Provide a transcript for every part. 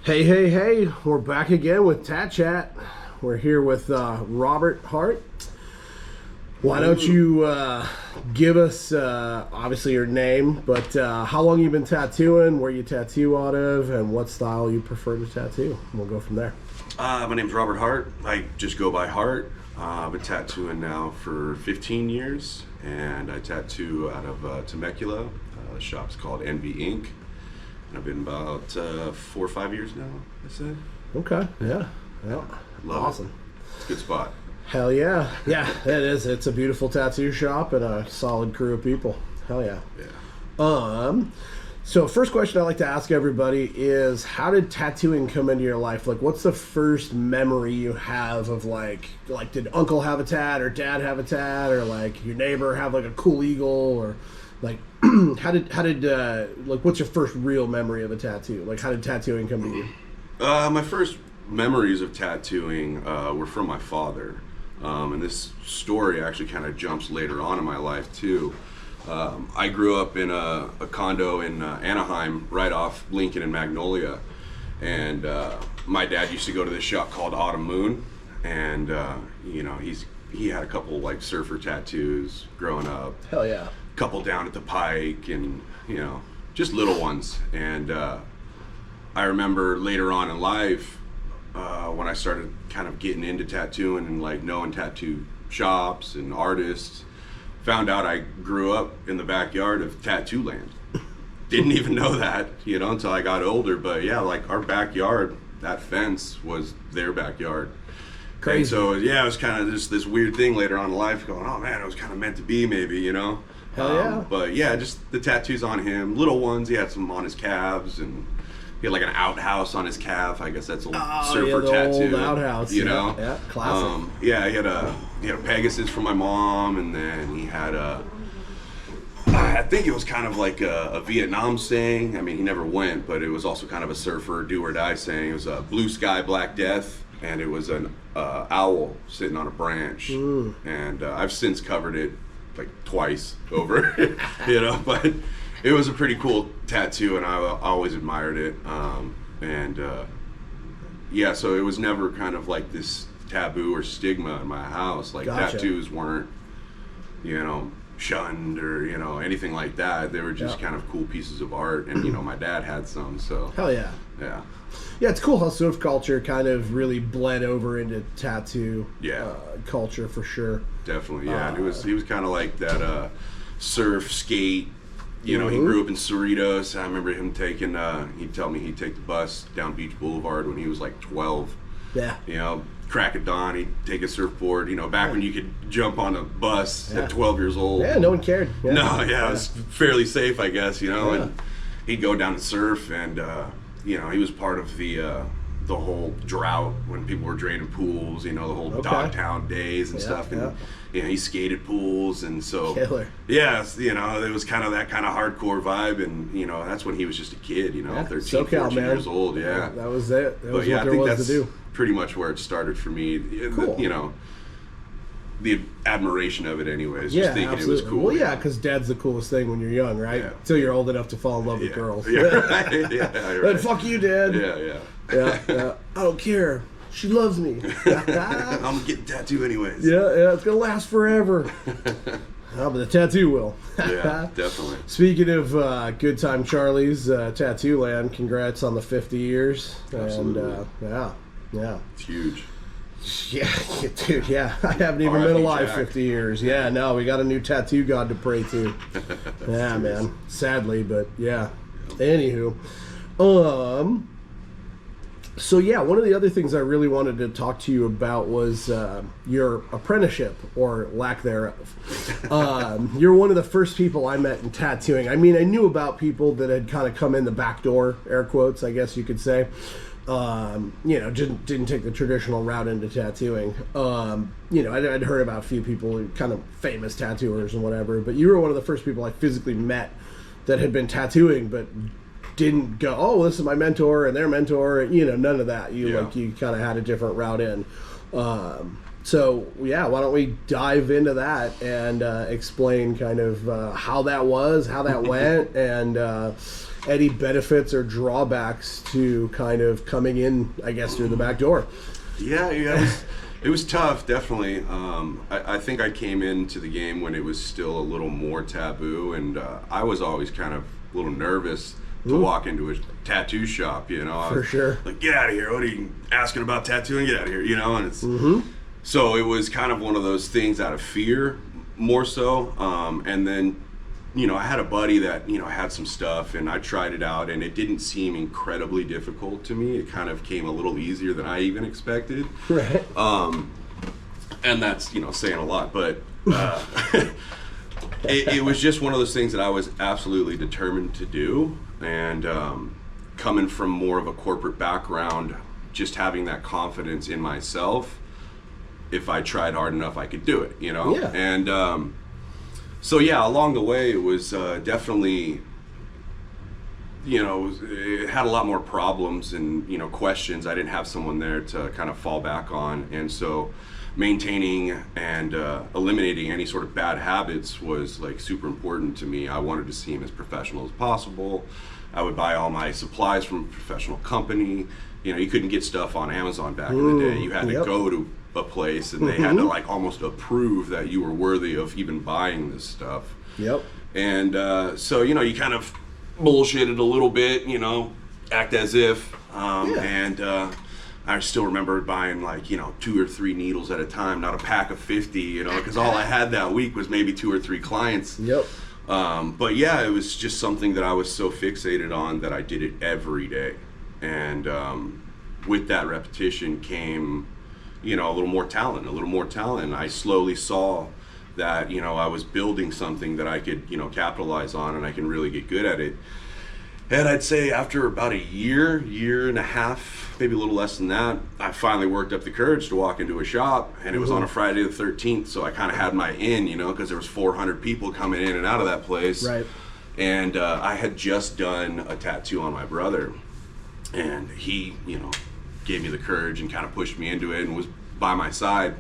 Hey, hey, hey, we're back again with Tatt Chat. We're here with Robert Hart. Why don't you give us, obviously, your name, but how long you been tattooing, where you tattoo out of, and what style you prefer to tattoo? We'll go from there. My name's Robert Hart. I just go by Hart. I've been tattooing now for 15 years, and I tattoo out of Temecula. The shop's called Envy Inc. And I've been about 4 or 5 years now, I said. Okay, yeah. Love awesome. it. It's a good spot. Hell yeah. Yeah, it is. It's a beautiful tattoo shop and a solid crew of people. Hell yeah. Yeah. So first question I like to ask everybody is, how did tattooing come into your life? Like, what's the first memory you have of like did uncle have a tat or dad have a tat, or like your neighbor have like a cool eagle, or like how did like what's your first real memory of a tattoo? Like, how did tattooing come to you? My first memories of tattooing were from my father. And this story actually kind of jumps later on in my life too. I grew up in a condo in Anaheim, right off Lincoln and Magnolia, and my dad used to go to this shop called Autumn Moon, and he had a couple like surfer tattoos growing up. Hell yeah. A couple down at the Pike, and just little ones. And I remember later on in life when I started kind of getting into tattooing and like knowing tattoo shops and artists, found out I grew up in the backyard of Tattoo Land. Didn't even know that, until I got older. But yeah, like our backyard, that fence was their backyard. Crazy. And so yeah, it was kind of just this weird thing later on in life, going, oh man, it was kind of meant to be, maybe, Hell yeah. But yeah, just the tattoos on him, little ones. He had some on his calves, and he had like an outhouse on his calf. I guess that's a surfer the tattoo. Old outhouse. Yeah, classic. Yeah, he had a Pegasus from my mom, and then he had I think it was kind of like a Vietnam saying. I mean, he never went, but it was also kind of a surfer do or die saying. It was a blue sky, black death, and it was an owl sitting on a branch. And I've since covered it like twice over, but it was a pretty cool tattoo, and I always admired it. So it was never kind of like this taboo or stigma in my house. Like, Gotcha. Tattoos weren't, shunned or, anything like that. They were just kind of cool pieces of art, and, my dad had some, so. Hell yeah. Yeah. Yeah, it's cool how surf culture kind of really bled over into tattoo culture for sure. Definitely, yeah. And he was kind of like that surf, skate. He grew up in Cerritos. I remember him taking, he'd tell me he'd take the bus down Beach Boulevard when he was like 12. Yeah. Crack of dawn, he'd take a surfboard, back when you could jump on a bus at 12 years old. Yeah, no one cared. Yeah. No, it was fairly safe, I guess, and he'd go down and surf, and, he was part of the whole drought when people were draining pools, the whole Dogtown days and stuff, and he skated pools, and so Killer. It was kind of that kind of hardcore vibe, and that's when he was just a kid, 13, SoCal, 14 years old. Yeah, that was it. That was but what there was to do. Pretty much where it started for me. Cool. The admiration of it, anyways. Yeah, just thinking absolutely. it was cool. Well, yeah, because dad's the coolest thing when you're young, right? Yeah. Until you're old enough to fall in love with girls. Yeah, right. Yeah, right. Then fuck you, Dad. Yeah. I don't care. She loves me. I'm gonna get a tattoo anyways. Yeah, it's gonna last forever. But the tattoo will. Yeah, definitely. Speaking of Good Time Charlie's Tattoo Land, congrats on the 50 years. Absolutely. And yeah. It's huge. Yeah, dude, yeah. I haven't even been alive 50 years. Yeah, no, we got a new tattoo god to pray to. Yeah, man. Sadly, but yeah. Anywho. So yeah, one of the other things I really wanted to talk to you about was your apprenticeship, or lack thereof. You're one of the first people I met in tattooing. I mean, I knew about people that had kind of come in the back door, air quotes, I guess you could say. Didn't take the traditional route into tattooing. I'd heard about a few people, kind of famous tattooers and whatever, but you were one of the first people I physically met that had been tattooing, but didn't go, oh, this is my mentor and their mentor, none of that. You kind of had a different route in. So, yeah, why don't we dive into that and explain kind of how that was, how that went, and any benefits or drawbacks to kind of coming in, I guess, through the back door. Yeah, it was tough, definitely. I think I came into the game when it was still a little more taboo, and I was always kind of a little nervous to walk into a tattoo shop, you know. For sure. Like, get out of here. What are you asking about tattooing? Get out of here, you know. And it's so it was kind of one of those things out of fear, more so. And then, you know, I had a buddy that, you know, had some stuff, and I tried it out, and it didn't seem incredibly difficult to me. It kind of came a little easier than I even expected. Right. And that's, you know, saying a lot, but it was just one of those things that I was absolutely determined to do. And coming from more of a corporate background, just having that confidence in myself, if I tried hard enough, I could do it, you know? Yeah. And so, yeah, along the way, it was definitely, you know, it had a lot more problems and, you know, questions. I didn't have someone there to kind of fall back on. And so maintaining and eliminating any sort of bad habits was like super important to me. I wanted to seem as professional as possible. I would buy all my supplies from a professional company. You know, you couldn't get stuff on Amazon back in the day. You had to go to a place and they had to like almost approve that you were worthy of even buying this stuff. Yep. And so, you know, you kind of bullshitted a little bit, you know, act as if. And I still remember buying like, you know, 2 or 3 needles at a time, not a pack of 50, you know, because all I had that week was maybe 2 or 3 clients. Yep. But yeah, it was just something that I was so fixated on that I did it every day. And with that repetition came, you know, a little more talent. I slowly saw that, you know, I was building something that I could, you know, capitalize on, and I can really get good at it. And I'd say after about a year and a half, maybe a little less than that, I finally worked up the courage to walk into a shop, and it was on a Friday the 13th, so I kind of had my in, you know, because there was 400 people coming in and out of that place. Right. And I had just done a tattoo on my brother, and he, you know, gave me the courage and kind of pushed me into it and was by my side.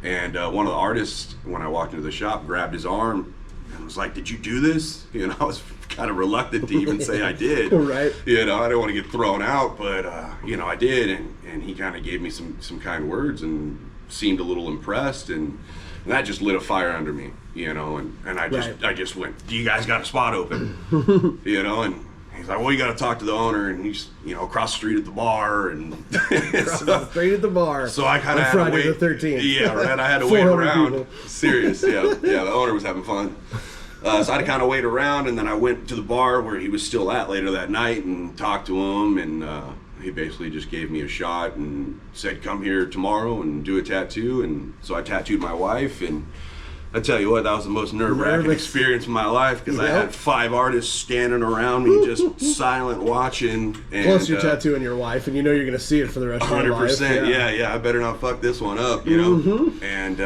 And one of the artists, when I walked into the shop, grabbed his arm and was like, "Did you do this?" You know, I was kind of reluctant to even say I did. Right. You know, I didn't want to get thrown out, but you know, I did, and he kind of gave me some kind words and seemed a little impressed, and that just lit a fire under me, you know, and I just went, "Do you guys got a spot open?" You know, and he's like, "Well, you got to talk to the owner," and he's, you know, across the street at the bar, and straight at the bar. So I kind of had Friday to wait. the 13th. Yeah, right. I had to wait around. People. Serious, yeah. The owner was having fun. So I had to kind of wait around, and then I went to the bar where he was still at later that night and talked to him, and he basically just gave me a shot and said, "Come here tomorrow and do a tattoo." And so I tattooed my wife, and I tell you what, that was the most nerve-wracking experience of my life, because I had 5 artists standing around me, just silent watching. And, plus, you're tattooing your wife, and you know you're going to see it for the rest of your life. 100%, yeah. I better not fuck this one up, you know. And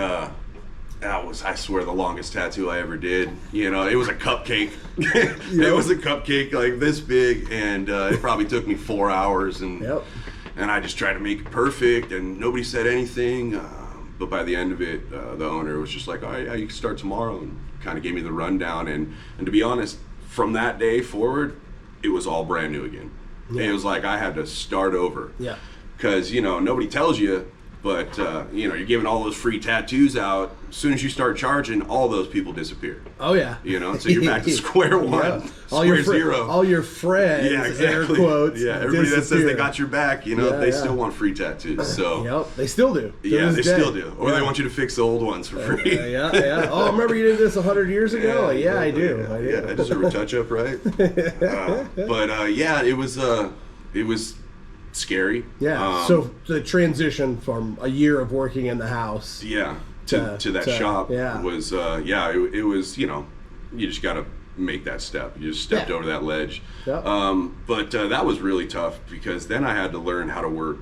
that was, I swear, the longest tattoo I ever did. You know, it was a cupcake. It was a cupcake like this big, and it probably took me 4 hours, and I just tried to make it perfect, and nobody said anything. But by the end of it, the owner was just like, "Oh yeah, you can start tomorrow," and kind of gave me the rundown. And to be honest, from that day forward, it was all brand new again. It was like I had to start over. Yeah. Because, you know, nobody tells you, but you know, you're giving all those free tattoos out. As soon as you start charging, all those people disappear. Oh yeah. You know, so you're back to square one, square zero. All your friends, air quotes. Yeah, everybody that says they got your back, you know, they still want free tattoos. So they still do. Yeah, they still do. Or they want you to fix the old ones for free. Yeah. Oh, remember you did this 100 years ago? Yeah, I do. Yeah, I deserve a touch-up, right? But yeah, it was scary. Yeah. So the transition from a year of working in the house, to that shop was it was, you know, you just got to make that step. You just stepped over that ledge. But that was really tough, because then I had to learn how to work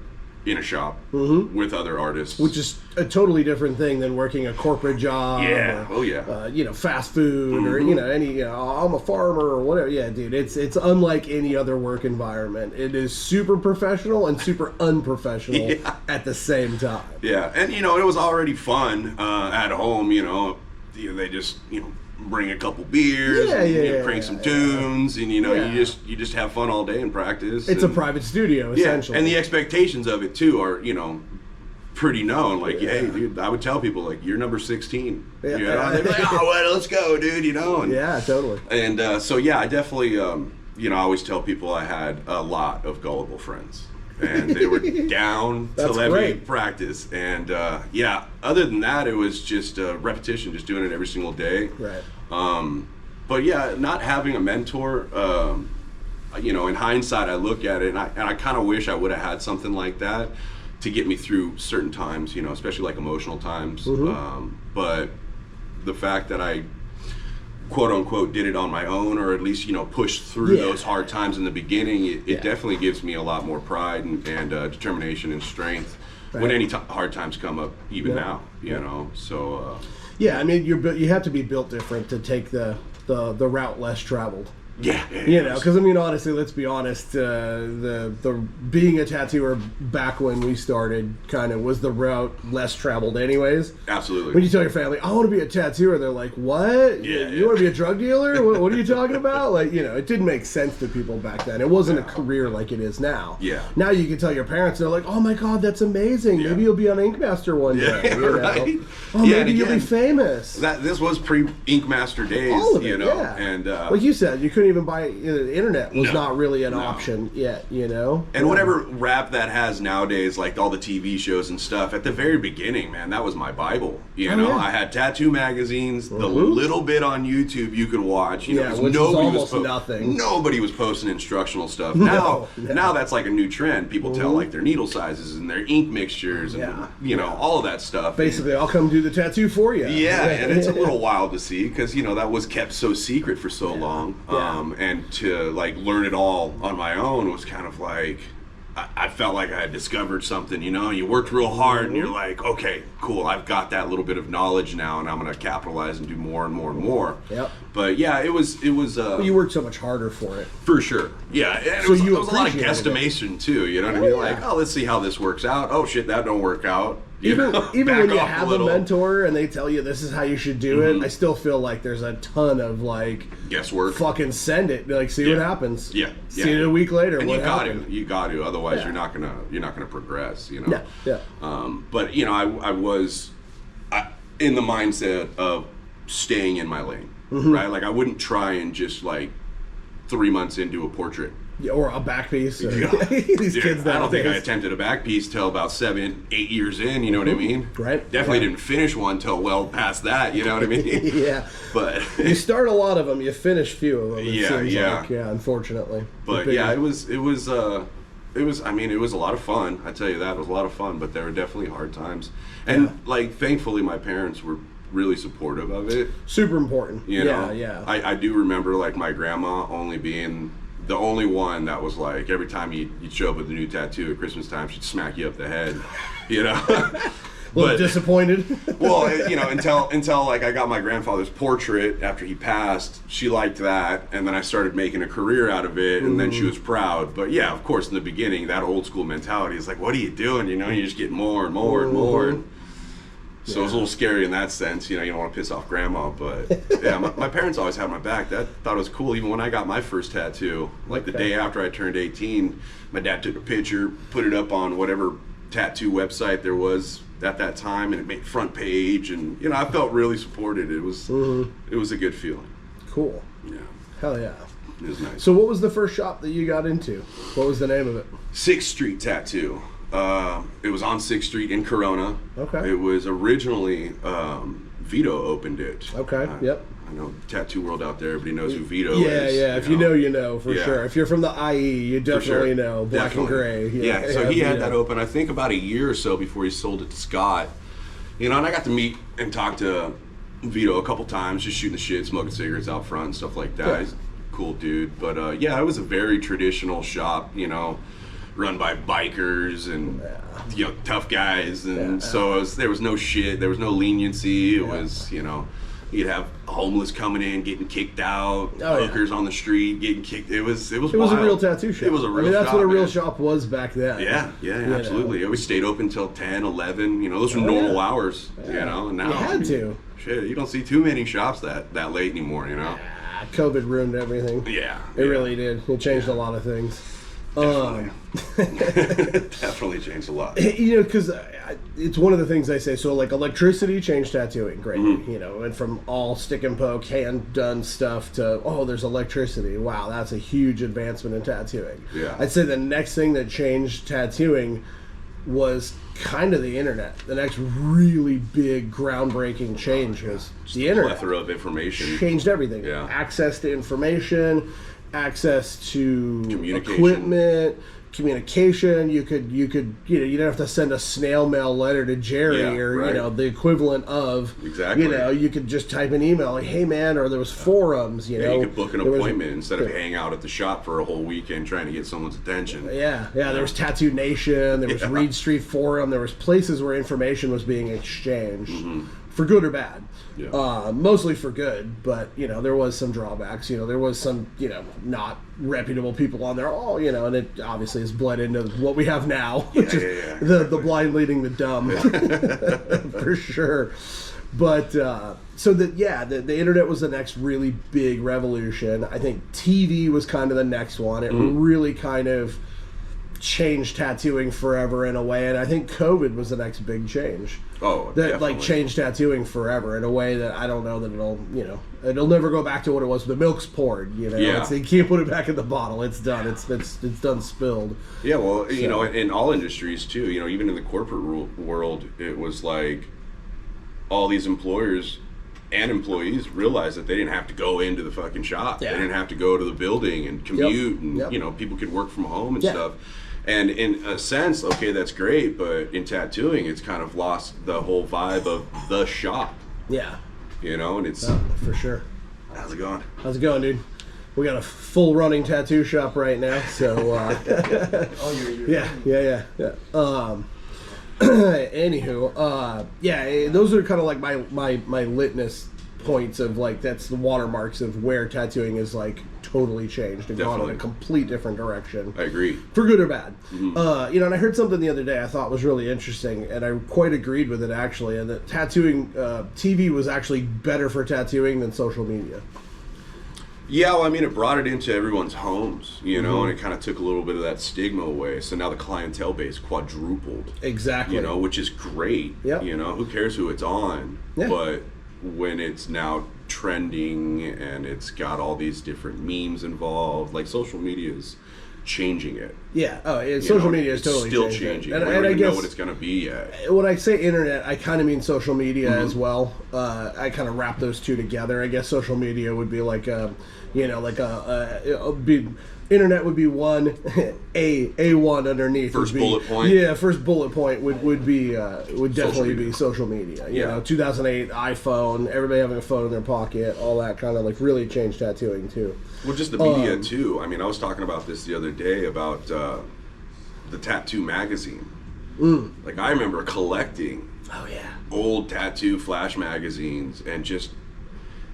in a shop with other artists, which is a totally different thing than working a corporate job. Yeah. Or, fast food or any. I'm a farmer or whatever. Yeah, dude, it's unlike any other work environment. It is super professional and super unprofessional at the same time. Yeah, and it was already fun at home. They just bring a couple beers, crank some tunes, and you just have fun all day and practice. It's a private studio, essentially. And the expectations of it too are pretty known. Like, hey, dude, I would tell people like, you're number 16. They'd be like, oh, well, let's go, dude. And, yeah, totally. And I definitely I always tell people I had a lot of gullible friends. And they were down to let me practice. And other than that, it was just repetition, just doing it every single day. Right. But not having a mentor, in hindsight, I look at it and I kind of wish I would have had something like that to get me through certain times, especially like emotional times. But the fact that I quote unquote did it on my own, or at least pushed through those hard times in the beginning, it definitely gives me a lot more pride and determination and strength when any hard times come up, even now. So I mean, you have to be built different to take the route less traveled. Because I mean, honestly, let's be honest. The being a tattooer back when we started kind of was the route less traveled, anyways. Absolutely. When you tell your family, "I want to be a tattooer," they're like, "What? You want to be a drug dealer? What are you talking about?" Like, it didn't make sense to people back then. It wasn't a career like it is now. Yeah. Now you can tell your parents, they're like, "Oh my God, that's amazing. Maybe you'll be on Ink Master one day." Right. Oh, maybe you'll be famous. This was pre-Ink Master days. All of it, and like you said, you couldn't even buy the internet was not really an option yet, And whatever rap that has nowadays, like all the TV shows and stuff, at the very beginning, man, that was my Bible. I had tattoo magazines, the little bit on YouTube you could watch. Which was almost nothing. Nobody was posting instructional stuff. Now that's like a new trend. People tell like their needle sizes and their ink mixtures and all of that stuff. Basically, I'll come do the tattoo for you. Yeah, and it's a little wild to see because that was kept so secret for so long. And to like learn it all on my own was kind of like I felt like I had discovered something. You worked real hard and you're like, okay, cool, I've got that little bit of knowledge now and I'm gonna capitalize and do more and more and more. Yep. But it was well, you worked so much harder for it. For sure. Yeah, and it was a lot of guesstimation too, you know what I mean? Like, oh, let's see how this works out. Oh shit, that don't work out. Even when you have a mentor and they tell you this is how you should do it, I still feel like there's a ton of like guesswork. Fucking send it, like see what happens. Yeah. See it a week later. And what you got to. Otherwise, you're not gonna progress. Yeah. But I was in the mindset of staying in my lane, right? Like I wouldn't try and just like 3 months into a portrait. Or a back piece. These kids I don't think I attempted a back piece till about 7-8 years in, you know what I mean? Right. Definitely didn't finish one till well past that, you know what I mean? Yeah. But you start a lot of them, you finish few of them. Yeah. Unfortunately. But it was a lot of fun. I tell you that, it was a lot of fun, but there were definitely hard times. And like thankfully my parents were really supportive of it. Super important. Yeah. I do remember like my grandma only being the only one that was like every time you'd show up with a new tattoo at Christmas time, she'd smack you up the head, A little disappointed. Well, until like I got my grandfather's portrait after he passed, she liked that, and then I started making a career out of it, and then she was proud. But yeah, of course, in the beginning, that old school mentality is like, what are you doing? You just get more and more and more. So it was a little scary in that sense, you don't want to piss off grandma, but yeah, my parents always had my back. That thought it was cool. Even when I got my first tattoo, like the day after I turned 18, my dad took a picture, put it up on whatever tattoo website there was at that time, and it made front page, and I felt really supported. It was a good feeling. Cool. Yeah. Hell yeah. It was nice. So what was the first shop that you got into? What was the name of it? 6th Street Tattoo. It was on 6th Street in Corona. Okay. It was originally Vito opened it. Okay. Yep. I know tattoo world out there. Everybody knows who Vito is. Yeah. If you know for sure. If you're from the IE, you definitely know Black and Gray. Yeah. So he had that open, I think, about a year or so before he sold it to Scott. And I got to meet and talk to Vito a couple times, just shooting the shit, smoking cigarettes out front and stuff like that. Yeah. He's a cool dude. But it was a very traditional shop. run by bikers and tough guys, and so there was no shit, there was no leniency. It was, you'd have homeless coming in, getting kicked out, hookers on the street getting kicked. It was a real tattoo shop. It was a real that's shop, what a real shop was back then. Yeah, absolutely. We stayed open till 10, 11. Those were normal hours. And now you had to. Shit, you don't see too many shops that late anymore. COVID ruined everything. Yeah, it really did. It changed a lot of things. Definitely changed a lot. Because it's one of the things I say. So, like, electricity changed tattooing greatly. And from all stick and poke, hand done stuff to there's electricity. Wow, that's a huge advancement in tattooing. Yeah, I'd say the next thing that changed tattooing was kind of the internet. The next really big groundbreaking change was the internet. Plethora of information changed everything. Yeah, access to information, access to equipment, communication. You didn't have to send a snail mail letter to Jerry or the equivalent of you could just type an email like, hey man, or there was forums. You could book an appointment instead of hanging out at the shop for a whole weekend trying to get someone's attention. There was Tattoo Nation, there was Reed Street Forum, there was places where information was being exchanged for good or bad. Mostly for good, but there was some drawbacks. There was some not reputable people on there. And it obviously has bled into what we have now, which is the blind leading the dumb, for sure. But the internet was the next really big revolution. I think TV was kind of the next one. It really kind of changed tattooing forever in a way, and I think COVID was the next big change. That definitely. Changed tattooing forever in a way that I don't know that it'll never go back to what it was. The milk's poured, you can't put it back in the bottle. It's done. It's done spilled. Yeah, well, in all industries too. Even in the corporate world, it was like all these employers and employees realized that they didn't have to go into the fucking shop. They didn't have to go to the building and commute, and people could work from home and stuff. And in a sense, okay, that's great, but in tattooing, it's kind of lost the whole vibe of the shop. Yeah. And it's... for sure. How's it going? How's it going, dude? We got a full running tattoo shop right now, so... Yeah. Anywho, those are kind of like my litmus points of, like, that's the watermarks of where tattooing is, like, totally changed and gone in a complete different direction. I agree. For good or bad. And I heard something the other day I thought was really interesting, and I quite agreed with it, actually, and that tattooing, TV was actually better for tattooing than social media. Yeah, well, I mean, it brought it into everyone's homes, and it kind of took a little bit of that stigma away. So now the clientele base quadrupled. Exactly. Which is great. Yep. Who cares who it's on? Yeah. But when it's now trending and it's got all these different memes involved, like, social media is changing it. Yeah. Social media is totally still changing. And I don't even know what it's going to be yet. When I say internet, I kind of mean social media as well. I kind of wrap those two together. I guess social media would be like internet would be one, A1 underneath. First bullet point. Yeah, first bullet point would definitely be social media. You know, 2008 iPhone, everybody having a phone in their pocket, all that kind of, like, really changed tattooing too. Well, just the media too. I mean, I was talking about this the other day about the Tattoo magazine. Like, I remember collecting old tattoo flash magazines, and just,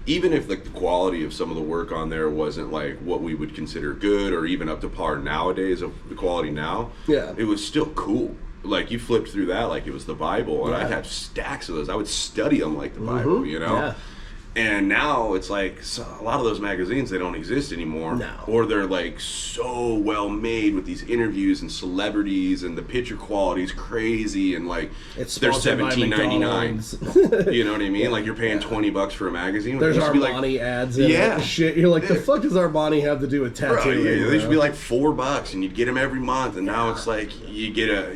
even if, like, the quality of some of the work on there wasn't, like, what we would consider good or even up to par nowadays of the quality now, it was still cool. Like, you flipped through that like it was the Bible, and I'd have stacks of those. I would study them like the Bible, Yeah. And now it's like, so a lot of those magazines, they don't exist anymore. No. Or they're, like, so well made with these interviews and celebrities, and the picture quality is crazy, and, like, they're $17.99. You know what I mean? Like, you're paying $20 for a magazine. There's Armani ads in it. Shit. You're like, the fuck does Armani have to do with tattooing? They used to be like $4, and you'd get them every month, and now it's like you get a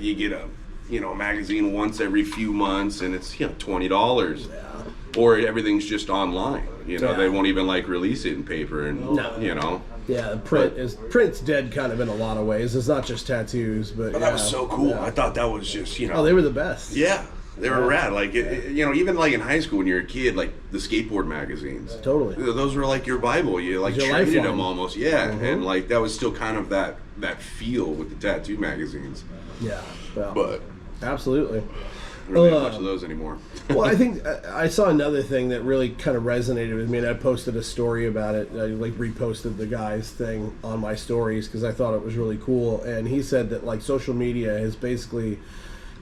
magazine once every few months, and it's $20. Or everything's just online. They won't even, like, release it in paper, and Yeah, print's dead kind of in a lot of ways. It's not just tattoos, but that was so cool. I thought that was just Oh, they were the best. Yeah. They were rad. Like, even like in high school when you're a kid, like the skateboard magazines. Totally. Those were like your Bible. You like traded them almost. Yeah. And like that was still kind of that feel with the tattoo magazines. Yeah. Well, but absolutely. I don't really have much of those anymore. Well, I think I saw another thing that really kind of resonated with me, and I posted a story about it. I like reposted the guy's thing on my stories because I thought it was really cool. And he said that like social media has basically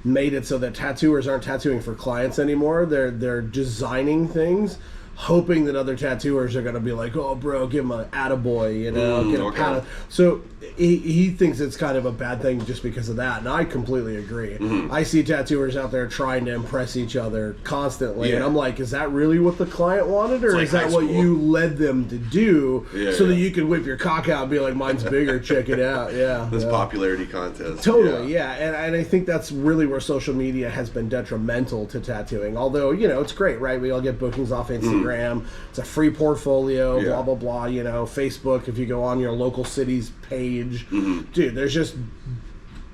made it so that tattooers aren't tattooing for clients anymore. They're designing things, hoping that other tattooers are going to be like, oh, bro, give him an attaboy, get a pat. So he thinks it's kind of a bad thing just because of that, and I completely agree. I see tattooers out there trying to impress each other constantly, and I'm like, is that really what the client wanted, or is that what you led them to do so that you can whip your cock out and be like, mine's bigger, check it out. This popularity contest. Totally, and I think that's really where social media has been detrimental to tattooing, although, it's great, right? We all get bookings off Instagram. It's a free portfolio, blah, blah, blah. Facebook, if you go on your local city's page, dude, there's just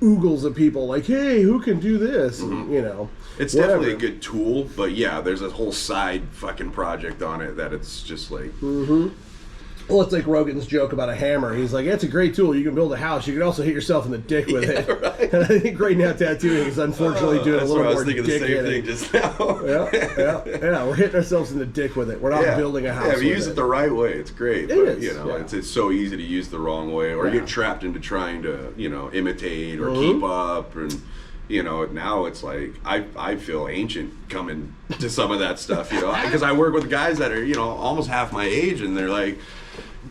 oogles of people like, hey, who can do this? It's definitely a good tool, but there's a whole side fucking project on it that it's just like... Well, it's like Rogan's joke about a hammer. He's like, it's a great tool. You can build a house. You can also hit yourself in the dick with it. Right. And I think right now tattooing is unfortunately doing a little more dick hitting. I was thinking the same thing just now. Yeah. We're hitting ourselves in the dick with it. We're not building a house with it. Yeah, if you use it the right way, it's great. It's so easy to use the wrong way, or get trapped into trying to, imitate or keep up, and... now it's like I feel ancient coming to some of that stuff, because I work with guys that are, almost half my age, and they're like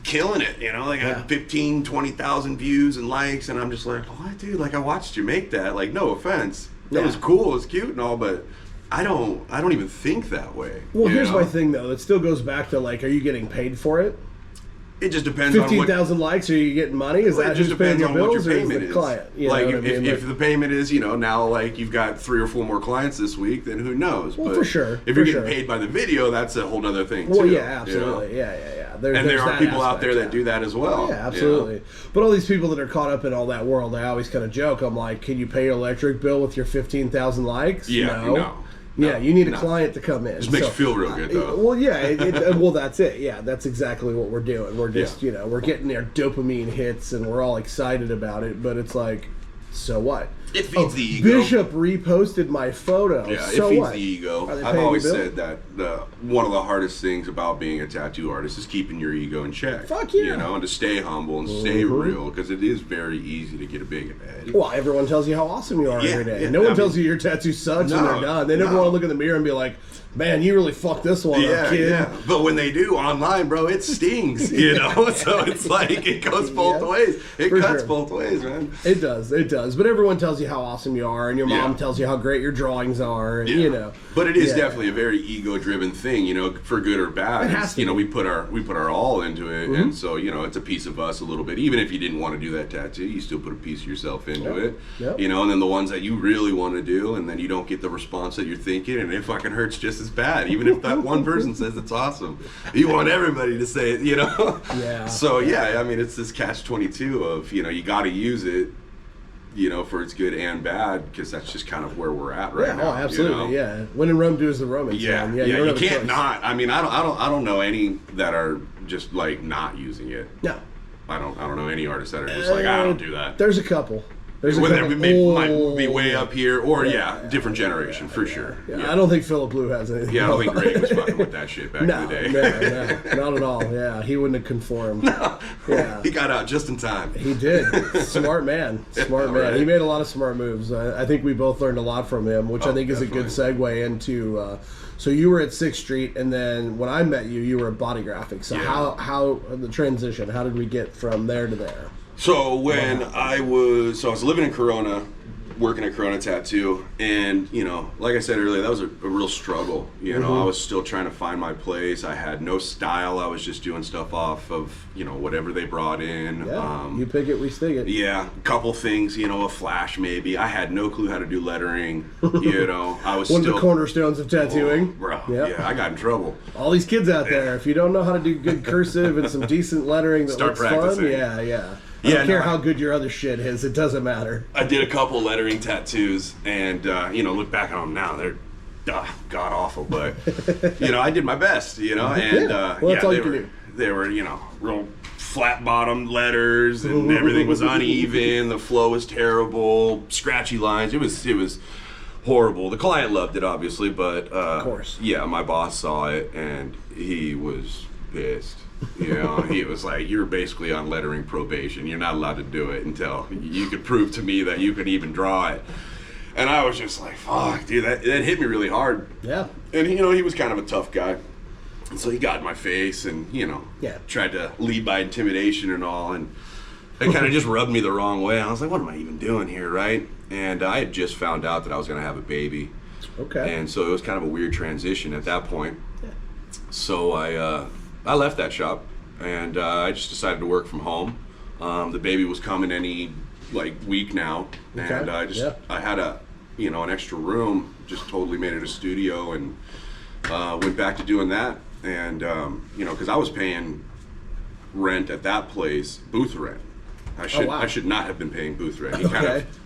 killing it, they got 15, 20,000 views and likes, and I'm just like, what, dude? Like, I watched you make that. Like, no offense, that was cool, it was cute and all, but I don't even think that way. Well, here's my thing though. It still goes back to like, are you getting paid for it? It just depends on 15,000 likes, are you getting money? Is that just paying your bills, or is the client? If the payment is, now like you've got 3 or 4 more clients this week, then who knows? Well, for sure. If you're getting paid by the video, that's a whole other thing too. Well, yeah, absolutely. Yeah. There are people out there that do that as well. Oh, yeah, absolutely. But all these people that are caught up in all that world, I always kind of joke. I'm like, can you pay your electric bill with your 15,000 likes? No. Yeah, you need a client to come in. Just makes you feel real good, though. Well, that's it. Yeah, that's exactly what we're doing. We're just, we're getting our dopamine hits, and we're all excited about it, but it's like, so what? It feeds the ego. Bishop reposted my photo. Yeah, so it feeds what? the ego. I've always said that one of the hardest things about being a tattoo artist is keeping your ego in check. Fuck yeah. And to stay humble and stay real, because it is very easy to get a big head. Well, everyone tells you how awesome you are every day. Yeah, no one tells you your tattoo sucks when they're done. They never want to look in the mirror and be like, man, you really fucked this one up, kid. Yeah. But when they do online, bro, it stings, So it's like, it goes both ways. It cuts both ways, man. It does. But everyone tells you how awesome you are, and your mom tells you how great your drawings are, and, But it is definitely a very ego-driven thing, for good or bad. It has to be. We put our all into it, and so, it's a piece of us a little bit. Even if you didn't want to do that tattoo, you still put a piece of yourself into it, and then the ones that you really want to do, and then you don't get the response that you're thinking, and it fucking hurts just as bad, even if that one person says it's awesome. You want everybody to say it, Yeah. So, it's this catch-22 of, you got to use it, for its good and bad, because that's just kind of where we're at right now. Oh, absolutely, When in Rome, do as the Romans. Man. You can't not. I mean, I don't know any that are just like not using it. No. I don't know any artists that are just like, I don't do that. There's a couple. Might be way up here, or different generation for sure. I don't think Philip Blue has anything. Yeah, I don't think Greg was fucking with that shit back in the day. No, not at all. Yeah, he wouldn't have conformed. No. Yeah, he got out just in time. He did. Smart man. Right. He made a lot of smart moves. I think we both learned a lot from him, which I think is a good segue into. So you were at 6th Street, and then when I met you, you were at Body Graphics. So how the transition? How did we get from there to there? So when I was living in Corona, working at Corona Tattoo, and like I said earlier, that was a real struggle. I was still trying to find my place. I had no style. I was just doing stuff off of whatever they brought in. Yeah, you pick it, we stick it. Yeah, a couple things. A flash maybe. I had no clue how to do lettering. I was one of the cornerstones of tattooing. Bro, I got in trouble. All these kids out there, if you don't know how to do good cursive and some decent lettering that Start looks practicing. fun, yeah. I don't care how good your other shit is. It doesn't matter. I did a couple lettering tattoos, and look back on them now, they're god awful, but I did my best, and well, that's all you can do. They were real flat bottomed letters, and everything was uneven. The flow was terrible, scratchy lines. It was horrible. The client loved it, obviously, but of course, my boss saw it and he was pissed. He was like, "You're basically on lettering probation. You're not allowed to do it until you could prove to me that you can even draw it." And I was just like, "Fuck, dude, that hit me really hard." Yeah. And he was kind of a tough guy, and so he got in my face and tried to lead by intimidation and all, and it kind of just rubbed me the wrong way. I was like, "What am I even doing here, right?" And I had just found out that I was going to have a baby. Okay. And so it was kind of a weird transition at that point. Yeah. So I left that shop, and I just decided to work from home. The baby was coming any week now, and I had an extra room, just totally made it a studio, and went back to doing that. And because I was paying rent at that place, booth rent. I should not have been paying booth rent. He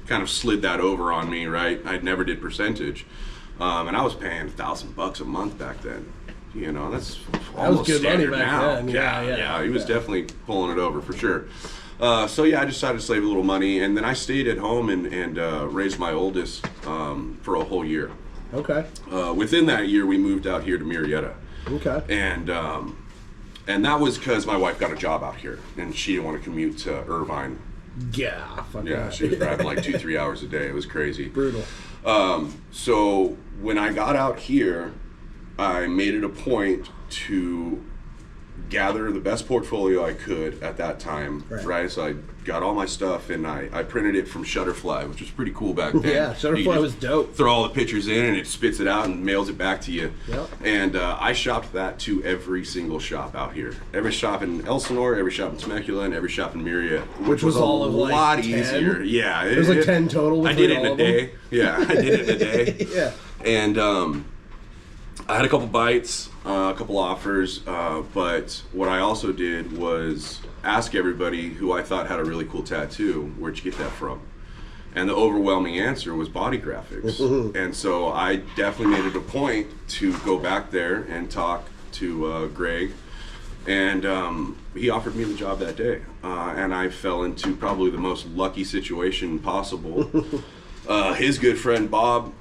kind of slid that over on me, right? I never did percentage, and I was paying $1,000 a month back then. That's almost good money standard back now. then. Yeah, he was definitely pulling it over for sure. I decided to save a little money, and then I stayed at home and raised my oldest for a whole year. Okay. Within that year, we moved out here to Murrieta. Okay. And that was because my wife got a job out here, and she didn't want to commute to Irvine. Yeah. She was driving 2-3 hours a day. It was crazy. Brutal. So when I got out here, I made it a point to gather the best portfolio I could at that time, right? So I got all my stuff, and I printed it from Shutterfly, which was pretty cool back then. Yeah, Shutterfly was dope. Throw all the pictures in, and it spits it out and mails it back to you. Yep. And I shopped that to every single shop out here. Every shop in Elsinore, every shop in Temecula, and every shop in Murrieta. Which was all of a lot easier. Yeah. It was 10 total. I did it in a day. Yeah, I did it in a day. Yeah. And I had a couple bites, a couple offers, but what I also did was ask everybody who I thought had a really cool tattoo, where'd you get that from? And the overwhelming answer was Body Graphics. And so I definitely made it a point to go back there and talk to Greg, and he offered me the job that day. And I fell into probably the most lucky situation possible. His good friend Bob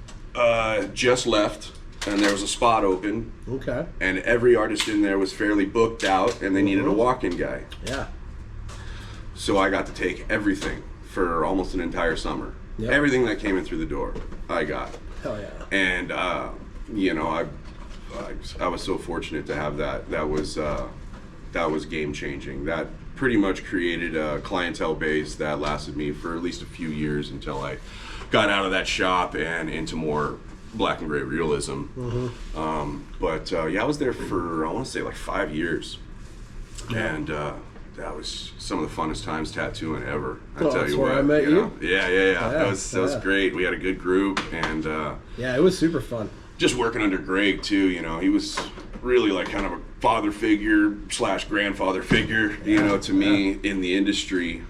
just left, and there was a spot open. Okay. And every artist in there was fairly booked out, and they needed a walk-in guy. Yeah. So I got to take everything for almost an entire summer. Yep. Everything that came in through the door, I got. Hell yeah. And I was so fortunate to have that. That was game changing. That pretty much created a clientele base that lasted me for at least a few years until I got out of that shop and into more black and gray realism. I was there for, I want to say 5 years. And that was some of the funnest times tattooing ever. I tell you what. I met you. Yeah. That was great. We had a good group, and it was super fun. Just working under Greg too, he was really kind of a father figure / grandfather figure, to me in the industry.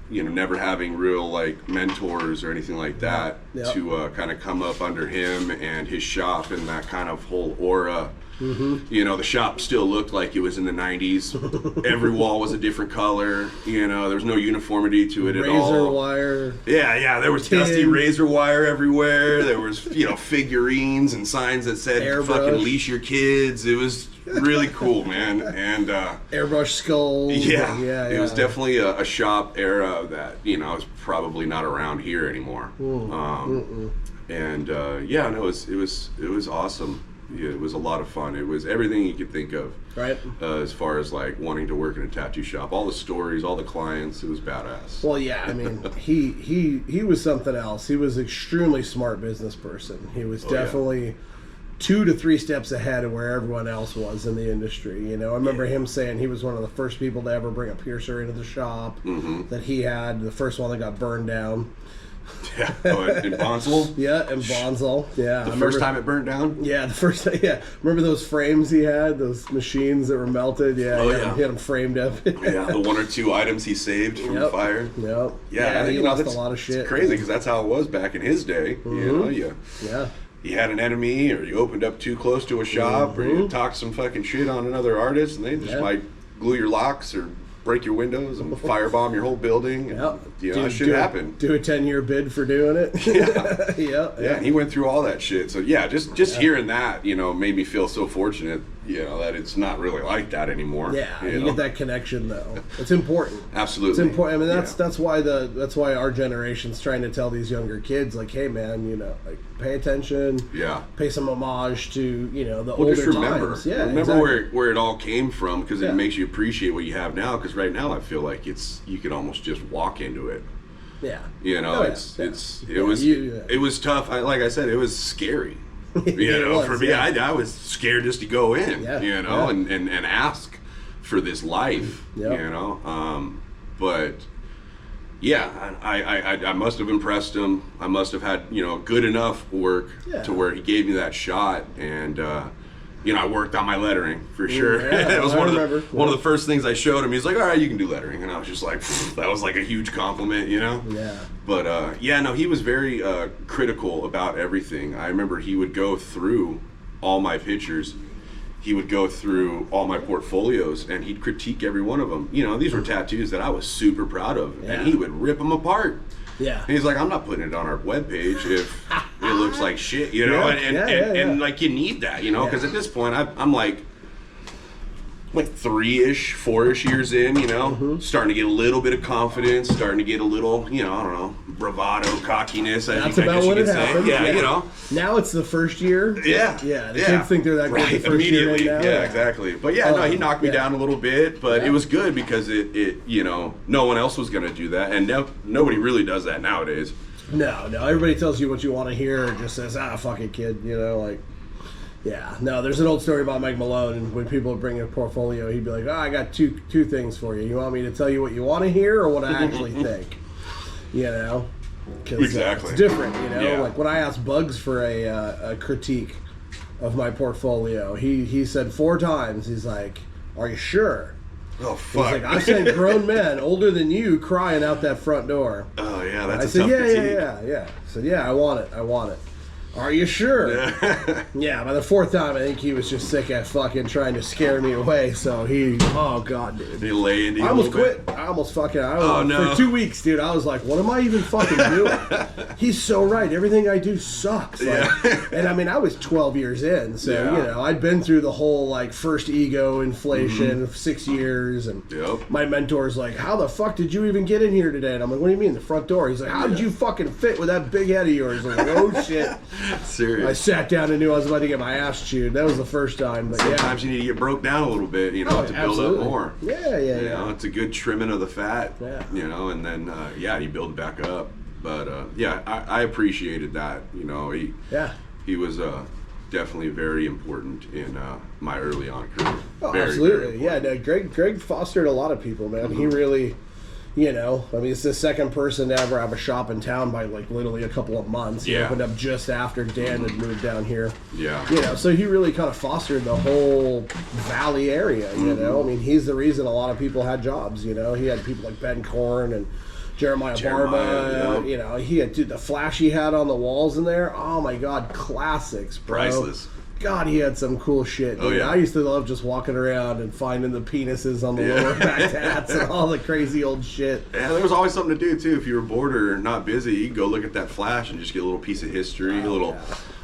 Never having real mentors or anything like that to kind of come up under him and his shop and that kind of whole aura. The shop still looked like it was in the 90s. Every wall was a different color. There was no uniformity to it at all. Razor wire. Yeah. There was dusty razor wire everywhere. There was, figurines and signs that said, airbrush. Fucking leash your kids. It was really cool, man. And airbrush skulls. Yeah. It was definitely a shop era that, is probably not around here anymore. It was awesome. Yeah, it was a lot of fun. It was everything you could think of, right? As far as wanting to work in a tattoo shop, all the stories, all the clients, it was badass. Well, yeah, I mean, he was something else. He was an extremely smart business person. He was definitely 2 to 3 steps ahead of where everyone else was in the industry. I remember him saying he was one of the first people to ever bring a piercer into the shop. That he had the first one that got burned down. Yeah. Oh, in Bonsall? Yeah, in Bonsall. Yeah. The first time it burnt down? Yeah, the first time. Yeah. Remember those frames he had? Those machines that were melted? Yeah. Oh, He had them framed up. Yeah, the 1 or 2 items he saved from the fire. Yep. Yeah, he lost a lot of shit. It's crazy because that's how it was back in his day. You know, you had an enemy, or you opened up too close to a shop, or you talked some fucking shit on another artist, and they just might glue your locks or break your windows and firebomb your whole building. Yep. You know, that shit happened. Do a 10-year bid for doing it. Yeah. Yeah, he went through all that shit. So yeah, just hearing that, you know, made me feel so fortunate, you know, that it's not really like that anymore. Yeah, you get that connection though. It's important. Absolutely. It's important. I mean, that's why our generation's trying to tell these younger kids, like, hey man, you know, like, pay attention. Yeah. Pay some homage to, you know, the older just remember, times. Yeah. Remember exactly. where it all came from, because it makes you appreciate what you have now. Because right now, I feel like you could almost just walk into it. Yeah. You know, it was tough. Like I said, it was scary. You know, for me, I was scared just to go in. You know, and ask for this life. You know, but. Yeah, I must have impressed him. I must have had, you know, good enough work to where he gave me that shot, and you know, I worked on my lettering for sure. It was one of the first things I showed him. He's like, "All right, you can do lettering," and I was just like, that was like a huge compliment, you know. Yeah. But no, he was very critical about everything. I remember he would go through all my pictures. He would go through all my portfolios and he'd critique every one of them. You know, these were tattoos that I was super proud of, and he would rip them apart. Yeah. And he's like, I'm not putting it on our webpage if it looks like shit, you know? And like, you need that, you know? Because at this point, I'm like 3-ish, 4-ish years in, you know, starting to get a little bit of confidence, starting to get a little, you know, I don't know, bravado, cockiness. That's about what it happened. Yeah, you know. Now it's the first year. Yeah. Yeah, the kids think they're that good the first year right now. Yeah, exactly. But yeah, no, he knocked me down a little bit, but it was good because it you know, no one else was going to do that, and nobody really does that nowadays. No, everybody tells you what you want to hear and just says, fuck it, kid, you know, like. Yeah, no, there's an old story about Mike Malone, and when people would bring a portfolio, he'd be like, I got two things for you. You want me to tell you what you want to hear or what I actually think? You know? Exactly. It's different, you know? Yeah. Like when I asked Bugs for a critique of my portfolio, he said 4 times, he's like, are you sure? Oh, fuck. He's like, I've seen grown men older than you crying out that front door. Oh, yeah, that's I said, yeah. I said, yeah, I want it. Are you sure? Yeah, by the 4th time, I think he was just sick at fucking trying to scare me away. So oh god, dude. He lay into you. I almost quit. For 2 weeks, dude. I was like, what am I even fucking doing? He's so right. Everything I do sucks. Like, and I mean, I was 12 years in, so you know, I'd been through the whole like first ego inflation of 6 years, and my mentor's like, how the fuck did you even get in here today? And I'm like, what do you mean the front door? He's like, how did you fucking fit with that big head of yours? I'm like, oh shit. Serious. I sat down and knew I was about to get my ass chewed. That was the first time. But sometimes you need to get broke down a little bit, you know, to build up more. Yeah. You know, it's a good trimming of the fat. Yeah. You know, and then you build back up. But I appreciated that. You know, he was definitely very important in my early on career. Oh, absolutely. Yeah. No, Greg fostered a lot of people, man. He really. You know, I mean, it's the second person to ever have a shop in town by like literally a couple of months. He opened up just after Dan had moved down here. Yeah. You know, so he really kind of fostered the whole valley area, you know. I mean, he's the reason a lot of people had jobs, you know. He had people like Ben Korn and Jeremiah Barba. You know, he had the flash he had on the walls in there. Oh my God, classics, bro. Priceless. God, he had some cool shit. Oh, yeah. I used to love just walking around and finding the penises on the lower back tats and all the crazy old shit. Yeah, there was always something to do, too. If you were bored or not busy, you could go look at that flash and just get a little piece of history,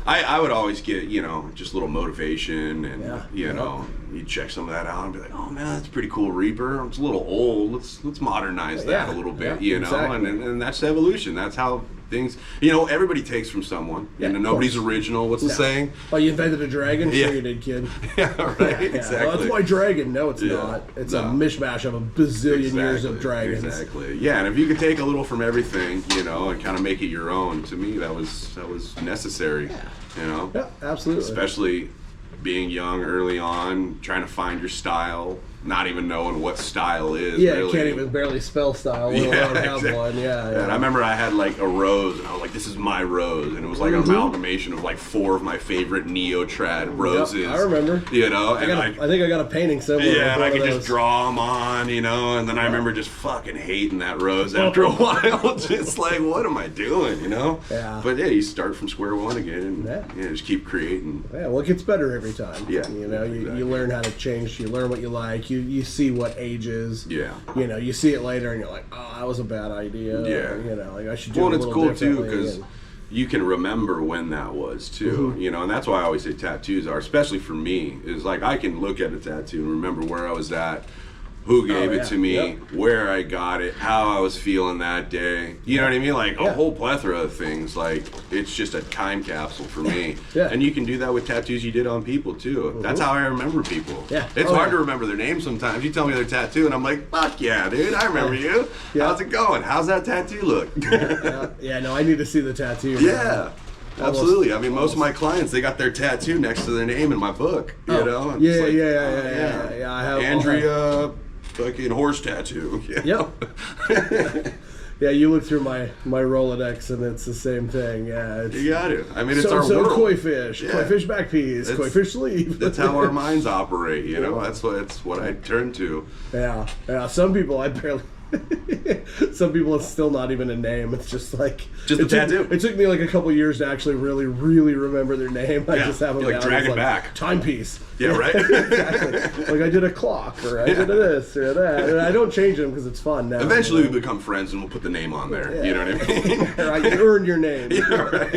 I would always get, you know, just a little motivation, and you know, you'd check some of that out and be like, oh man, that's a pretty cool Reaper. It's a little old. Let's modernize that a little bit, you know. And that's evolution. That's how things, you know, everybody takes from someone. You know, nobody's original. What's the saying? Oh, you invented a dragon? Sure you did, kid. Exactly. Well, that's my dragon. No, it's not. It's a mishmash of a bazillion years of dragons. Exactly. Yeah, and if you could take a little from everything, you know, and kind of make it your own, to me, that was necessary. You know? Yeah, absolutely. Especially being young early on, trying to find your style, not even knowing what style is. Yeah, really. you can't even barely spell style. Yeah, Have exactly. one. Yeah. And I remember I had like a rose, and I was like, "This is my rose," and it was like an amalgamation of like 4 of my favorite neo-trad roses. Yep, I remember. You know, and I think I got a painting somewhere. yeah, and I could those. just draw them on, you know, and then I remember just fucking hating that rose after a while. Just like, what am I doing, you know? Yeah. But yeah, you start from square one again, and Yeah. just keep creating. Yeah, well, it gets better every time. Yeah, You know, exactly. you learn how to change. You learn what you like. You see what ages. Yeah. You know, you see it later, and you're like, oh, that was a bad idea. Yeah. Or, you know, like I should do Well, it and a it's little cool too differently, because and- you can remember when that was too, you know, and that's why I always say tattoos are, especially for me, is like I can look at a tattoo and remember where I was at, who gave it to me, Yep. where I got it, how I was feeling that day. You know what I mean? Like a whole plethora of things. Like it's just a time capsule for me. Yeah. And you can do that with tattoos you did on people too. That's how I remember people. Yeah. It's Oh, hard yeah. to remember their names sometimes. You tell me their tattoo and I'm like, fuck yeah, dude, I remember you. Yeah. How's it going? How's that tattoo look? Yeah, no, I need to see the tattoo. Yeah, absolutely. I mean, most of my clients, they got their tattoo next to their name in my book. You know? And it's Yeah, like, yeah. I have Andrea, fucking horse tattoo. Yeah. Yep. Yeah, you look through my Rolodex and it's the same thing. Yeah, it's You got it. I mean, it's our so world. koi fish, Yeah. koi fish back piece, koi fish sleeve. That's how our minds operate. You know, that's what I turn to. Yeah. Some people I barely. Some people it's still not even a name. It's just like Just a it took- tattoo. It took me like a couple years to actually really remember their name. I Yeah, just have them you, like, down drag as, it back. Timepiece. Yeah, right. Exactly. Like I did a clock, or I did a this or that, and I don't change them because it's fun now. Eventually, you know? we become friends, and we'll put the name on there. Yeah. You know what I mean? Right, you earn your name. Yeah, right.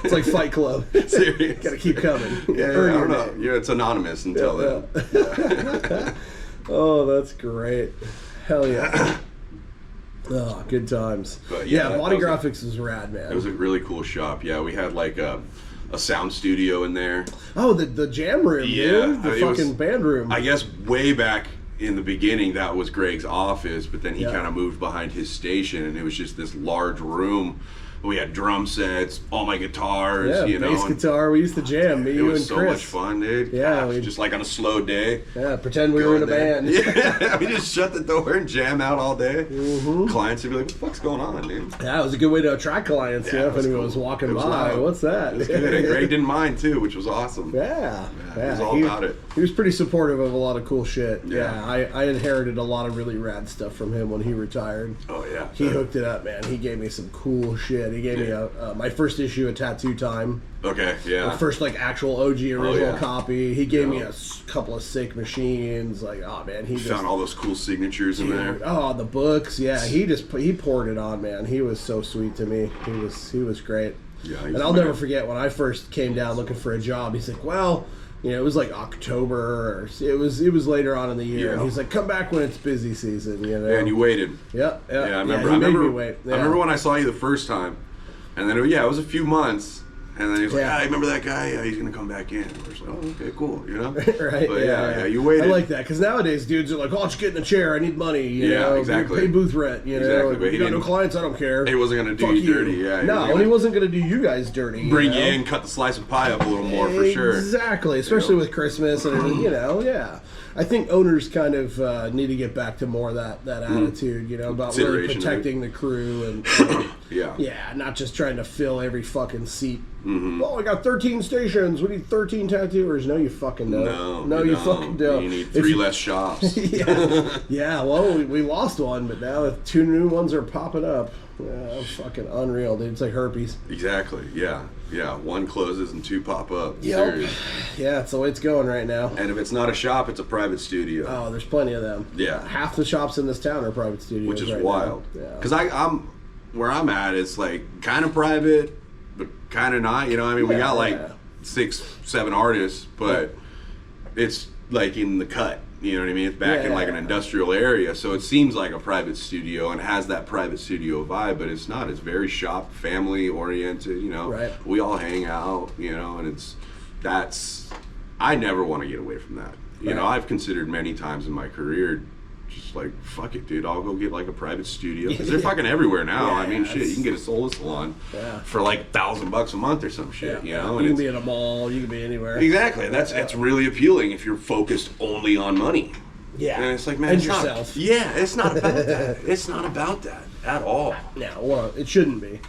It's like Fight Club. Serious. Gotta keep coming. Yeah, Earn I your don't know. name. Yeah, it's anonymous until then. Oh, that's great. Hell yeah. Oh, good times. But yeah, that Body was Graphics is rad, man. It was a really cool shop. Yeah, we had like a sound studio in there. Oh, the jam room, Yeah, dude. The it was- fucking band room. I guess way back in the beginning, that was Greg's office, but then he Yeah. kind of moved behind his station, and it was just this large room. We had drum sets, all my guitars, yeah, you know. bass and guitar. We used to jam, me, It you, was and so Chris. much fun, dude. Yeah, Gosh, we- just like on a slow day. Yeah, pretend we go were in a there. band. Yeah, we just shut the door and jam out all day. Clients would be like, "What the fuck's going on, dude?" Yeah, it was a good way to attract clients. Yeah, Yeah, it if was anyone cool. was walking It was by, loud. what's that? It was good. And Greg didn't mind too, which was awesome. Yeah, he was all about it. He was pretty supportive of a lot of cool shit. Yeah. I inherited a lot of really rad stuff from him when he retired. Oh yeah. He hooked it up, man. He gave me some cool shit. He gave me my first issue of Tattoo Time. Okay. The Yeah. first like actual OG original yeah. copy. He gave me Yeah. a couple of sick machines. Like, oh man, he just Found all those cool signatures in there. oh the books. Yeah, he poured it on, man. He was so sweet to me. He was great. Yeah. And I'll never forget when I first came down looking for a job. He's like, well, you know, it was like October, or it was later on in the year. Yeah. And he's like, come back when it's busy season, you know. And you waited. Yeah, Yeah, I remember. he I made remember. me wait. Yeah. I remember when I saw you the first time, and then it was a few months, and then he was like, Yeah. "I remember that guy. Yeah, he's gonna come back in." I was like, "Oh, okay, cool." You know. Right? But yeah, you waited. I like that because nowadays dudes are like, "Oh, just get in a chair. I need money." You Yeah, know, exactly. Pay booth rent. You know, Exactly, but if he you got no didn't- clients, I don't care. He wasn't gonna do Fuck you dirty. Yeah. No, was and he gonna wasn't gonna do you guys dirty. bring you you know? in, cut the slice of pie up a little more for sure. Exactly, especially with Christmas and you know, yeah. I think owners kind of need to get back to more of that attitude, you know, about really Consideration, protecting the crew and Yeah. not just trying to fill every fucking seat. Oh, I got 13 stations. We need 13 tattooers. No, you fucking don't. No, you don't. fucking don't. You need If 3 less shops. yeah. Well, we lost one, but now 2 new ones are popping up. Yeah, fucking unreal, dude. It's like herpes. Exactly. Yeah. 1 closes and 2 pop up. Yep. Serious. Yeah, it's the way it's going right now. And if it's not a shop, it's a private studio. Oh, there's plenty of them. Yeah. Half the shops in this town are private studios. Which is right wild. now. Yeah. Because I'm where I'm at, it's like kind of private, but kind of not. You know, I mean, we Yeah, got like yeah. 6, 7 artists, but it's like in the cut. You know what I mean? It's back in like an Yeah. industrial area, so it seems like a private studio and has that private studio vibe, but it's not. It's very shop, family oriented. You know, Right. we all hang out. You know, and I never want to get away from that. You know, Right. I've considered many times in my career, just like, fuck it, dude, I'll go get like a private studio. Because they're fucking everywhere now. I mean, shit, you can get a solo salon for like $1,000 a month or some shit, you know? You And can be in a mall, you can be anywhere. exactly. That's really appealing if you're focused only on money. Yeah. And it's like, man, and it's yourself. it's not about that. It's not about that at all. No, well, it shouldn't be.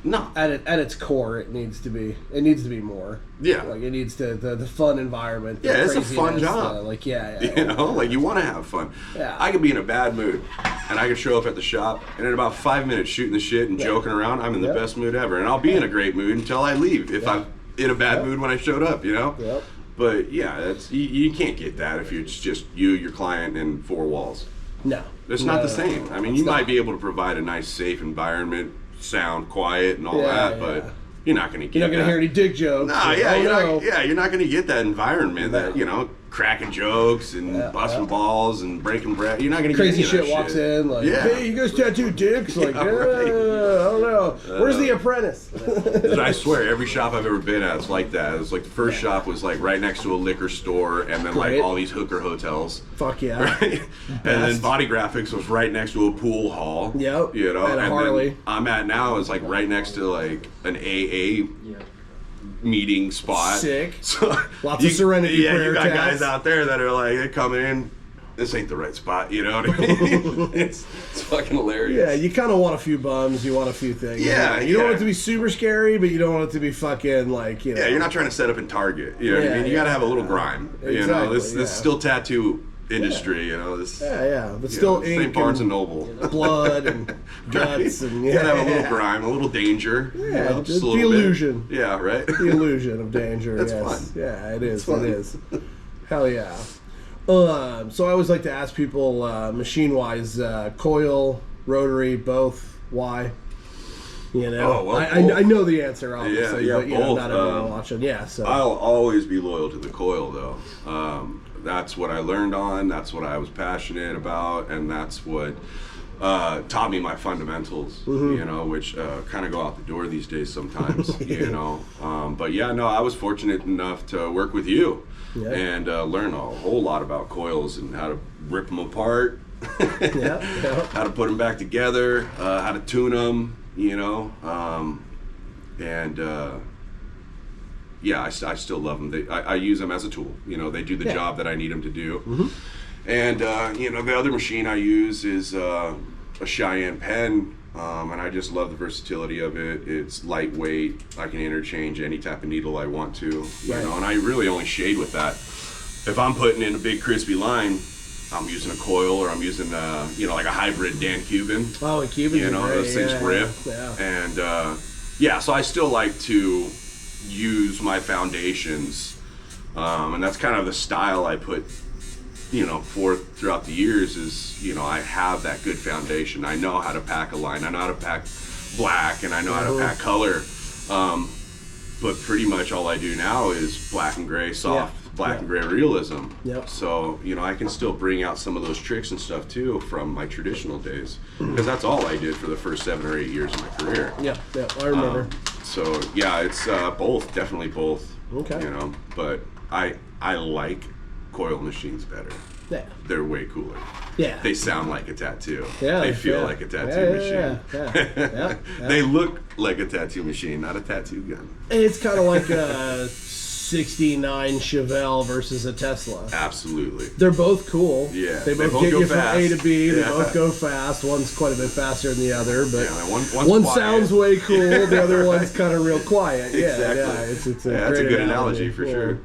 No. At its core, it needs to be. It needs to be more. Yeah. Like, it needs to the fun environment. Yeah, it's a fun job. You know, like, you want to have fun. Yeah. I could be in a bad mood, and I could show up at the shop, and in about 5 minutes shooting the shit and joking around, I'm in the best mood ever. And I'll be in a great mood until I leave if I'm in a bad mood when I showed up, you know? Yep. But, yeah, that's you can't get that if it's just you, your client, and 4 walls. No. It's not the same. I mean, you might be able to provide a nice, safe environment, sound quiet and all that, but you're not going to get You're not going to hear any dick jokes. Nah, you're not going to get that environment that, you know, cracking jokes and busting balls and breaking bread. You're not going to get crazy any of that shit walks in like, hey, you guys tattoo dicks? Like, I don't know. Where's the apprentice? I swear, every shop I've ever been at is like that. It's like the first shop was like right next to a liquor store, and then like all these hooker hotels. Fuck yeah. Right? And then Body Graphics was right next to a pool hall. Yep. You know, and a Harley. Then I'm at now is like right next to like an AA meeting spot. Sick. So lots of serenity prayer you got tats. guys out there that are like, they come in, this ain't the right spot, you know what I mean? it's fucking hilarious. Yeah, you kind of want a few bums, you want a few things. Yeah, you don't want it to be super scary, but you don't want it to be fucking like, you know. Yeah, you're not trying to set up in Target, you know what I mean? You gotta have a little grime. Exactly, you know, this is still tattoo industry, you know, this. But still ink St. Barnes and Noble. Blood and guts and you gotta have a little grime, a little danger. Yeah, you know, just a the little illusion. bit. Yeah, right. The illusion of danger. That's yes. fun. Yeah, it is. It is. Hell yeah. So I always like to ask people, machine-wise, coil, rotary, both. Why? You know, Oh, well, I know the answer, obviously, yeah, but you know, both. not everyone watching. Yeah, so I'll always be loyal to the coil, though. That's what I learned on. That's what I was passionate about, and that's what taught me my fundamentals. You know, which kind of go out the door these days sometimes. You know, but yeah, no, I was fortunate enough to work with you and learn a whole lot about coils and how to rip them apart, how to put them back together, how to tune them. You know, yeah, I still love them. I use them as a tool. You know, they do the job that I need them to do. And, you know, the other machine I use is a Cheyenne pen, and I just love the versatility of it. It's lightweight. I can interchange any type of needle I want to, you know, and I really only shade with that. If I'm putting in a big crispy line, I'm using a coil, or I'm using, you know, like a hybrid Dan Cuban. Oh, a Cuban. You know, those things rip. Yeah. And, yeah, so I still like to use my foundations, and that's kind of the style I put, you know, forth throughout the years is, you know, I have that good foundation. I know how to pack a line. I know how to pack black, and I know how to pack color. But pretty much all I do now is black and gray, soft black and gray realism. So, you know, I can still bring out some of those tricks and stuff too from my traditional days, because that's all I did for the first 7 or 8 years of my career. Yeah, I remember. So yeah, it's both, definitely both. Okay. You know, but I like coil machines better. Yeah. They're way cooler. Yeah. They sound like a tattoo. Yeah. They feel like a tattoo machine. Yeah. They look like a tattoo machine, not a tattoo gun. It's kind of like a 69 Chevelle versus a Tesla. Absolutely. They're both cool. Yeah. They both get go you fast. from A to B. They both go fast. One's quite a bit faster than the other, but one's one quiet. sounds way cool. The other one's kind of real quiet. Exactly. Yeah. It's a that's great a good analogy for sure.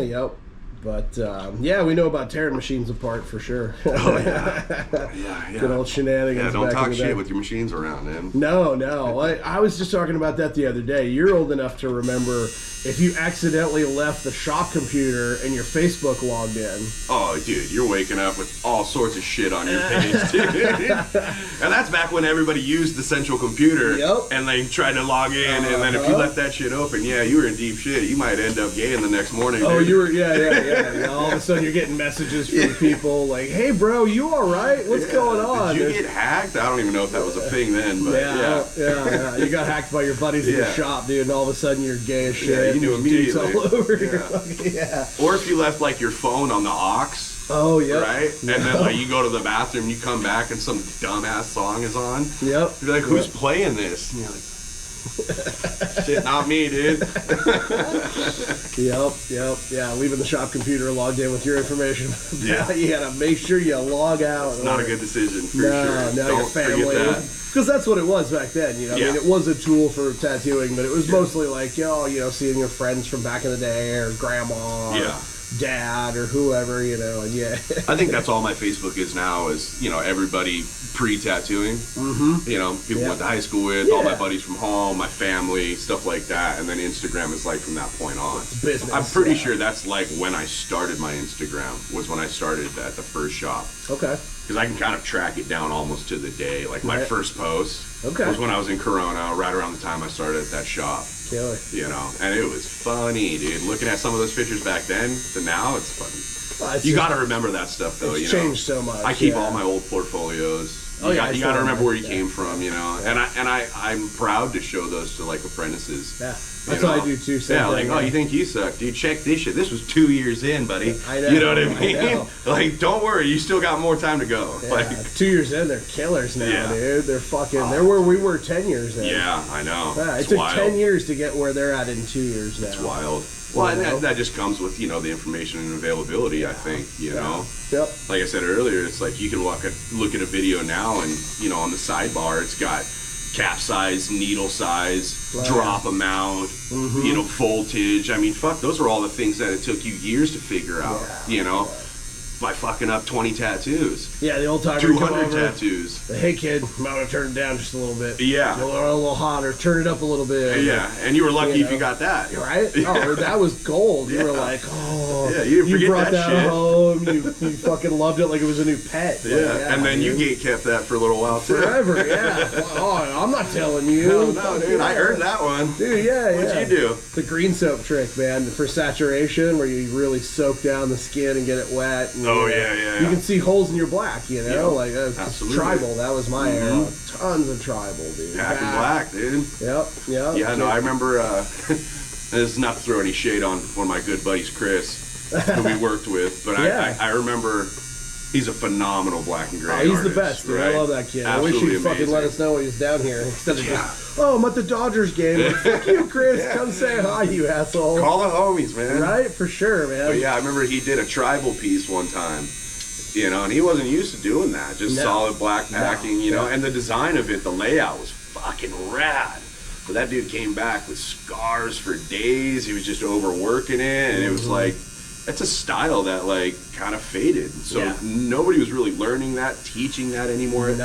Yep. But yeah, we know about tearing machines apart for sure. Oh yeah. Good old shenanigans. Yeah, don't back talk in the day. shit with your machines around, man. No. I was just talking about that the other day. You're old enough to remember if you accidentally left the shop computer and your Facebook logged in. Oh, dude, you're waking up with all sorts of shit on your page, dude. And that's back when everybody used the central computer and they tried to log in, and then if you left that shit open, you were in deep shit. You might end up gaying the next morning. Oh, dude. you were, yeah. All of a sudden you're getting messages from people like, hey, bro, you all right? What's going on? Did you get hacked? I don't even know if that was a thing then, but yeah. You got hacked by your buddies in the shop, dude, and all of a sudden you're gay as shit. You knew immediately. All over your fucking, Or if you left like your phone on the aux. Oh, yeah. Right? And then like you go to the bathroom, you come back and some dumbass song is on. Yep. You're like, who's playing this? And you're like, Shit, not me, dude. Yep. Yeah, leaving the shop computer logged in with your information. Yeah. You gotta make sure you log out. It's not a good decision, for No, sure. no, Don't your family. forget that. Because that's what it was back then, you know. Yeah. I mean, it was a tool for tattooing, but it was mostly like, seeing your friends from back in the day, or grandma, or dad, or whoever, you know. And I think that's all my Facebook is now. Is everybody pre-tattooing. Mm-hmm. People went to high school with, all my buddies from home, my family, stuff like that. And then Instagram is like from that point on. It's business. I'm pretty sure that's like when I started my Instagram. Was when I started at the first shop. Okay. Because I can kind of track it down almost to the day. Like my first post was when I was in Corona, right around the time I started at that shop. Killer. And it was funny, dude. Looking at some of those pictures back then to now, it's funny. You got to remember that stuff, though. It's changed so much. I keep all my old portfolios. You got to remember where you came from, And I'm proud to show those to like apprentices. Yeah. That's what I do too. You think you suck, dude? Check this shit. This was 2 years in, buddy. I know. You know what I mean? know. Like, don't worry, you still got more time to go. Yeah. Like 2 years in, they're killers now, dude. They're fucking. They're where we were 10 years in. Yeah, I know. Yeah, it took wild. 10 years to get where they're at in 2 years now. It's wild. Well, and that just comes with, the information and availability, I think, you know? Yep. Like I said earlier, it's like you can look at a video now and, on the sidebar, it's got cap size, needle size, drop amount, voltage. I mean, fuck, those are all the things that it took you years to figure out, by fucking up 20 tattoos. Yeah, the old timer 200 tattoos. Hey kid, I'm gonna turn it down just a little bit. Yeah. A little hotter, turn it up a little bit. Yeah, and you were lucky if you got that. Right? Yeah. Oh, that was gold. You were like, yeah, you didn't forget brought that shit. Home, you fucking loved it like it was a new pet. Yeah, and then you gate kept that for a little while too. Forever, yeah. Oh, I'm not telling you. No, dude, I earned that one. Dude, yeah. What'd you do? The green soap trick, man, for saturation, where you really soak down the skin and get it wet. And, yeah. You can see holes in your black, like absolutely. Tribal. That was my era. Tons of tribal, dude. Black and black, dude. Yep. Yeah, no, I remember. This is not to throw any shade on one of my good buddies, Chris, who we worked with, but I remember. He's a phenomenal black and gray he's artist, the best, dude. right? I love that kid. Absolutely I wish he'd fucking let us know when he's down here instead of just, I'm at the Dodgers game. Like, fuck you, Chris. Come say hi, you asshole. Call the homies, man. Right? For sure, man. But yeah, I remember he did a tribal piece one time, and he wasn't used to doing that. Just solid black packing, and the design of it, the layout was fucking rad. But that dude came back with scars for days. He was just overworking it, and it was like, it's a style that like kind of faded. So nobody was really learning that, teaching that anymore. At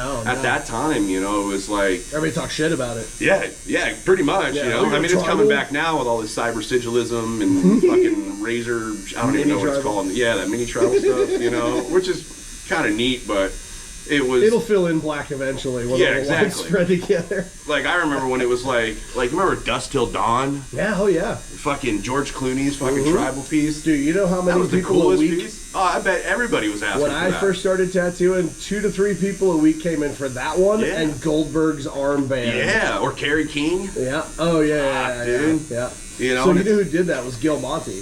that time, it was like everybody talks shit about it. Yeah, pretty much. I mean, it's coming back now with all this cyber sigilism and fucking razor. I don't even know what it's called. Yeah, that mini tribal stuff. Which is kind of neat, but it'll fill in black eventually when the lines spread together. Like I remember when it was like remember Dust Till Dawn? Yeah, oh yeah. Fucking George Clooney's fucking tribal piece. Dude, you know how many that was people the coolest a week? Piece? Oh, I bet everybody was asking when for I that. first started tattooing, 2 to 3 people a week came in for that one and Goldberg's armband. Yeah, or Kerry King. Yeah. Oh yeah, dude. Yeah. So you know who did that was Gil Monty.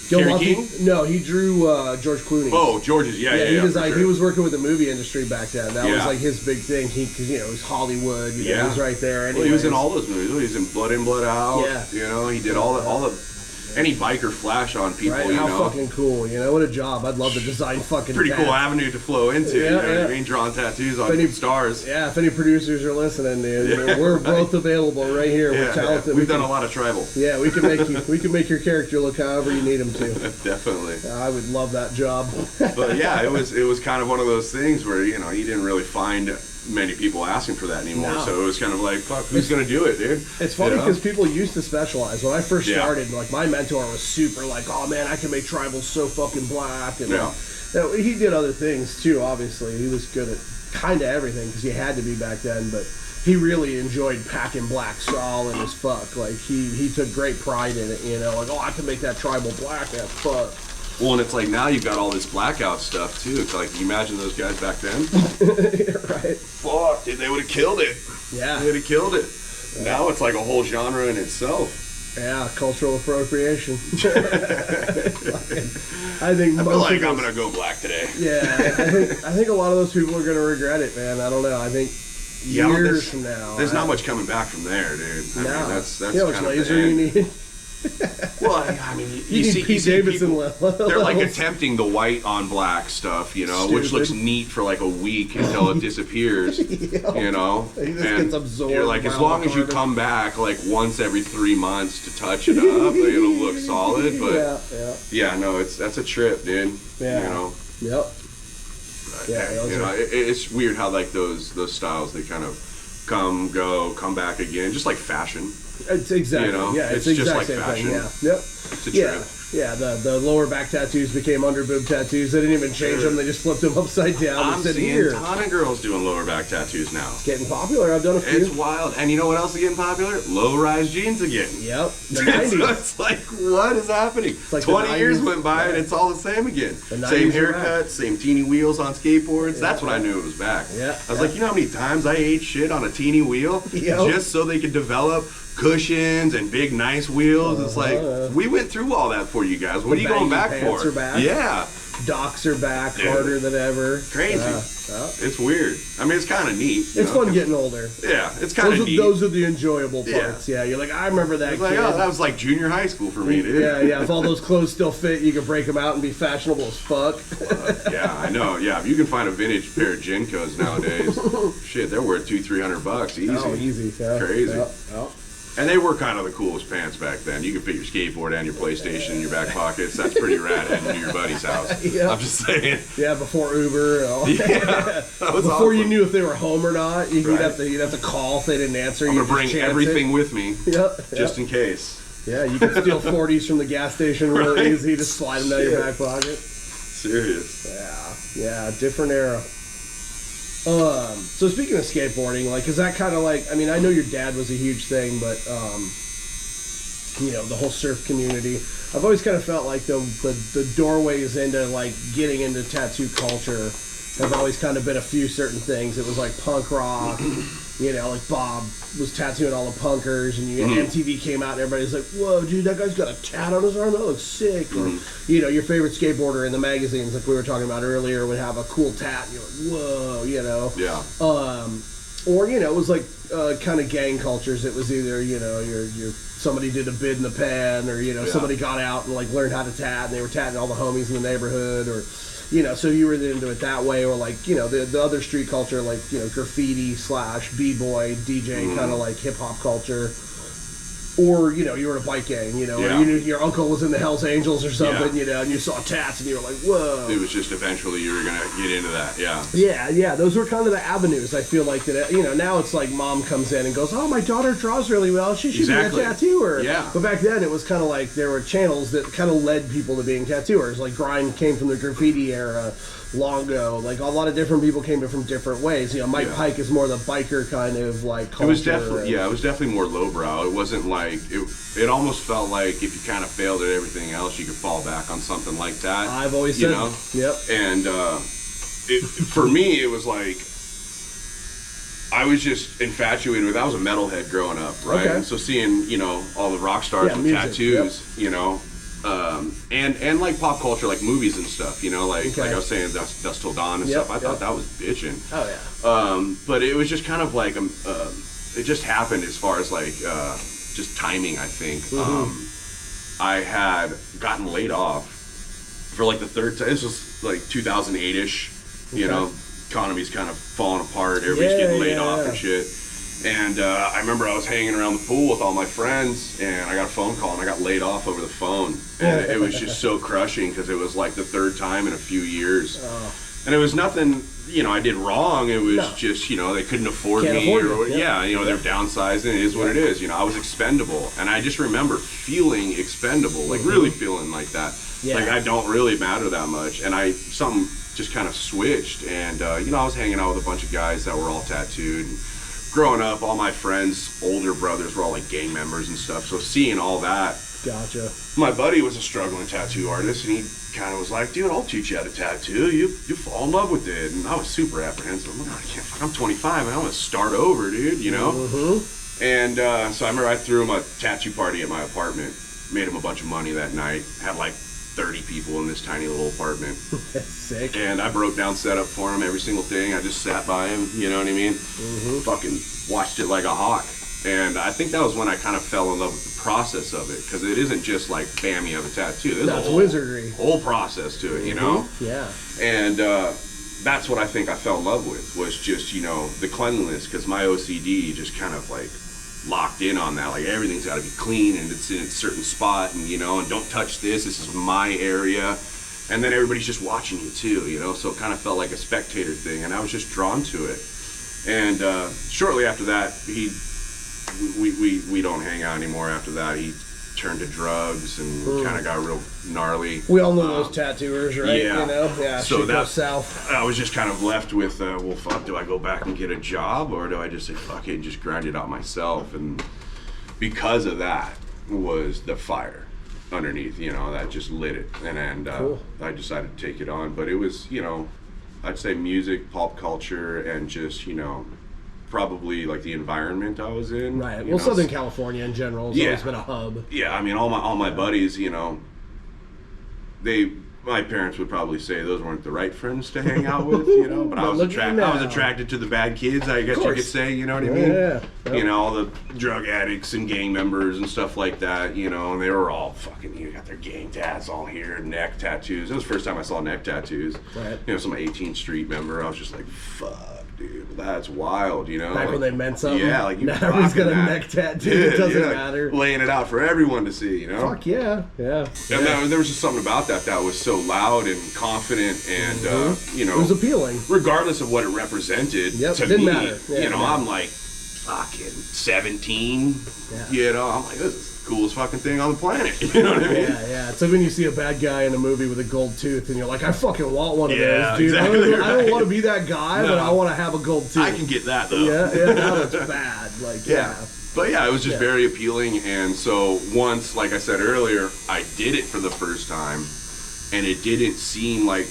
Kerry King? No, he drew George Clooney. Oh, George's, he designed. He was working with the movie industry back then. That was like his big thing. Because it was Hollywood. He was right there. Anyways. Well, he was in all those movies. He was in Blood In, Blood Out. Yeah. He did all the any biker flash on people. Right? How fucking cool! What a job! I'd love to design fucking. Pretty cool avenue to flow into. You know what I mean? Drawing tattoos on stars. Yeah, if any producers are listening, dude, we're both available right here. We're talented. We've done a lot of tribal. Yeah, we can make you. We can make your character look however you need him to. Definitely. I would love that job. But yeah, it was kind of one of those things where you didn't really find many people asking for that anymore. So it was kind of like, fuck, who's going to do it, dude? It's funny because people used to specialize. When I first started, like my mentor was super like, oh man, I can make tribals so fucking black. And he did other things too, obviously. He was good at kind of everything because you had to be back then, but he really enjoyed packing black solid as fuck. Like he took great pride in it, like, oh, I can make that tribal black as fuck. Well, and it's like now you've got all this blackout stuff too. It's like, you imagine those guys back then? Right. Fuck, dude, they would have killed it. Yeah. They would have killed it. Now it's like a whole genre in itself. Yeah, cultural appropriation. I feel like I'm gonna go black today. Yeah, I think a lot of those people are gonna regret it, man. I don't know. I think years from now. There's not much coming back from there, dude. I mean, that's you know how much kind of laser you need? Well, I mean, you see Pete Davidson people, they're like attempting the white on black stuff, you know, which looks neat for like a week until it disappears, you know. He just gets absorbed. You're like, as long as you come back like once every 3 months to touch it up, like, it'll look solid. But no, that's a trip, dude. Yeah. You know. Yep. Yeah. You know, it's weird how like those styles, they kind of come back again, just like fashion. It's exactly, you know? It's just exact like same fashion. thing, Yep. It's a trip. Yeah, the lower back tattoos became under boob tattoos. They didn't even change them. They just flipped them upside down. I'm seeing a ton of girls doing lower back tattoos now. It's getting popular. I've done a few. It's wild. And you know what else is getting popular? Low-rise jeans again. Yep. The 90s. It's like, what is happening? Like 20 years went by and it's all the same again. Same haircut, same teeny wheels on skateboards. That's when I knew it was back. I was like, you know how many times I ate shit on a teeny wheel just so they could develop cushions and big nice wheels? It's like, we went through all that for you guys. What are you going back for? Are back. Yeah. Docks are back harder than ever. Crazy. It's weird. I mean, it's kind of neat. It's fun getting older. Yeah, it's kind of neat. Those are the enjoyable parts. Yeah, you're like, I remember that kid. Like, oh, that was like junior high school for me, dude. Yeah. If all those clothes still fit, you can break them out and be fashionable as fuck. Yeah, I know. Yeah, if you can find a vintage pair of Jinkos nowadays, shit, they're worth $200-300 easy. Oh, easy. Yeah. Crazy. Yeah. And they were kind of the coolest pants back then. You could fit your skateboard and your PlayStation in your back pockets. That's pretty rad heading to your buddy's house. I'm just saying. Yeah, before Uber and all. That was before awesome. You knew if they were home or not. You'd have to call if they didn't answer. I'm going to bring everything with me just in case. Yeah, you can steal 40s from the gas station real easy. Just slide them down your back pocket. Serious. Yeah, different era. So speaking of skateboarding, like, is that kind of like, I mean, I know your dad was a huge thing, but, you know, the whole surf community, I've always kind of felt like the doorways into, like, getting into tattoo culture have always kind of been a few certain things. It was like punk rock, you know, like Bob was tattooing all the punkers, and MTV came out and everybody's like, whoa, dude, that guy's got a tat on his arm, that looks sick. Or, you know, your favorite skateboarder in the magazines, like we were talking about earlier, would have a cool tat, and you're like, whoa, you know. Yeah. Or, you know, it was like kind of gang cultures. It was either, you know, somebody did a bid in the pen, or, you know, somebody got out and, like, learned how to tat, and they were tatting all the homies in the neighborhood, or, you know, so you were into it that way. Or, like, you know, the other street culture, like, you know, graffiti / b-boy, DJ, kind of like hip-hop culture. Or, you know, you were in a bike gang, you know, or you knew your uncle was in the Hells Angels or something, you know, and you saw tats and you were like, whoa. It was just eventually you were going to get into that, Yeah, those were kind of the avenues. I feel like that, you know, now it's like mom comes in and goes, oh, my daughter draws really well, she should be a tattooer. Yeah. But back then it was kind of like there were channels that kind of led people to being tattooers. Like Grind came from the graffiti era long ago. Like a lot of different people came from different ways. You know, Mike Pike is more the biker kind of like culture. It was definitely more lowbrow. It wasn't like it almost felt like if you kind of failed at everything else, you could fall back on something like that. I've always said, yep. And for me, it was like I was just infatuated with. I was a metalhead growing up, right? Okay. So seeing, you know, all the rock stars with music, tattoos, you know. And like pop culture, like movies and stuff, you know, like I was saying, Dust Till Dawn and stuff. I thought that was bitchin'. Oh yeah. But it was just kind of like it just happened as far as like just timing. I think I had gotten laid off for like the third time. This was like 2008ish. You know, economy's kind of falling apart. Everybody's getting laid off and shit. And I remember I was hanging around the pool with all my friends, and I got a phone call, and I got laid off over the phone. And it was just so crushing because it was like the third time in a few years. And it was nothing, you know, I did wrong. It was just, you know, they couldn't afford me. You know, they're downsizing. It is what it is. You know, I was expendable. And I just remember feeling expendable, like really feeling like that. Like I don't really matter that much. And something just kind of switched. And, you know, I was hanging out with a bunch of guys that were all tattooed. And growing up, all my friends' older brothers were all like gang members and stuff. So seeing all that. Gotcha. My buddy was a struggling tattoo artist, and he kind of was like, dude, I'll teach you how to tattoo. You fall in love with it. And I was super apprehensive. I'm like, I'm 25, and I'm going to start over, dude, you know? And so I remember I threw him a tattoo party at my apartment, made him a bunch of money that night, had like 30 people in this tiny little apartment. Sick. And I broke down setup for him, every single thing. I just sat by him, you know what I mean? Fucking watched it like a hawk. And I think that was when I kind of fell in love with the process of it, because it isn't just like, bam, you have a tattoo. There's That's a wizardry. whole process to it, you know? Yeah. And that's what I think I fell in love with, was just, you know, the cleanliness, because my OCD just kind of like locked in on that. Like, everything's got to be clean and it's in a certain spot, and, you know, and don't touch this is my area. And then everybody's just watching you too, you know? So it kind of felt like a spectator thing, and I was just drawn to it. And shortly after that, we don't hang out anymore after that. He turned to drugs and kind of got real gnarly. We all know those tattooers, right? Yeah. You know? Yeah, so shit that goes south. I was just kind of left with, well, fuck, do I go back and get a job, or do I just say, fuck it, and just grind it out myself? And because of that was the fire underneath, you know, that just lit it. And Cool. I decided to take it on. But it was, you know, I'd say music, pop culture, and just, you know, probably like the environment I was in. Right. Well, Southern California in general has always been a hub. Yeah, I mean, all my buddies, you know, my parents would probably say those weren't the right friends to hang out with, you know. But I was attracted to the bad kids, I guess you could say. You know what I mean? Yeah. You know, all the drug addicts and gang members and stuff like that. You know, and they were all fucking. You got their gang tats all here, neck tattoos. It was the first time I saw neck tattoos. Right. You know, some 18th Street member. I was just like, fuck. Dude, that's wild, you know. Back when they meant something. Yeah, like you. Now everybody's got a neck tattoo. It doesn't matter. Laying it out for everyone to see, you know. Fuck yeah, yeah. And there was just something about that was so loud and confident, and you know, it was appealing, regardless of what it represented. Yep, to didn't me, matter. Yeah, you know, yeah. I'm like fucking 17. Yeah. You know, I'm like, this is the coolest fucking thing on the planet. You know what I mean? Yeah. It's like when you see a bad guy in a movie with a gold tooth, and you're like, I fucking want one of those, dude. Exactly I don't want to be that guy, but I want to have a gold tooth. I can get that though. Yeah, that looks bad. Like, yeah. But yeah, it was just very appealing. And so once, like I said earlier, I did it for the first time, and it didn't seem like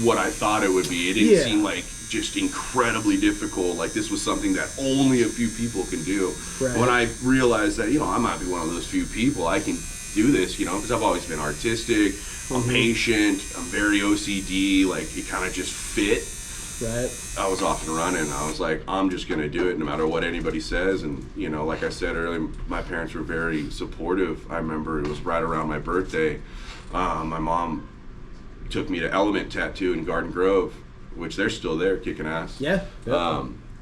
what I thought it would be. It didn't seem like just incredibly difficult. Like this was something that only a few people can do. Right. When I realized that, you know, I might be one of those few people, I can do this, you know, because I've always been artistic, I'm patient, I'm very OCD, like it kind of just fit. Right. I was off and running. I was like, I'm just going to do it no matter what anybody says. And, you know, like I said earlier, my parents were very supportive. I remember it was right around my birthday. My mom took me to Element Tattoo in Garden Grove, which they're still there kicking ass. Yeah.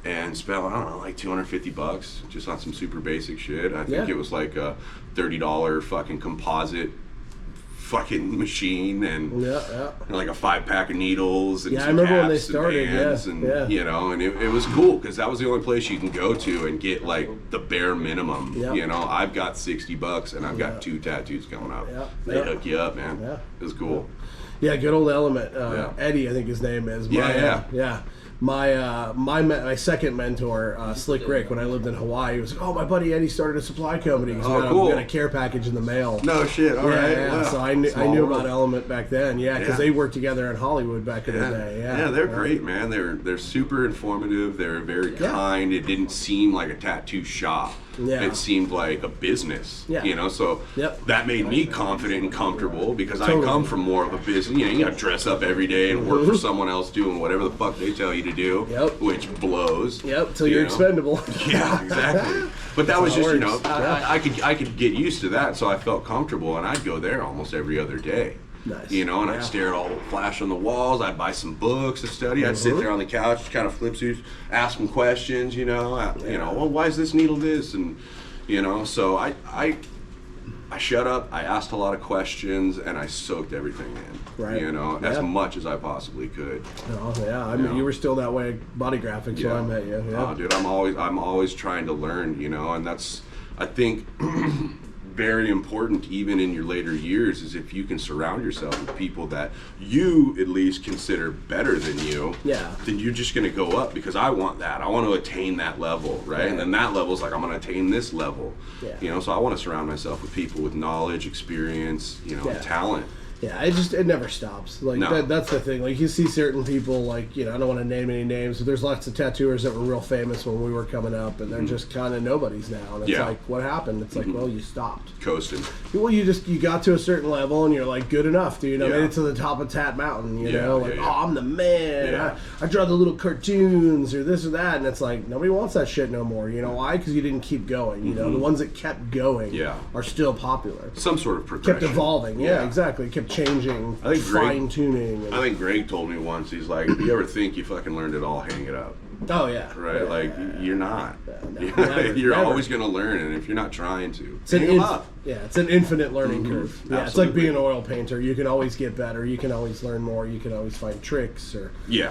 And spent, I don't know, like $250 just on some super basic shit. I think it was like a $30 fucking composite fucking machine, and like a 5-pack of needles and I some remember when they caps and started, bands and you know, and it was cool because that was the only place you can go to and get like the bare minimum. You know, I've got $60 and I've got 2 tattoos coming up. They hook you up, man. It was cool. Yeah, good old Element. Eddie, I think his name is. My second mentor, Slick Rick, when I lived in Hawaii, he was like, "Oh, my buddy Eddie started a supply company. He's got a care package in the mail." No shit. All right. Yeah. Wow. So I knew about Element back then. Yeah, because they worked together in Hollywood back in the day. Yeah, they're great, man. They're super informative. They're very kind. It didn't seem like a tattoo shop. It seemed like a business. You know, so that made me confident and comfortable because I come from more of a business. You know, you got to dress up every day and work for someone else doing whatever the fuck they tell you to do, which blows. Till you're expendable. Yeah, exactly. But that was just, you know, I could get used to that, so I felt comfortable, and I'd go there almost every other day. Nice. You know, and I'd stare at all the flash on the walls. I'd buy some books to study. I'd sit there on the couch, kind of flip through, ask them questions. You know, well, why is this needle this? And you know, so I shut up. I asked a lot of questions, and I soaked everything in. Right. You know, as much as I possibly could. I mean, you were still that way. Body graphics when I met you. Oh, dude, I'm always trying to learn. You know, and that's, I think. Very important even in your later years is if you can surround yourself with people that you at least consider better than you, then you're just going to go up because I want that. I want to attain that level, right? And then that level is like, I'm going to attain this level. You know, so I want to surround myself with people with knowledge, experience, you know, and talent. Yeah, it never stops. Like No. that's the thing. Like you see certain people, like I don't want to name any names, but there's lots of tattooers that were real famous when we were coming up, and they're just kind of nobodies now. And it's like, what happened? It's like, well, you stopped coasting. Well, you got to a certain level, and you're like, good enough, dude. I made it to the top of Tatt Mountain. Oh, I'm the man. Yeah. I draw the little cartoons or this or that, and it's like nobody wants that shit no more. You know why? Because you didn't keep going. You know, the ones that kept going are still popular. Some sort of progression. Kept evolving. Yeah, exactly. Kept changing, fine tuning. I think Greg told me once, he's like, if you ever think you fucking learned it all, hang it up. Oh yeah, right. Yeah, like you're not. Never, you're never. always going to learn, and if you're not trying to, it's hang them up. Yeah, it's an infinite learning curve. Yeah, Absolutely. it's like being an oil painter. You can always get better. You can always learn more. You can always find tricks, or you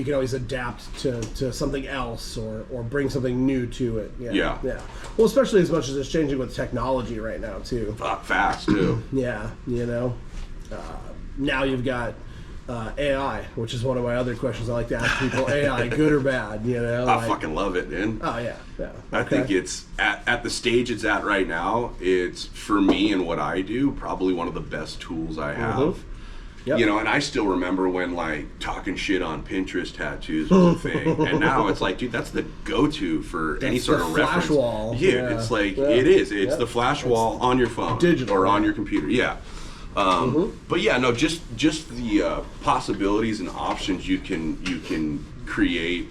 can always adapt to something else, or bring something new to it. Yeah. Well, especially as much as it's changing with technology right now too. Fast too. Yeah, now you've got AI, which is one of my other questions I like to ask people. AI, good or bad? I fucking love it, man. Oh yeah. I think it's at the stage it's at right now. It's, for me and what I do, probably one of the best tools I have. Yep. And I still remember when like talking shit on Pinterest tattoos was a thing, and now it's like, dude, that's the go-to for any sort of reference. Flash wall. Yeah, it's like it is. It's the flash wall on your phone, digital, or on your computer. Yeah. But yeah, no, just the possibilities and options you can create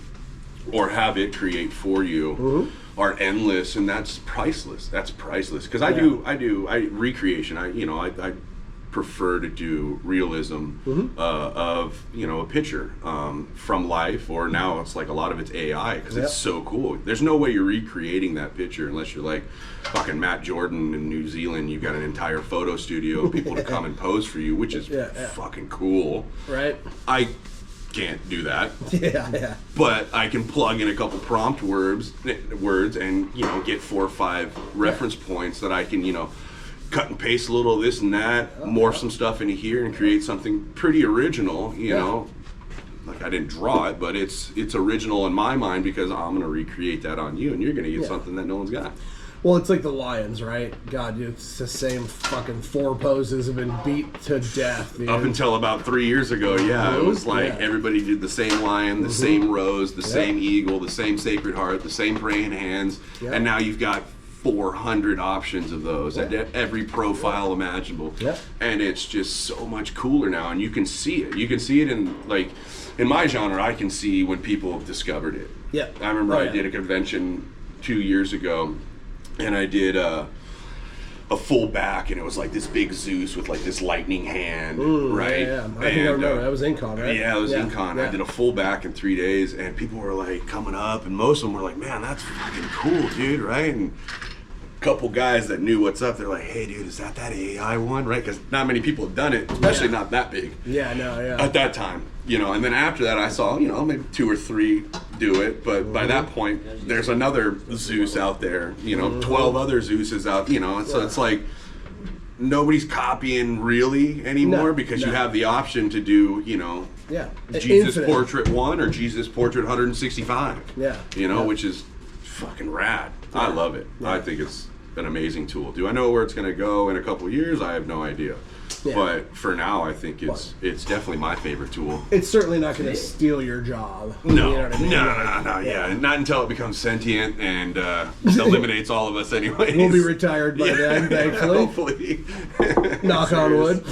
or have it create for you are endless, and that's priceless. Because I do recreation. I prefer to do realism of a picture from life, or now it's like a lot of it's AI, because it's so cool. There's no way you're recreating that picture unless you're like fucking Matt Jordan in New Zealand. You've got an entire photo studio of people to come and pose for you, which is fucking cool. Right. I can't do that. Yeah. But I can plug in a couple prompt words and get 4 or 5 reference points that I can cut and paste a little of this and that, morph some stuff into here, and create something pretty original. Like I didn't draw it, but it's original in my mind, because I'm gonna recreate that on you, and you're gonna get something that no one's got. Well, it's like the Lions, right? God, it's the same fucking 4 poses have been beat to death. Dude. Up until about 3 years ago, it was like everybody did the same lion, the same rose, the same eagle, the same sacred heart, the same praying hands, and now you've got 400 options of those at every profile imaginable. And it's just so much cooler now, and you can see it. You can see it in my genre. I can see when people have discovered it. I remember I did a convention 2 years ago, and I did a full back, and it was like this big Zeus with like this lightning hand, right? I think I remember. That was Incon, right? Yeah, it was Incon. I did a full back in 3 days, and people were like coming up, and most of them were like, "Man, that's fucking cool, dude!" Right? And a couple guys that knew what's up, they're like, "Hey, dude, is that AI one?" Right? Because not many people have done it, especially not that big. At that time, and then after that, I saw, maybe 2 or 3 do it, but by that point, there's another Zeus out there, 12 other Zeuses out, and so it's like nobody's copying really anymore, because you have the option to do, Jesus Infinite. Portrait 1 or Jesus Portrait 165, which is fucking rad. I love it. I think it's an amazing tool. Do I know where it's going to go in a couple of years? I have no idea. But for now, I think it's definitely my favorite tool. It's certainly not going to steal your job. No, you know what I mean? No. Not until it becomes sentient and eliminates all of us anyway. We'll be retired by then, thankfully. Hopefully. Knock on wood.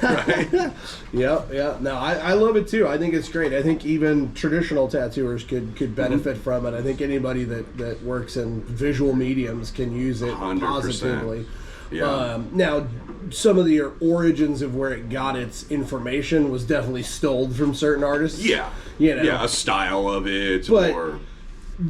Right. Yeah. No, I love it too. I think it's great. I think even traditional tattooers could benefit from it. I think anybody that works in visual mediums can use it 100%. positively. Yeah. Now, some of the origins of where it got its information was definitely stolen from certain artists. Yeah. A style of it, or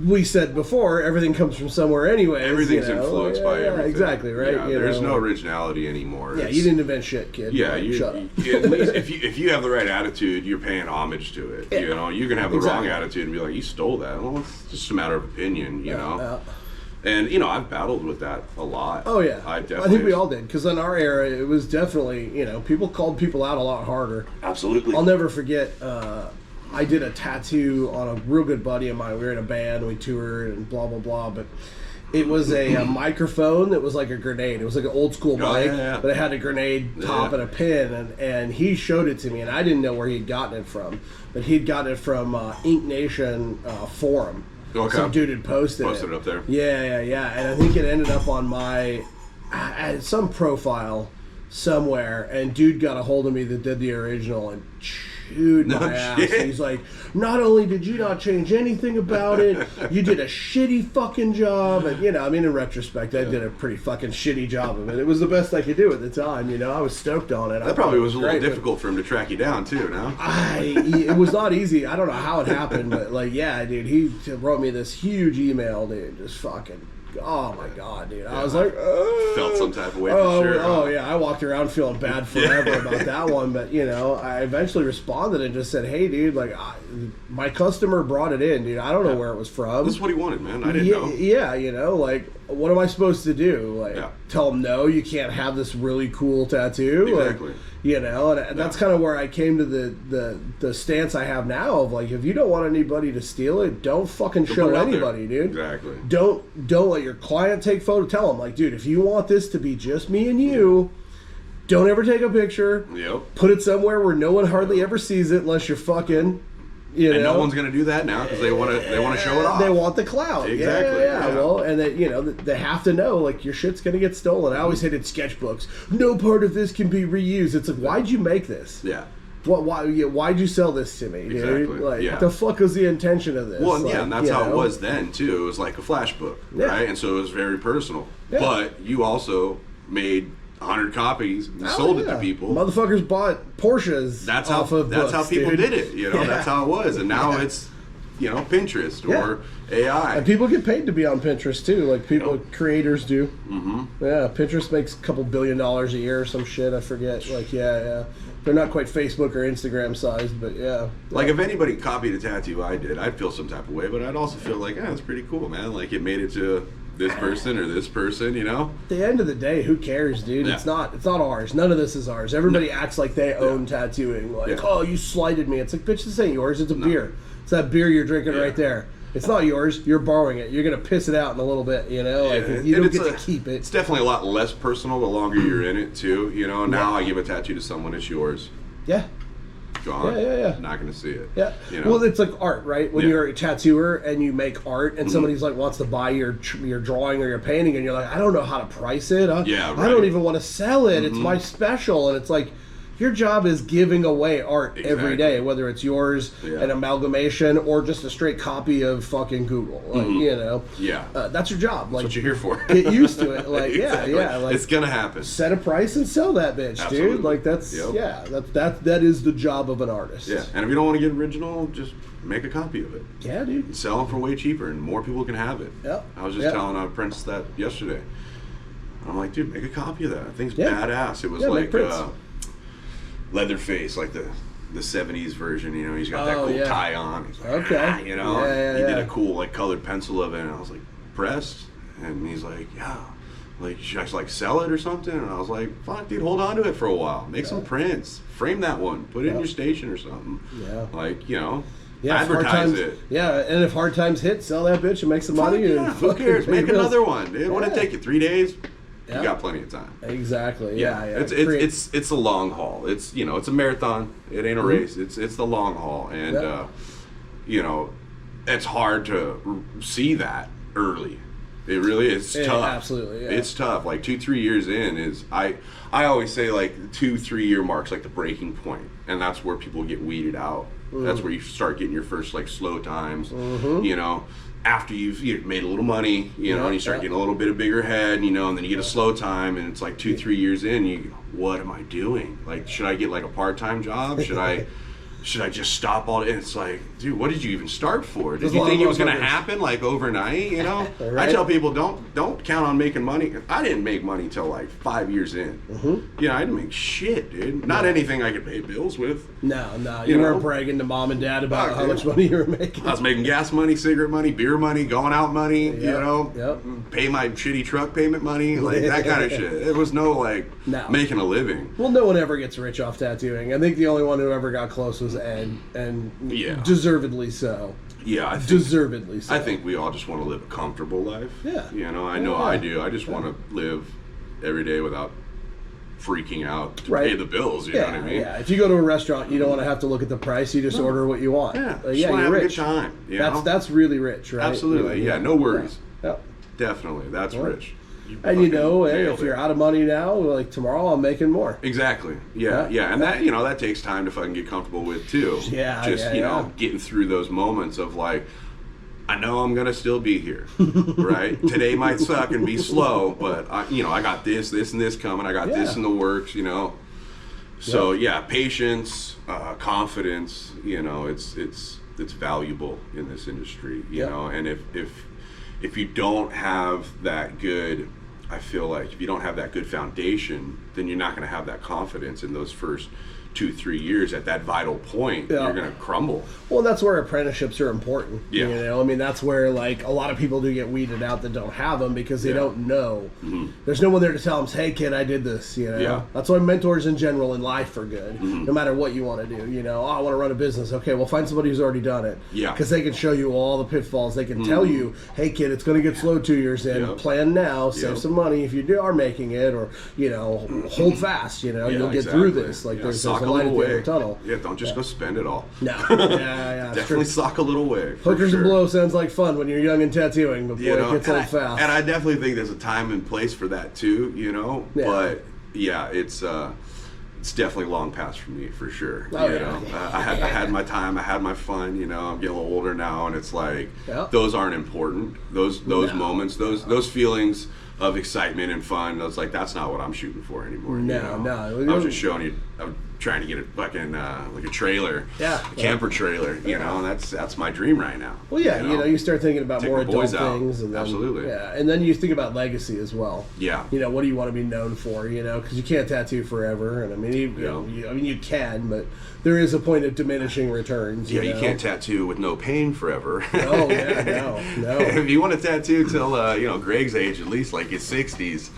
we said before, everything comes from somewhere anyway. Everything's influenced by everything. Exactly, right? Yeah, there's no originality anymore. Yeah, you didn't invent shit, kid. Yeah, shut up. At least if you have the right attitude, you're paying homage to it. Yeah. You can have the wrong attitude and be like, you stole that. Well, it's just a matter of opinion, you know. And, I've battled with that a lot. Oh, yeah. I think we all did. Because in our era, it was definitely, people called people out a lot harder. Absolutely. I'll never forget, I did a tattoo on a real good buddy of mine. We were in a band, we toured and blah, blah, blah. But It was a microphone that was like a grenade. It was like an old school mic, but it had a grenade top and a pin. And he showed it to me, and I didn't know where he'd gotten it from. But he'd gotten it from Ink Nation forum. Okay. Some dude had posted it up there. Yeah. And I think it ended up on my some profile somewhere. And dude got a hold of me that did the original and chewed my ass. He's like, not only did you not change anything about it, you did a shitty fucking job. And, you know, I mean, in retrospect, I did a pretty fucking shitty job of it. It was the best I could do at the time, you know. I was stoked on it. That probably was a little difficult for him to track you down, too, no? It was not easy. I don't know how it happened, but, like, yeah, dude, he wrote me this huge email, dude, just fucking... Oh my god, dude! I was like, felt some type of way for sure. Oh yeah, I walked around feeling bad forever about that one, but you know, I eventually responded and just said, "Hey, dude, like, my customer brought it in, dude. I don't know where it was from. This is what he wanted, man. I didn't know. Yeah, you know, like, what am I supposed to do? Like, tell him no, you can't have this really cool tattoo? Exactly. Like, you know, and that's kind of where I came to the stance I have now of like, if you don't want anybody to steal it, don't fucking show anybody, dude. Exactly. Don't let your client take photo. Tell them like, dude, if you want this to be just me and you, don't ever take a picture. Yep. Put it somewhere where no one hardly ever sees it unless you're fucking. You know? No one's gonna do that now because they want to show it off. They want the clout. Exactly. Yeah. Well, and that, you know, they have to know like your shit's gonna get stolen. I always hated sketchbooks. No part of this can be reused. It's like, why'd you make this? Yeah. Why'd you sell this to me, dude? Exactly. Like, what the fuck was the intention of this? Well, like, and that's how it was then too. It was like a flash book, right? And so it was very personal. Yeah. But you also made 100 copies and sold it to people. Motherfuckers bought Porsches. That's how people did it. You know, that's how it was. And now it's, you know, Pinterest or AI. And people get paid to be on Pinterest too. Like creators do. Mm-hmm. Yeah, Pinterest makes a couple $1 billion a year or some shit. I forget. Like, they're not quite Facebook or Instagram sized, but yeah. Like if anybody copied a tattoo I did, I'd feel some type of way, but I'd also feel like, it's pretty cool, man. Like it made it to this person or this person, you know? At the end of the day, who cares, dude? It's not ours. None of this is ours. Everybody acts like they own tattooing. Like, oh, you slighted me. It's like, bitch, this ain't yours. It's a beer. It's that beer you're drinking right there. It's not yours. You're borrowing it. You're going to piss it out in a little bit, you know? Like, you don't get to keep it. It's definitely a lot less personal the longer you're in it, too. You know, now I give a tattoo to someone, it's yours. Yeah. Gone. Yeah. Not going to see it. Yeah. You know? Well, it's like art, right? When you're a tattooer and you make art and somebody's like wants to buy your drawing or your painting and you're like, I don't know how to price it. I don't even want to sell it. It's my special. And it's like, your job is giving away art every day, whether it's yours, an amalgamation, or just a straight copy of fucking Google. Like, you know. Yeah. That's your job. Like, that's what you're here for. Get used to it. Like, like, it's gonna happen. Set a price and sell that bitch, dude. Like, that's that is the job of an artist. Yeah. And if you don't want to get original, just make a copy of it. Yeah, dude. Sell them for way cheaper, and more people can have it. Yeah. I was just telling an apprentice that yesterday. I'm like, dude, make a copy of that. That thing's badass. It was like Leatherface, like the 70s version, you know, he's got that cool tie on. He's like, you know, he did a cool like colored pencil of it, and I was like, pressed? And he's like, like, should I like sell it or something? And I was like, fuck, dude, hold on to it for a while, make some prints, frame that one, put it in your station or something. Like, you know, advertise it. And if hard times hit, sell that bitch and make some money. Who cares? Make another one. It wouldn't take you 3 days. You got plenty of time. Exactly. It's a long haul. It's, you know, it's a marathon. It ain't a race. It's the long haul, and you know, it's hard to see that early. It really is tough. Absolutely. It's tough. Like 2-3 years in is I always say like 2-3 year marks like the breaking point, and that's where people get weeded out. That's where you start getting your first like slow times. You know. After you've made a little money, you know, and you start getting a little bit of bigger head, you know, and then you get a slow time, and it's like 2-3 years in, you go, what am I doing? Like, should I get like a part-time job? Should I just stop all? And it's like, dude, what did you even start for? Did you think it was going to happen like overnight? You know, I tell people don't count on making money. I didn't make money till like 5 years in. You know, I didn't make shit, dude. Not anything I could pay bills with. No, you weren't bragging to mom and dad about how much money you were making. I was making gas money, cigarette money, beer money, going out money. You know, pay my shitty truck payment money, like that kind of shit. It was no like making a living. Well, no one ever gets rich off tattooing. I think the only one who ever got close was Ed, and deservedly so. Yeah, I think, deservedly so. I think we all just want to live a comfortable life. Yeah. You know, I know I do. I just want to live every day without freaking out to pay the bills. You know what I mean? Yeah. If you go to a restaurant, you don't want to have to look at the price. You just order what you want. Yeah. You're rich. A good time. You know? That's really rich, right? Absolutely. Yeah. No worries. Yeah. Definitely. That's rich. And if you're out of money now, like tomorrow, I'm making more. Exactly. Yeah. And that that takes time to fucking get comfortable with too. Yeah. Just getting through those moments of like, I know I'm gonna still be here, right? Today might suck and be slow, but I got this, and this coming. I got this in the works, So patience, confidence. It's valuable in this industry, you know. And if you don't have that good, I feel like if you don't have that good foundation, then you're not going to have that confidence in those first 2-3 years. At that vital point, you're going to crumble. Well, that's where apprenticeships are important. Yeah. I mean, that's where like a lot of people do get weeded out that don't have them because they don't know. Mm-hmm. There's no one there to tell them, "Hey, kid, I did this." Yeah. That's why mentors in general in life are good. No matter what you want to do. Oh, I want to run a business. Okay, well, find somebody who's already done it. Yeah. Because they can show you all the pitfalls. They can tell you, "Hey, kid, it's going to get slow 2 years in. Yep. Plan now. Save some money if you are making it, or hold fast. You'll get through this. Like there's a light at the end of the tunnel." Yeah, don't just go spend it all. No. Yeah. Definitely sock a little away. Hookers and blow sounds like fun when you're young and tattooing, but boy, it gets old fast. And I definitely think there's a time and place for that too, Yeah. But yeah, it's definitely long past for me for sure. I had my time, I had my fun. I'm getting a little older now, and it's like those aren't important. Those moments, those feelings of excitement and fun. That's not what I'm shooting for anymore. No. I was just showing you. I'm trying to get a fucking like a trailer, a camper trailer. And that's my dream right now. Well, you start thinking about Take more my adult boys out. things, and then, Absolutely. and then you think about legacy as well. Yeah. What do you want to be known for? Because you can't tattoo forever, and I mean, you can, but there is a point of diminishing returns. You can't tattoo with no pain forever. Oh yeah, no. If you want to tattoo till Greg's age, at least like his 60s,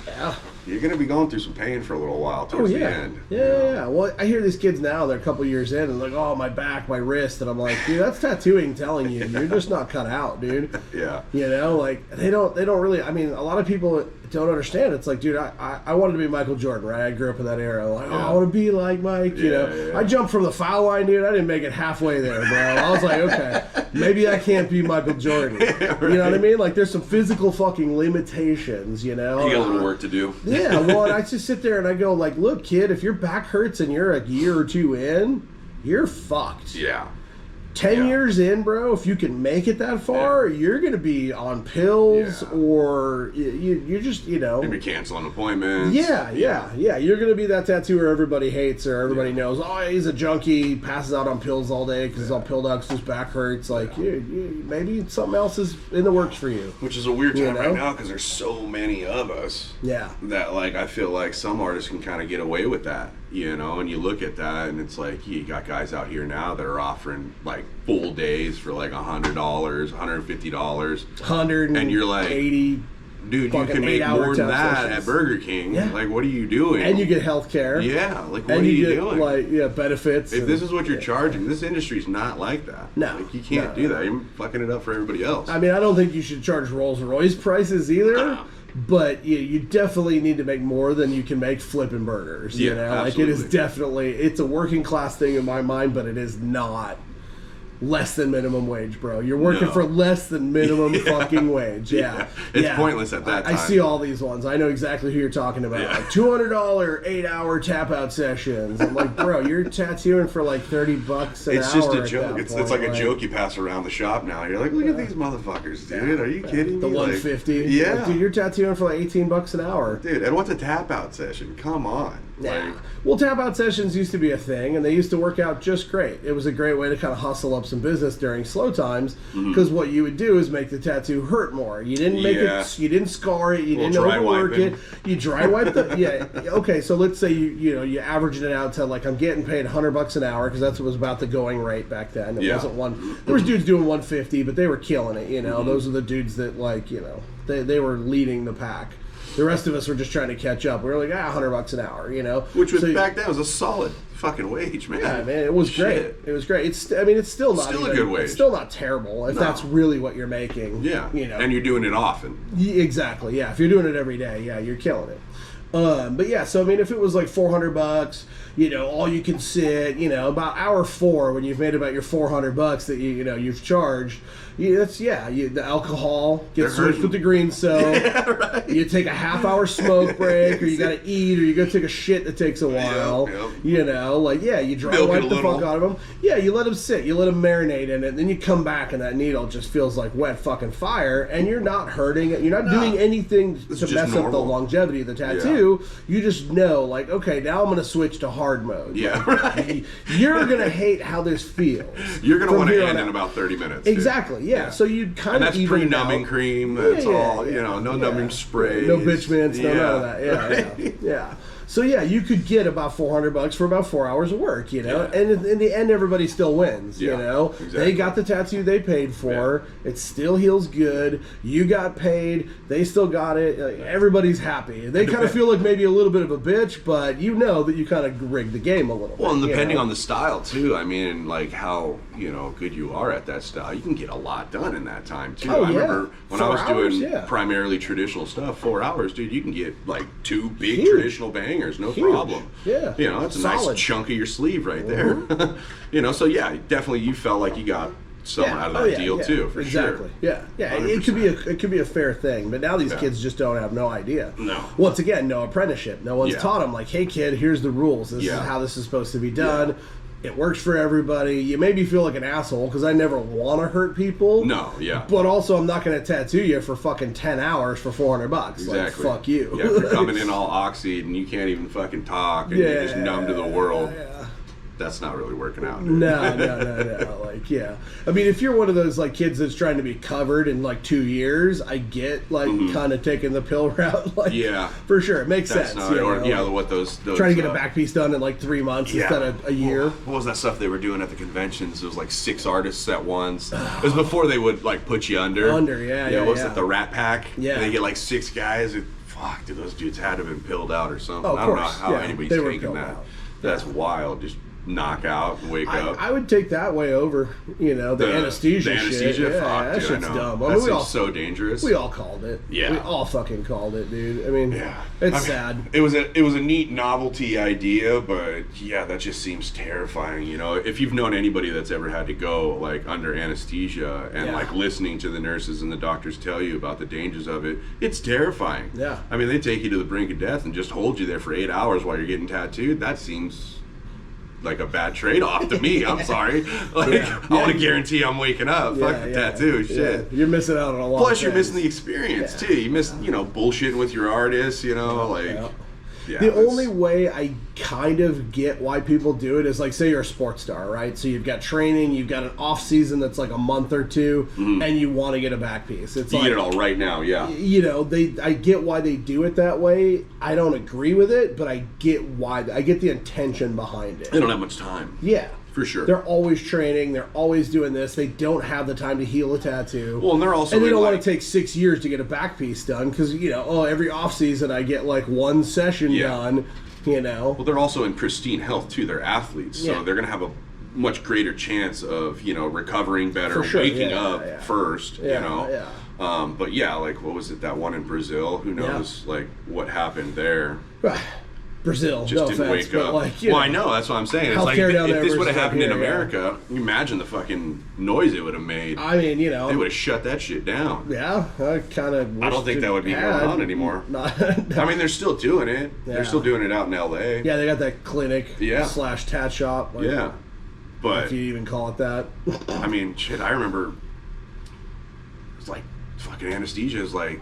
you're gonna be going through some pain for a little while towards the end. Yeah. Well, I hear these kids now; they're a couple years in, and like, oh, my back, my wrist, and I'm like, dude, that's tattooing telling you you're just not cut out, dude. Yeah. Like they don't really. I mean, a lot of people don't understand. It's like, dude, I wanted to be Michael Jordan, right? I grew up in that era. Like, I want to be like Mike. I jumped from the foul line, dude. I didn't make it halfway there, bro. I was like, okay, maybe I can't be Michael Jordan. Right. You know what I mean? Like, there's some physical fucking limitations. You got a little work to do. Yeah. Well, and I just sit there and I go, like, look, kid, if your back hurts and you're a year or two in, you're fucked. Yeah. 10 years in, bro, if you can make it that far, you're going to be on pills or you're just, Maybe canceling appointments. Yeah. You're going to be that tattooer everybody hates or everybody knows. Oh, he's a junkie, passes out on pills all day because he's all pilled out because his back hurts. Like, maybe something else is in the works for you. Which is a weird time right now because there's so many of us. Yeah. That, like, I feel like some artists can kind of get away with that. And you look at that and it's like, you got guys out here now that are offering like full days for like $100, $150. And you're like, 80, dude, you can make more than that at Burger King. Yeah. Like, what are you doing? And you get health care. Yeah. Like, what are you doing? Like, benefits. If this is what you're charging, this industry's not like that. No. Like, you can't do that. You're fucking it up for everybody else. I mean, I don't think you should charge Rolls Royce prices either. No. But you definitely need to make more than you can make flipping burgers. Absolutely. Like, it is definitely, it's a working class thing in my mind, but it is not less than minimum wage, bro. You're working for less than minimum fucking wage. It's pointless at that time. I see all these ones. I know exactly who you're talking about. Like $200 8-hour tap out sessions. I'm like, bro, you're tattooing for like $30 an hour. It's just a joke. It's like a joke you pass around the shop now. You're like, look at these motherfuckers, dude. Are you kidding me? The 150. Yeah. Like, dude, you're tattooing for like $18 an hour. Dude, and what's a tap out session? Come on. Yeah. Well, tap out sessions used to be a thing, and they used to work out just great. It was a great way to kind of hustle up some business during slow times, because what you would do is make the tattoo hurt more. You didn't make it, you didn't scar it, you didn't overwork it. You dry wipe the okay. So let's say you averaged it out to like, I'm getting paid $100 an hour because that's what was about the going rate back then. It wasn't one. There was dudes doing 150, but they were killing it. Those are the dudes that they were leading the pack. The rest of us were just trying to catch up. We were like, $100 an hour, you know? Which was back then was a solid fucking wage, man. Yeah, man, it was great. It was great. It's still not a good wage. It's still not terrible if that's really what you're making. Yeah, you know, and you're doing it often. Exactly. Yeah, if you're doing it every day, yeah, you're killing it. But yeah, so I mean, if it was like $400, you know, all you can sit, you know, about hour 4 when you've made about your $400 that you've charged. The alcohol gets switched with the green soap. Yeah, right. You take a half-hour smoke break, or you got to eat, or you go take a shit that takes a while. Yep. You know, like you dry wipe the fuck out of them. Yeah, you let them sit, you let them marinate in it, and then you come back, and that needle just feels like wet fucking fire, and you're not hurting it. You're not doing anything to mess up the longevity of the tattoo. Yeah. You just know, like, okay, now I'm going to switch to hard mode. Yeah, like, right. You're going to hate how this feels. You're going to want to end in about 30 minutes. Exactly. Yeah. So you kind of even pre-numbing cream. That's all. You know, no numbing sprays. No bitch mints. No none of that. Yeah. So yeah, you could get about $400 for about 4 hours of work, you know, and in the end, everybody still wins. You know, exactly. They got the tattoo they paid for. Yeah. It still heals good. You got paid. They still got it. Like, everybody's happy. They kind of feel like maybe a little bit of a bitch, but you know that you kind of rigged the game a little bit. Well, and depending on the style too. I mean, like how good you are at that style, you can get a lot done in that time too. I remember when I was doing primarily traditional stuff, 4 hours, dude, you can get like 2 big traditional bangs. No problem. Yeah. You know, that's a nice chunk of your sleeve right there. You know, so yeah, definitely you felt like you got something out of that deal too, for sure. Yeah. 100%. It could be a fair thing, but now these kids just don't have no idea. No. Once again, no apprenticeship. No one's taught them like, hey kid, here's the rules. This is how this is supposed to be done. It works for everybody. You maybe feel like an asshole because I never want to hurt people. No, yeah. But also, I'm not going to tattoo you for fucking 10 hours for $400. Exactly. Like, fuck you. Yeah, if you're coming in all oxy and you can't even fucking talk and you're just numb to the world. Yeah. That's not really working out, dude. No. Like, yeah. I mean, if you're one of those, like, kids that's trying to be covered in, like, 2 years, I get, like, kind of taking the pill route. Like, for sure. It makes sense. What those trying to get a back piece done in, like, 3 months instead of a year. What was that stuff they were doing at the conventions? It was, like, 6 artists at once. It was before they would, like, put you under. Yeah, what was it, the Rat Pack? Yeah. And they get, like, 6 guys. Fuck, dude, those dudes had to have been pilled out or something. Oh, I don't know how anybody's taking that. That's wild. Just knock out and wake up. I would take that way over, the anesthesia shit. Anesthesia? Yeah, fuck, that dude, shit's I know. dumb. That seems so dangerous. We all called it. Yeah. We all fucking called it, dude. I mean, it's sad. It was a neat novelty idea, but that just seems terrifying. You know, if you've known anybody that's ever had to go like under anesthesia and like listening to the nurses and the doctors tell you about the dangers of it, it's terrifying. Yeah. I mean, they take you to the brink of death and just hold you there for 8 hours while you're getting tattooed. That seems like a bad trade-off to me. I'm sorry. I want to guarantee I'm waking up. Fuck the tattoo. Shit. You're missing out on a lot. Plus, you're missing the experience too. You miss, bullshitting with your artists. The only way I kind of get why people do it is like, say you're a sports star, right? So you've got training, you've got an off season that's like a month or two, and you want to get a back piece. It's you like, get it all right now, I get why they do it that way. I don't agree with it, but I get why. I get the intention behind it. They don't have much time. Yeah. For sure. They're always training. They're always doing this. They don't have the time to heal a tattoo. Well, and they're also... And they don't want to take 6 years to get a back piece done because, every off season I get like one session done, Well, they're also in pristine health, too. They're athletes. So they're going to have a much greater chance of, recovering better, waking up first, But like, what was it, that one in Brazil? Who knows, what happened there? Brazil, just didn't wake up. I know, that's what I'm saying. It's like, if this would have happened in America, you imagine the fucking noise it would have made. I mean, they would have shut that shit down. Yeah, I kind of. I don't think that would be going on anymore. I mean, they're still doing it. Yeah. They're still doing it out in L.A. Yeah, they got that clinic / tat shop. But if you even call it that. I mean, shit. I remember. It's like fucking Anesthesia is like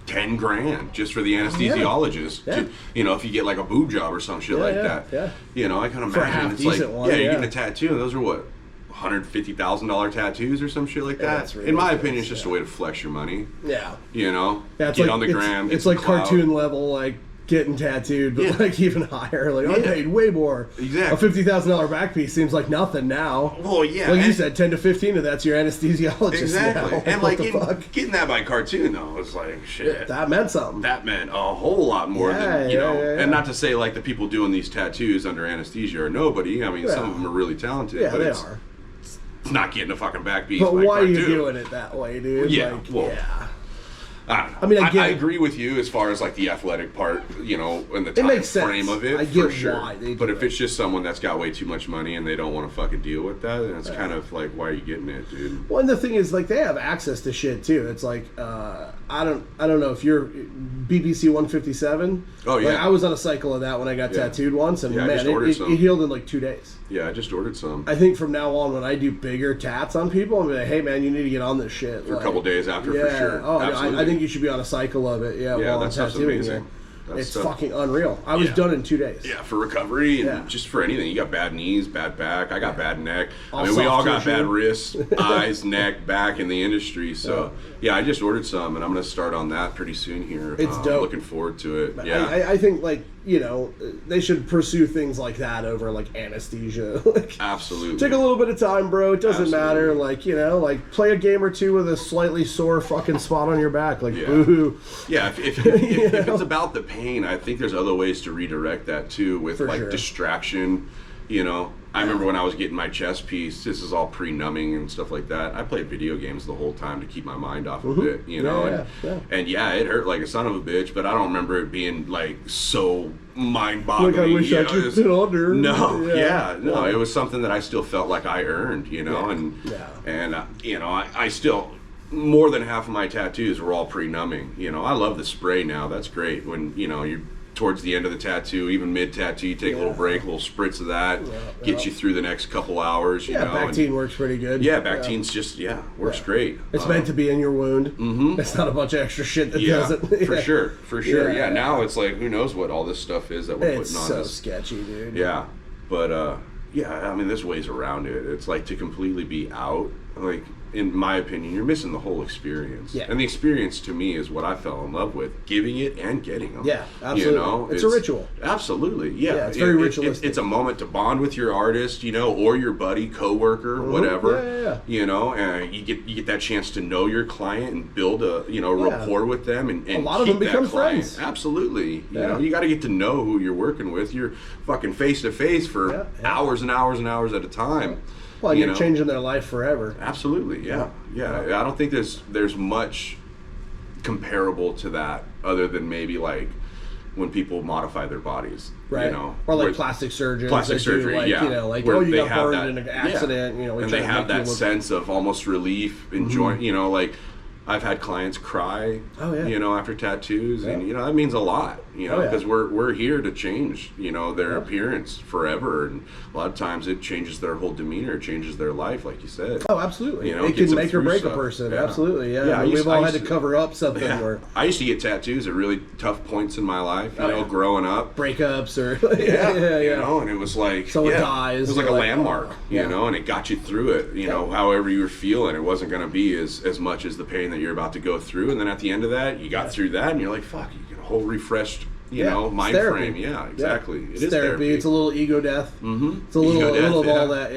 $10 grand just for the anesthesiologist. If you get like a boob job or some shit like that. Yeah. I can imagine it's like you're getting a tattoo and those are what, $150,000 tattoos or some shit like that. In my opinion, it's just a way to flex your money. Yeah. Get on the gram. It's like cartoon level, like getting tattooed, but Yeah. like even higher. Like I Yeah. paid way more. Exactly. A $50,000 back piece seems like nothing now. Well, yeah. Like you and- said, 10 to 15 of that's your anesthesiologist. Exactly. Now. And What like the fuck? getting that by cartoon though was like shit. That meant something. That meant a whole lot more than and not to say like the people doing these tattoos under anesthesia are nobody. I mean, some of them are really talented. Yeah, but they it's, are. It's not getting a fucking back piece. But by why are you cartoon. doing it that way, dude? Yeah, Like, well, yeah. I don't know. I mean, I get I it. agree with you as far as like the athletic part, and the time makes sense. frame of it. I get for sure. why they but do if it. it's just someone that's got way too much money and they don't want to fucking deal with that, then it's kind of like, why are you getting it, dude? Well, and the thing is, like, they have access to shit too. It's like, I don't know if you're BBC 157. Oh, yeah. Like, I was on a cycle of that when I got tattooed once, and Yeah, I man, just ordered it some. healed in like 2 days. Yeah, I just ordered some I think from now on, when I do bigger tats on people, I'm like, hey man, you need to get on this shit for a couple days after, for sure. Oh, Absolutely. I think you should be on a cycle of it. Yeah, while that I'm stuff's tattooing amazing. you. That It's stuff- fucking unreal. I was done in 2 days. Yeah, for recovery and Yeah. just for anything. You got bad knees, bad back. I got bad neck. All I mean, we all soft got tissue. bad wrists, eyes, neck, back in the industry. So, yeah, I just ordered some, and I'm going to start on that pretty soon here. It's dope. Looking forward to it. Yeah. I think, like, they should pursue things like that over, like, anesthesia. Like, Absolutely. take a little bit of time, bro. It doesn't matter. Absolutely. Like, like play a game or two with a slightly sore fucking spot on your back. Like, Yeah. boo-hoo. Yeah, if it's about the pain, I think there's other ways to redirect that too with For like sure. distraction. I remember when I was getting my chest piece, this is all pre-numbing and stuff like that. I played video games the whole time to keep my mind off of it, and it hurt like a son of a bitch, but I don't remember it being like so mind-boggling. Like, I wish I could sit under. No, Yeah. it was something that I still felt like I earned, and I still, more than half of my tattoos were all pre-numbing. I love the spray now. That's great when you're towards the end of the tattoo, even mid-tattoo, you take a little break, a little spritz of that, get you through the next couple hours. Bactine works pretty good. Yeah, Bactine's just works great. It's meant to be in your wound. Mm-hmm. It's not a bunch of extra shit that does it. for sure. Yeah, now it's like, who knows what all this stuff is that we're putting on so us. sketchy, dude. Yeah, but I mean, there's ways around it. It's like to completely be out, like, in my opinion, you're missing the whole experience. Yeah. And the experience to me is what I fell in love with, giving it and getting them. Yeah, absolutely. It's a ritual. Absolutely, yeah. Yeah, it's very ritualistic. It's a moment to bond with your artist, or your buddy, coworker, whatever. Yeah. And you get that chance to know your client and build a rapport with them, and a lot of keep them become that client. friends. Absolutely. You got to get to know who you're working with. You're fucking face to face for hours and hours and hours at a time. Well, you're changing their life forever. Absolutely, yeah. I don't think there's much comparable to that, other than maybe like when people modify their bodies, right? Or like plastic surgeons. Plastic surgery, like, where you they got burned that, in an accident. And they have that sense of almost relief, enjoying. Like I've had clients cry, after tattoos, and that means a lot, because we're here to change, their appearance forever, and a lot of times it changes their whole demeanor, changes their life, like you said. Oh, absolutely. It can make or break a person. Yeah. Absolutely, yeah. We've all had to cover up something. Where I used to get tattoos at really tough points in my life, growing up. Breakups or and it was like someone dies. It was like a landmark, and it got you through it. However you were feeling, it wasn't going to be as much as the pain that you're about to go through, and then at the end of that, you got through that, and you're like, fuck, you get a whole refreshed, mind frame. Yeah, exactly. It's therapy. It's a little ego death. Mm-hmm. It's a little of all that.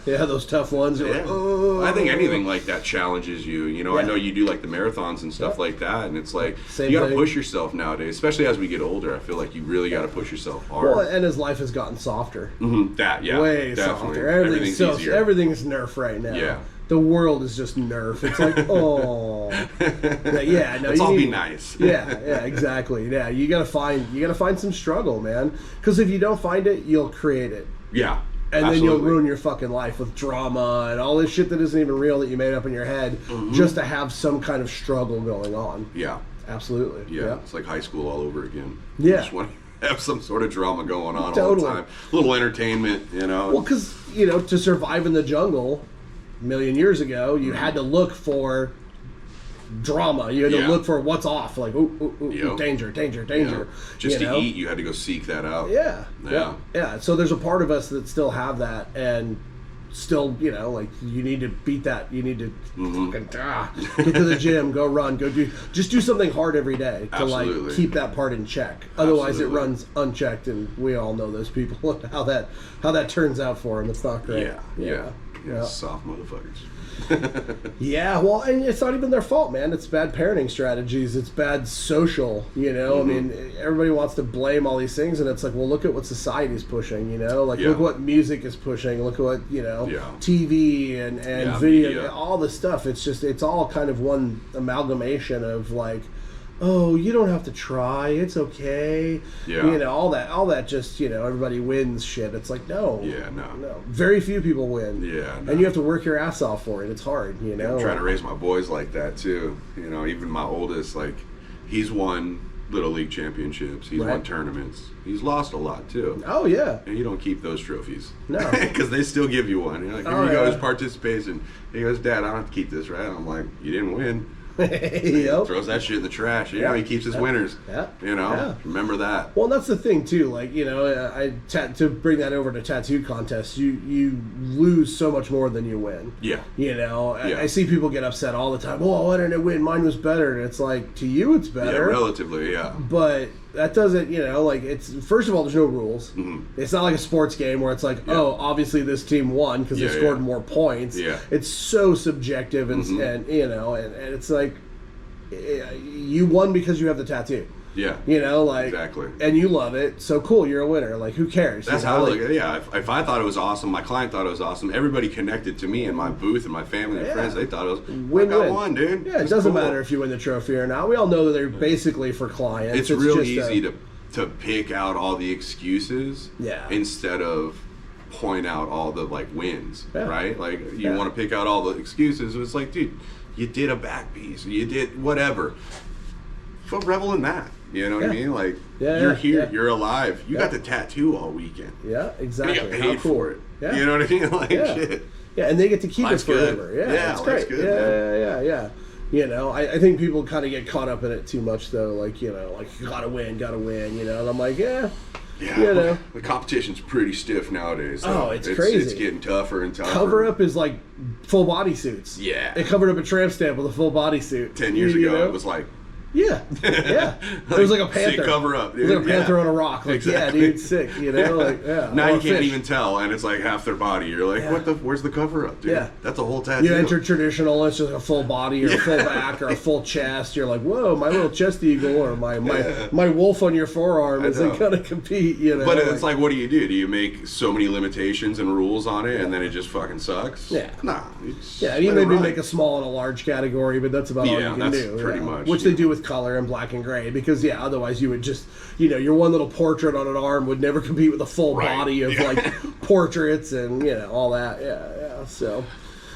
Yeah, those tough ones. Like, oh. I think anything like that challenges you. I know you do like the marathons and stuff like that, and it's like you got to push yourself nowadays, especially as we get older. I feel like you really got to push yourself hard. Well, and as life has gotten softer. Mm-hmm. Way definitely. softer. Everything's easier. Everything's Nerf right now. Yeah. The world is just Nerf. It's like, oh, let's all be nice. yeah, exactly. Yeah, you gotta find some struggle, man. Because if you don't find it, you'll create it. Yeah. And then you'll ruin your fucking life with drama and all this shit that isn't even real that you made up in your head, just to have some kind of struggle going on. Yeah. Absolutely. Yeah. It's like high school all over again. Yeah. You just want to have some sort of drama going on all the time. A little entertainment, Well, because to survive in the jungle. A million years ago, you had to look for drama. You had to look for what's off. Like, ooh, danger. Just to eat, you had to go seek that out. Yeah. So there's a part of us that still have that, and still, you know, like you need to beat that. You need to fucking get to the gym, go run, just do something hard every day to like keep that part in check. Otherwise, it runs unchecked, and we all know those people and how that turns out for them. It's not great. Yeah. Soft motherfuckers. Yeah, well, and it's not even their fault, man. It's bad parenting strategies. It's bad social, you know? I mean, everybody wants to blame all these things, and it's like, well, look at what society's pushing, you know? Like, look what music is pushing. Look at what, you know, TV and video, all the stuff. It's just, it's all kind of one amalgamation of, like, oh, you don't have to try. It's okay. Yeah. You know, all that just, you know, everybody wins shit. It's like, no. Yeah, no. Very few people win. Yeah, no. And you have to work your ass off for it. It's hard, you know. I'm trying to raise my boys like that, too. You know, even my oldest, like, he's won Little League championships. He's won tournaments. He's lost a lot, too. Oh, yeah. And you don't keep those trophies. No. Because they still give you one. You're like, here you go, his participation. He goes, Dad, I don't have to keep this, right? I'm like, you didn't win. He throws that shit in the trash. You know, he keeps his winners. Yeah. You know, remember that. Well, that's the thing too. Like, you know, to bring that over to tattoo contests, you lose so much more than you win. Yeah. You know, I see people get upset all the time. Oh, why didn't I win? Mine was better. And it's like, to you, it's better. Yeah, relatively, yeah. But that doesn't, you know, like, it's, first of all, there's no rules. It's not like a sports game where it's like, oh, obviously this team won because they scored more points. Yeah. It's so subjective and you know, and it's like, you won because you have the tattoo. Yeah. You know, like, exactly. And you love it, so cool, you're a winner. Like, who cares? That's how I look at it. Yeah, if I thought it was awesome, my client thought it was awesome, everybody connected to me and my booth and my family and friends, they thought it was win-win. I won, dude. Yeah, it doesn't matter if you win the trophy or not. We all know that they're basically for clients. It's real easy to pick out all the excuses instead of point out all the, like, wins, right? Like, you want to pick out all the excuses. It's like, dude, you did a back piece, you did whatever. Go revel in that. You know what I mean? Like, you're here, you're alive. You got the tattoo all weekend. Yeah, exactly. And you got paid for it. Yeah. You know what I mean? Like, shit. Yeah, and they get to keep it forever. Good. Yeah, it's great. Good, yeah. You know, I think people kind of get caught up in it too much, though. Like, you know, like, you gotta win, you know. And I'm like, yeah, you know. The competition's pretty stiff nowadays. Oh, it's crazy. It's getting tougher and tougher. Cover up is like full body suits. Yeah. They covered up a tramp stamp with a full body suit. 10 years ago, it was like, yeah. It was like a panther. Sick cover up, dude. It was like a panther on a rock. Like, exactly. Yeah, dude, sick. You know, like, Now you can't even tell, and it's like half their body. You're like, where's the cover up, dude? Yeah. That's a whole tattoo. You enter traditional, it's just a full body or a full back or a full chest. You're like, whoa, my little chest eagle or my wolf on your forearm isn't going to compete, you know. But it's like, what do? Do you make so many limitations and rules on it, and then it just fucking sucks? Yeah. Nah. You maybe make a small and a large category, but that's about all you can do. Pretty much. Which they do with color and black and gray, because otherwise you would just, you know, your one little portrait on an arm would never compete with a full body of like portraits and, you know, all that. So,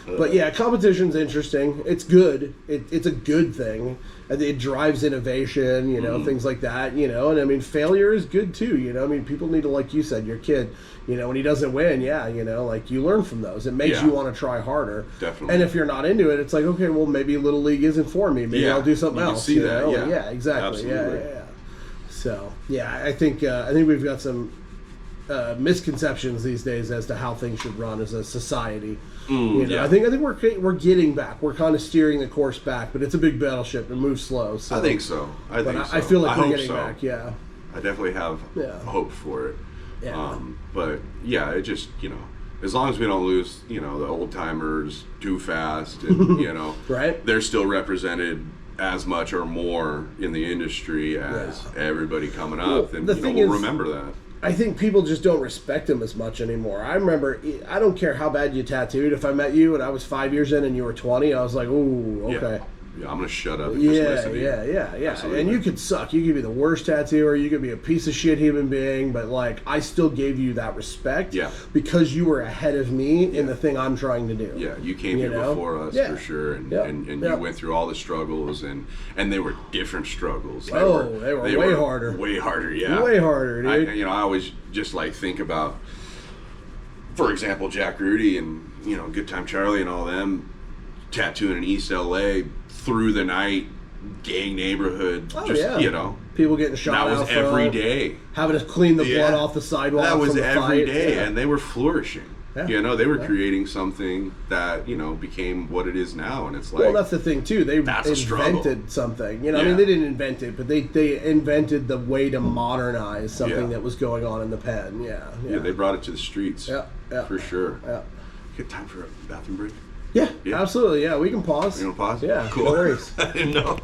but competition's interesting. It's good. It's a good thing. It drives innovation, you know, things like that, you know. And I mean, failure is good too, you know. I mean, people need to, like you said, your kid, you know, when he doesn't win, you know, like, you learn from those. It makes you want to try harder. Definitely. And if you're not into it, it's like, okay, well, maybe Little League isn't for me. Maybe I'll do something else. You can see that. Know? Yeah, exactly. Absolutely. Yeah. So, I think we've got some misconceptions these days as to how things should run as a society. You know, I think we're getting back. We're kind of steering the course back, but it's a big battleship and moves slow. So. I think so. I feel like we're getting back. Yeah. I definitely have hope for it. Yeah. But it just, you know, as long as we don't lose, you know, the old timers too fast, and you know, they're still represented as much or more in the industry as everybody coming up, then we'll remember that. I think people just don't respect them as much anymore. I remember, I don't care how bad you tattooed. If I met you and I was 5 years in and you were 20, I was like, ooh, okay. Yeah, I'm going to shut up and just listen to you. Yeah. Absolutely. And you could suck. You could be the worst tattooer. You could be a piece of shit human being. But, like, I still gave you that respect because you were ahead of me in the thing I'm trying to do. Yeah, you came here before us for sure. And you went through all the struggles. And they were different struggles. They were way harder. Way harder, yeah. Way harder, dude. I always just, like, think about, for example, Jack Rudy and, you know, Good Time Charlie and all them tattooing in East L.A., through the night, gang neighborhood, you know. People getting shot out. That was every day. Having to clean the blood off the sidewalk. That was every day, and they were flourishing. Yeah. You know, they were creating something that, you know, became what it is now, and it's like... Well, that's the thing, too. They invented something. You know, I mean, they didn't invent it, but they invented the way to modernize something that was going on in the pen. Yeah, they brought it to the streets. Yeah, for sure. Yeah. Good time for a bathroom break? Yeah, absolutely. Yeah, we can pause. You want to pause? Yeah, cool. No worries. I didn't know.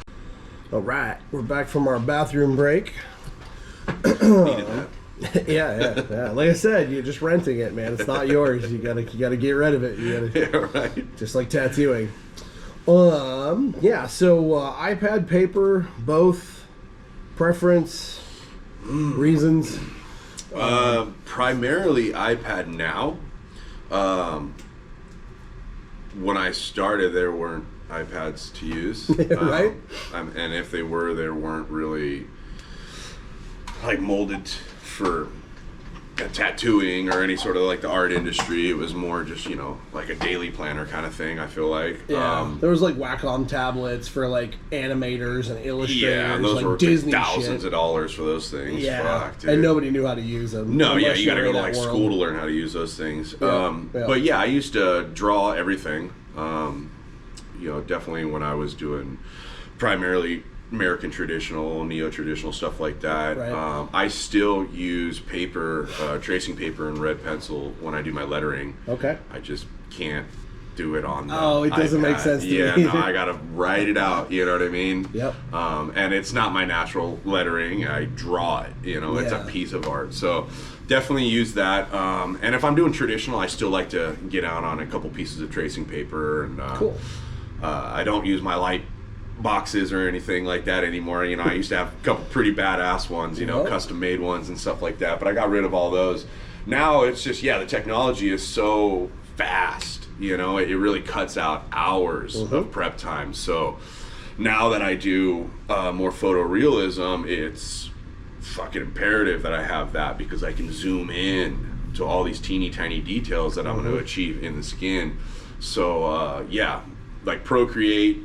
All right, we're back from our bathroom break. Needed that. Yeah. Like I said, you're just renting it, man. It's not yours. You gotta get rid of it. You gotta, right. Just like tattooing. So iPad, paper, both. Preference, reasons. Primarily iPad now. When I started, there weren't iPads to use, right? And if they were, they weren't really like molded for tattooing or any sort of like the art industry. It was more just, you know, like a daily planner kind of thing, I feel like. Yeah. There was like Wacom tablets for like animators and illustrators. Yeah, and those like were Disney thousands of dollars for those things. Yeah. Fuck, and nobody knew how to use them. No, yeah, you gotta go to like school to learn how to use those things. But yeah, I used to draw everything. You know, definitely when I was doing primarily American traditional, neo-traditional stuff like that. Right. I still use paper, tracing paper and red pencil when I do my lettering. Okay. I just can't do it on the it doesn't iPad. make sense to me. Yeah, no, I gotta write it out, you know what I mean? Yep. And it's not my natural lettering, I draw it, you know, it's a piece of art. So definitely use that. And if I'm doing traditional, I still like to get out on a couple pieces of tracing paper. And cool. I don't use my light boxes or anything like that anymore. You know, I used to have a couple pretty badass ones, you know, custom made ones and stuff like that, but I got rid of all those. Now it's just, the technology is so fast, you know, it really cuts out hours of prep time. So now that I do more photorealism, it's fucking imperative that I have that, because I can zoom in to all these teeny tiny details that I'm going to achieve in the skin. So like Procreate,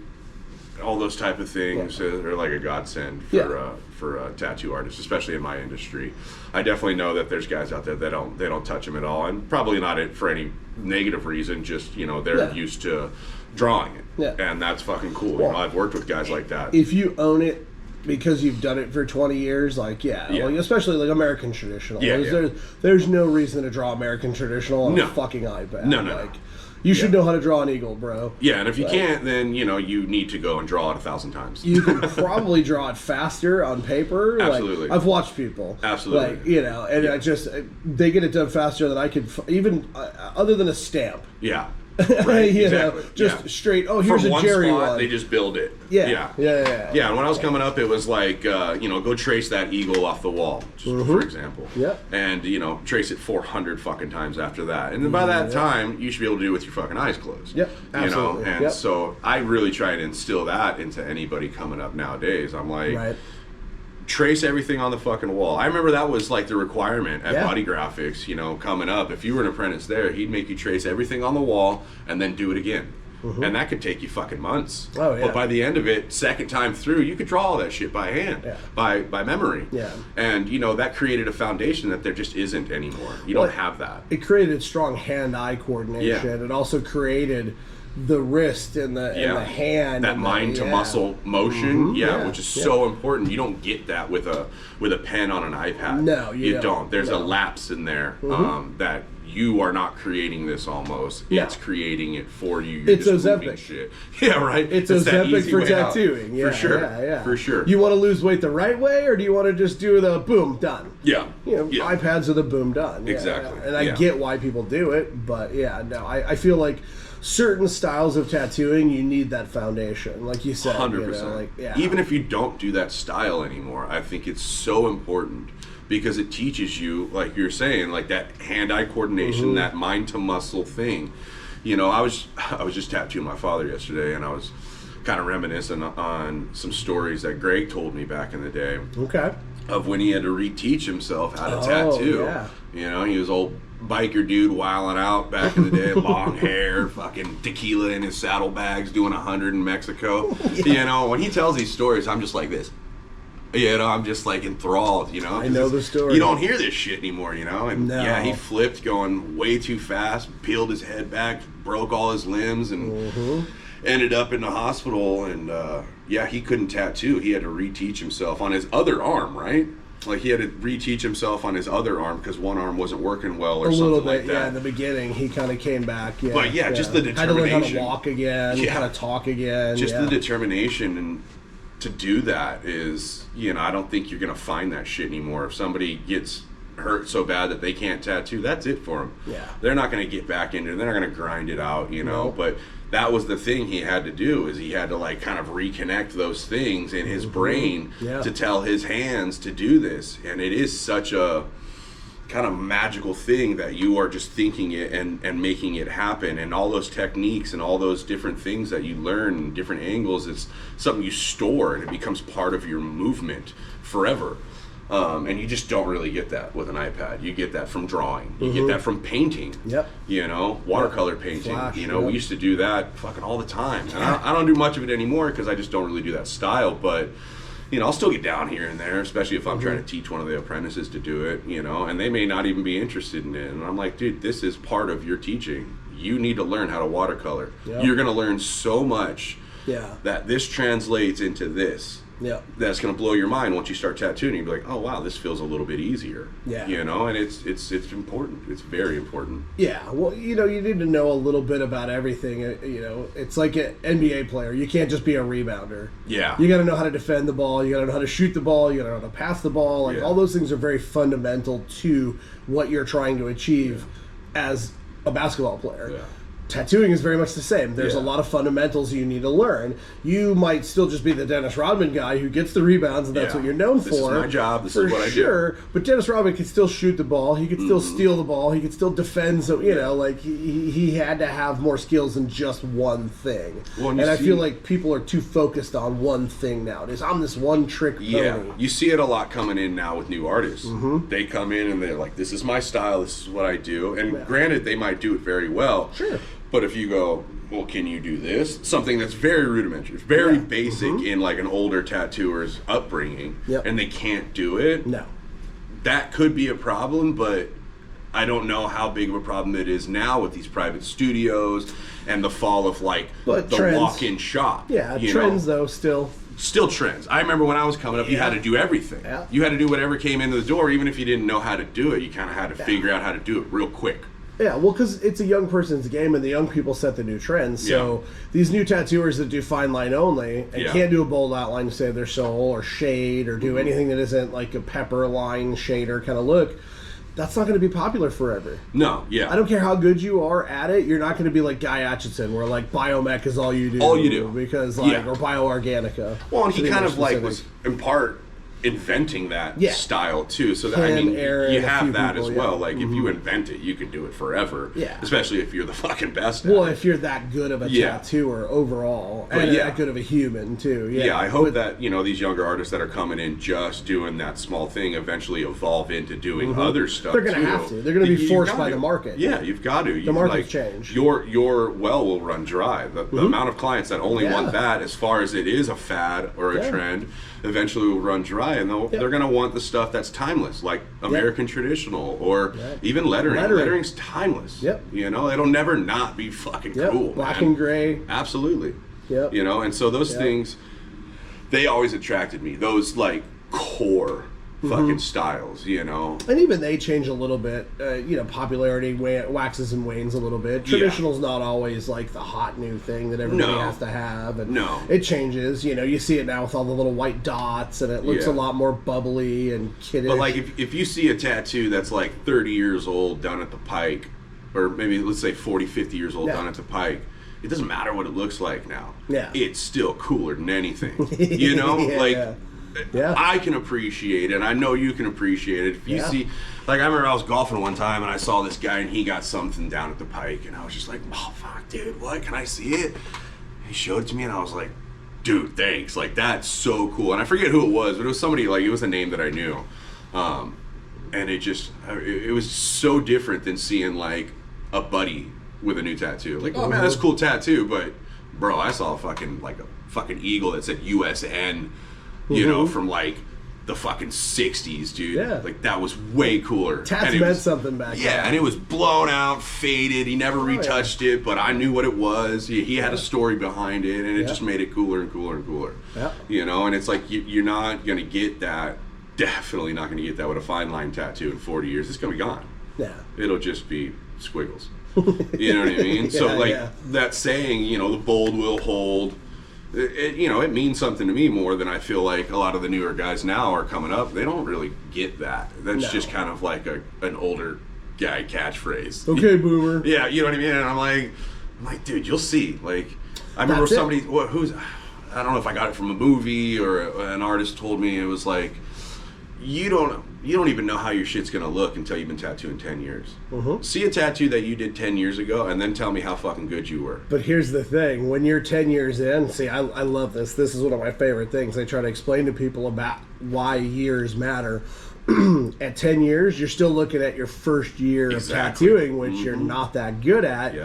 all those type of things are like a godsend for tattoo artists, especially in my industry. I definitely know that there's guys out there that don't touch them at all, and probably not for any negative reason. Just, you know, they're used to drawing it, and that's fucking cool. Well, you know, I've worked with guys like that. If you own it because you've done it for 20 years, like like, especially like American traditional. There's no reason to draw American traditional on a fucking iPad. No. You should know how to draw an eagle, bro. Yeah, and if you can't, then, you know, you need to go and draw it 1,000 times. You can probably draw it faster on paper. Absolutely. Like, I've watched people. Absolutely. Like, you know, and they get it done faster than I could, even other than a stamp. Yeah. Right, you exactly. know, just straight, here's from a Jerry one spot, one. they just build it. Yeah, and when I was coming up, it was like, you know, go trace that eagle off the wall, just for example. Yep. And, you know, trace it 400 fucking times after that. And then by that time, you should be able to do it with your fucking eyes closed. Yep, absolutely. You know, and so I really try to instill that into anybody coming up nowadays. I'm like, trace everything on the fucking wall. I remember that was like the requirement at Body Graphics, you know, coming up. If you were an apprentice there, he'd make you trace everything on the wall and then do it again. And that could take you fucking months. Oh, yeah. But by the end of it, second time through, you could draw all that shit by hand, by memory. Yeah. And, you know, that created a foundation that there just isn't anymore. You don't have that. It created strong hand-eye coordination. Yeah. It also created the wrist and the hand, that mind to muscle motion, which is so important. You don't get that with a pen on an iPad. No, you don't. There's a lapse in there that you are not creating this almost. It's creating it for you. You're it's just Ozempic. moving shit. Yeah, right. It's Ozempic for tattooing. For sure. For sure. You want to lose weight the right way, or do you want to just do the boom done? Yeah. You know, iPads are the boom done. Exactly. And I get why people do it, but I feel like certain styles of tattooing, you need that foundation, like you said. 100%. You know, Even if you don't do that style anymore, I think it's so important, because it teaches you, like you're saying, like that hand-eye coordination, that mind-to-muscle thing. You know, I was just tattooing my father yesterday, and I was kind of reminiscing on some stories that Greg told me back in the day. Okay. Of when he had to reteach himself how to tattoo. Yeah. You know, he was old biker dude wilding out back in the day, long hair, fucking tequila in his saddlebags, doing 100 in Mexico. You know, when he tells these stories, I'm just like this. You know, I'm just like enthralled, you know. I know the story. You don't hear this shit anymore, you know. And no. yeah, he flipped going way too fast, peeled his head back, broke all his limbs, and ended up in the hospital. And yeah, he couldn't tattoo. He had to reteach himself on his other arm, right? Like he had to reteach himself on his other arm because one arm wasn't working well or something like that. A little bit, yeah. In the beginning, he kind of came back. Yeah, but yeah, just the determination. Had to learn how to walk again, how to talk again. Just the determination and to do that is, you know, I don't think you're gonna find that shit anymore. If somebody gets hurt so bad that they can't tattoo, that's it for them. Yeah, they're not gonna get back into it. They're not gonna grind it out, you know. Nope. But that was the thing he had to do, is he had to like kind of reconnect those things in his brain to tell his hands to do this. And it is such a kind of magical thing that you are just thinking it and making it happen. And all those techniques and all those different things that you learn in different angles, it's something you store and it becomes part of your movement forever. And you just don't really get that with an iPad. You get that from drawing. You get that from painting. Yep. You know, watercolor painting. Flash, you know, we used to do that fucking all the time. And I don't do much of it anymore because I just don't really do that style. But, you know, I'll still get down here and there, especially if I'm trying to teach one of the apprentices to do it, you know, and they may not even be interested in it. And I'm like, dude, this is part of your teaching. You need to learn how to watercolor. Yep. You're going to learn so much that this translates into this. Yeah, that's gonna blow your mind once you start tattooing. You'll be like, oh wow, this feels a little bit easier. Yeah, you know, and it's important. It's very important. Yeah, well, you know, you need to know a little bit about everything. You know, it's like an NBA player. You can't just be a rebounder. Yeah, you got to know how to defend the ball. You got to know how to shoot the ball. You got to know how to pass the ball. Like all those things are very fundamental to what you're trying to achieve as a basketball player. Yeah. Tattooing is very much the same. There's a lot of fundamentals you need to learn. You might still just be the Dennis Rodman guy who gets the rebounds, and that's what you're known for. This is my job. This is what I do. But Dennis Rodman could still shoot the ball. He could still steal the ball. He could still defend. So, you know, like he had to have more skills than just one thing. Well, and I feel like people are too focused on one thing nowadays. I'm this one trick pony. Yeah, you see it a lot coming in now with new artists. They come in and they're like, this is my style. This is what I do. And granted, they might do it very well. Sure. But if you go, well, can you do this? Something that's very rudimentary, very basic in like an older tattooer's upbringing, and they can't do it. No. That could be a problem, but I don't know how big of a problem it is now with these private studios and the fall of like the walk-in shop. Yeah, trends though still. Still trends. I remember when I was coming up, you had to do everything. Yeah. You had to do whatever came into the door, even if you didn't know how to do it. You kind of had to figure out how to do it real quick. Yeah, well, because it's a young person's game, and the young people set the new trends. So these new tattooers that do fine line only and can't do a bold outline to save their soul or shade or do anything that isn't like a pepper line shader kind of look, that's not going to be popular forever. No, I don't care how good you are at it. You're not going to be like Guy Atchison, where like biomech is all you do. All you do. Because like, or bioorganica. Well, and he kind of like was in part inventing that style too, so that I mean you have that as well. Like if you invent it, you can do it forever. Yeah, especially if you're the fucking best. Well, if you're that good of a tattooer overall, and that good of a human too. Yeah, I hope that these younger artists that are coming in just doing that small thing eventually evolve into doing other stuff. They're gonna have to. They're gonna be forced by the market. Yeah, you've got to. The market's change. Your well will run dry. The amount of clients that only want that, as far as it is a fad or a trend, eventually will run dry, and they're going to want the stuff that's timeless, like American traditional or even lettering. Lettering's timeless. It'll never not be fucking cool. Black and gray. Absolutely. And so those things, they always attracted me. Those like core fucking styles, And even they change a little bit. Popularity waxes and wanes a little bit. Traditional's not always like the hot new thing that everybody has to have. And it changes. You see it now with all the little white dots, and it looks a lot more bubbly and kiddish. But like if you see a tattoo that's like 30 years old down at the Pike, or maybe let's say 40, 50 years old down at the Pike, it doesn't matter what it looks like now. It's still cooler than anything. I can appreciate it, and I know you can appreciate it. If you see, like I remember I was golfing one time and I saw this guy and he got something down at the Pike, and I was just like, oh fuck, dude, what? Can I see it? He showed it to me and I was like, dude, thanks. Like that's so cool. And I forget who it was, but it was somebody, like it was a name that I knew. And it was so different than seeing like a buddy with a new tattoo. Like, oh man, that's a cool tattoo, but bro, I saw a fucking eagle that said USN. From like the fucking 60s, dude. Yeah. Like, that was way cooler. Tats meant something back then. Yeah, and it was blown out, faded. He never retouched it, but I knew what it was. He had a story behind it, and it just made it cooler and cooler and cooler. Yeah. You know, and it's like, you're not going to get that, definitely not going to get that with a fine line tattoo in 40 years. It's going to be gone. Yeah. It'll just be squiggles. You know what I mean? So, like, that saying, you know, the bold will hold, you know, it means something to me more than I feel like a lot of the newer guys now are coming up. They don't really get that. That's just kind of like an older guy catchphrase. Okay, boomer. Yeah, you know what I mean? And I'm like, dude, you'll see. Like, I remember somebody, I don't know if I got it from a movie or an artist told me, it was like, you don't even know how your shit's gonna look until you've been tattooing 10 years. See a tattoo that you did 10 years ago and then tell me how fucking good you were. But here's the thing, when you're 10 years in, see, I love this. This is one of my favorite things. I try to explain to people about why years matter. At 10 years, you're still looking at your first year of tattooing, which you're not that good at,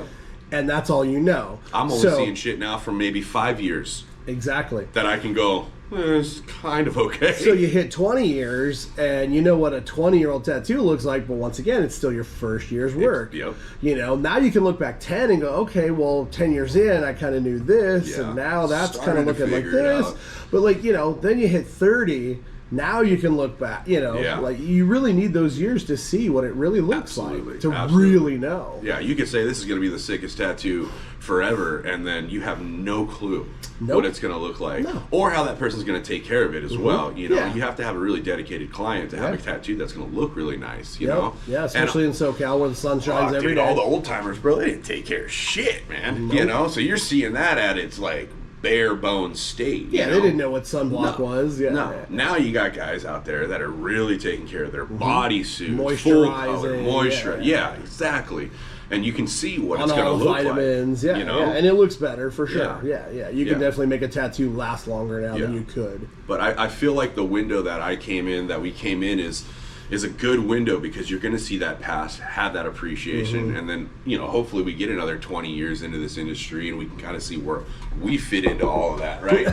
and that's all you know. I'm only seeing shit now from maybe 5 years. Exactly. That I can go, it's kind of okay. So you hit 20 years, and you know what a 20-year-old tattoo looks like, but once again, it's still your first year's work. Yep. You know, now you can look back 10 and go, okay, well, 10 years in, I kind of knew this, and now that's kind of looking like this. But, like, you know, then you hit 30, now you can look back, you know, like, you really need those years to see what it really looks like, to really know. Yeah, you could say this is going to be the sickest tattoo forever, and then you have no clue what it's going to look like, or how that person's going to take care of it as well. You know, you have to have a really dedicated client to have a tattoo that's going to look really nice, you know? Yeah, especially in SoCal where the sun shines every day. All the old timers, bro, they didn't take care of shit, man. You know, so you're seeing that at its, like, bare bones state. Yeah, they didn't know what sunblock was. Now you got guys out there that are really taking care of their bodysuit, moisturizing, Yeah, exactly. And you can see what it's going to look vitamins, like. You know? And it looks better for sure. Yeah. You can definitely make a tattoo last longer now than you could. But I feel like the window that we came in is a good window, because you're going to see that past, have that appreciation, and then, you know, hopefully we get another 20 years into this industry and we can kind of see where we fit into all of that, right?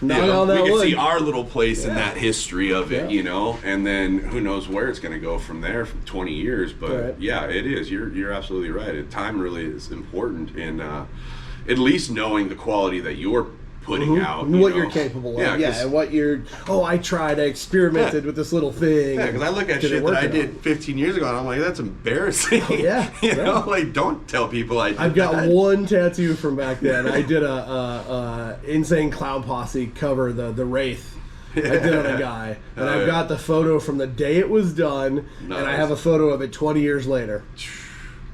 We can see our little place in that history of it, you know, and then who knows where it's going to go from there from 20 years. But yeah, it is. You're absolutely right. Time really is important in at least knowing the quality that you're putting out, what you're capable of, and what you're. I tried, I experimented with this little thing. Yeah, because I look at shit that I did 15 years ago, and I'm like, that's embarrassing. You know, like, don't tell people I've got one tattoo from back then. I did a Insane Clown Posse cover, the Wraith. I did on a guy, and I've got the photo from the day it was done, and I have a photo of it 20 years later.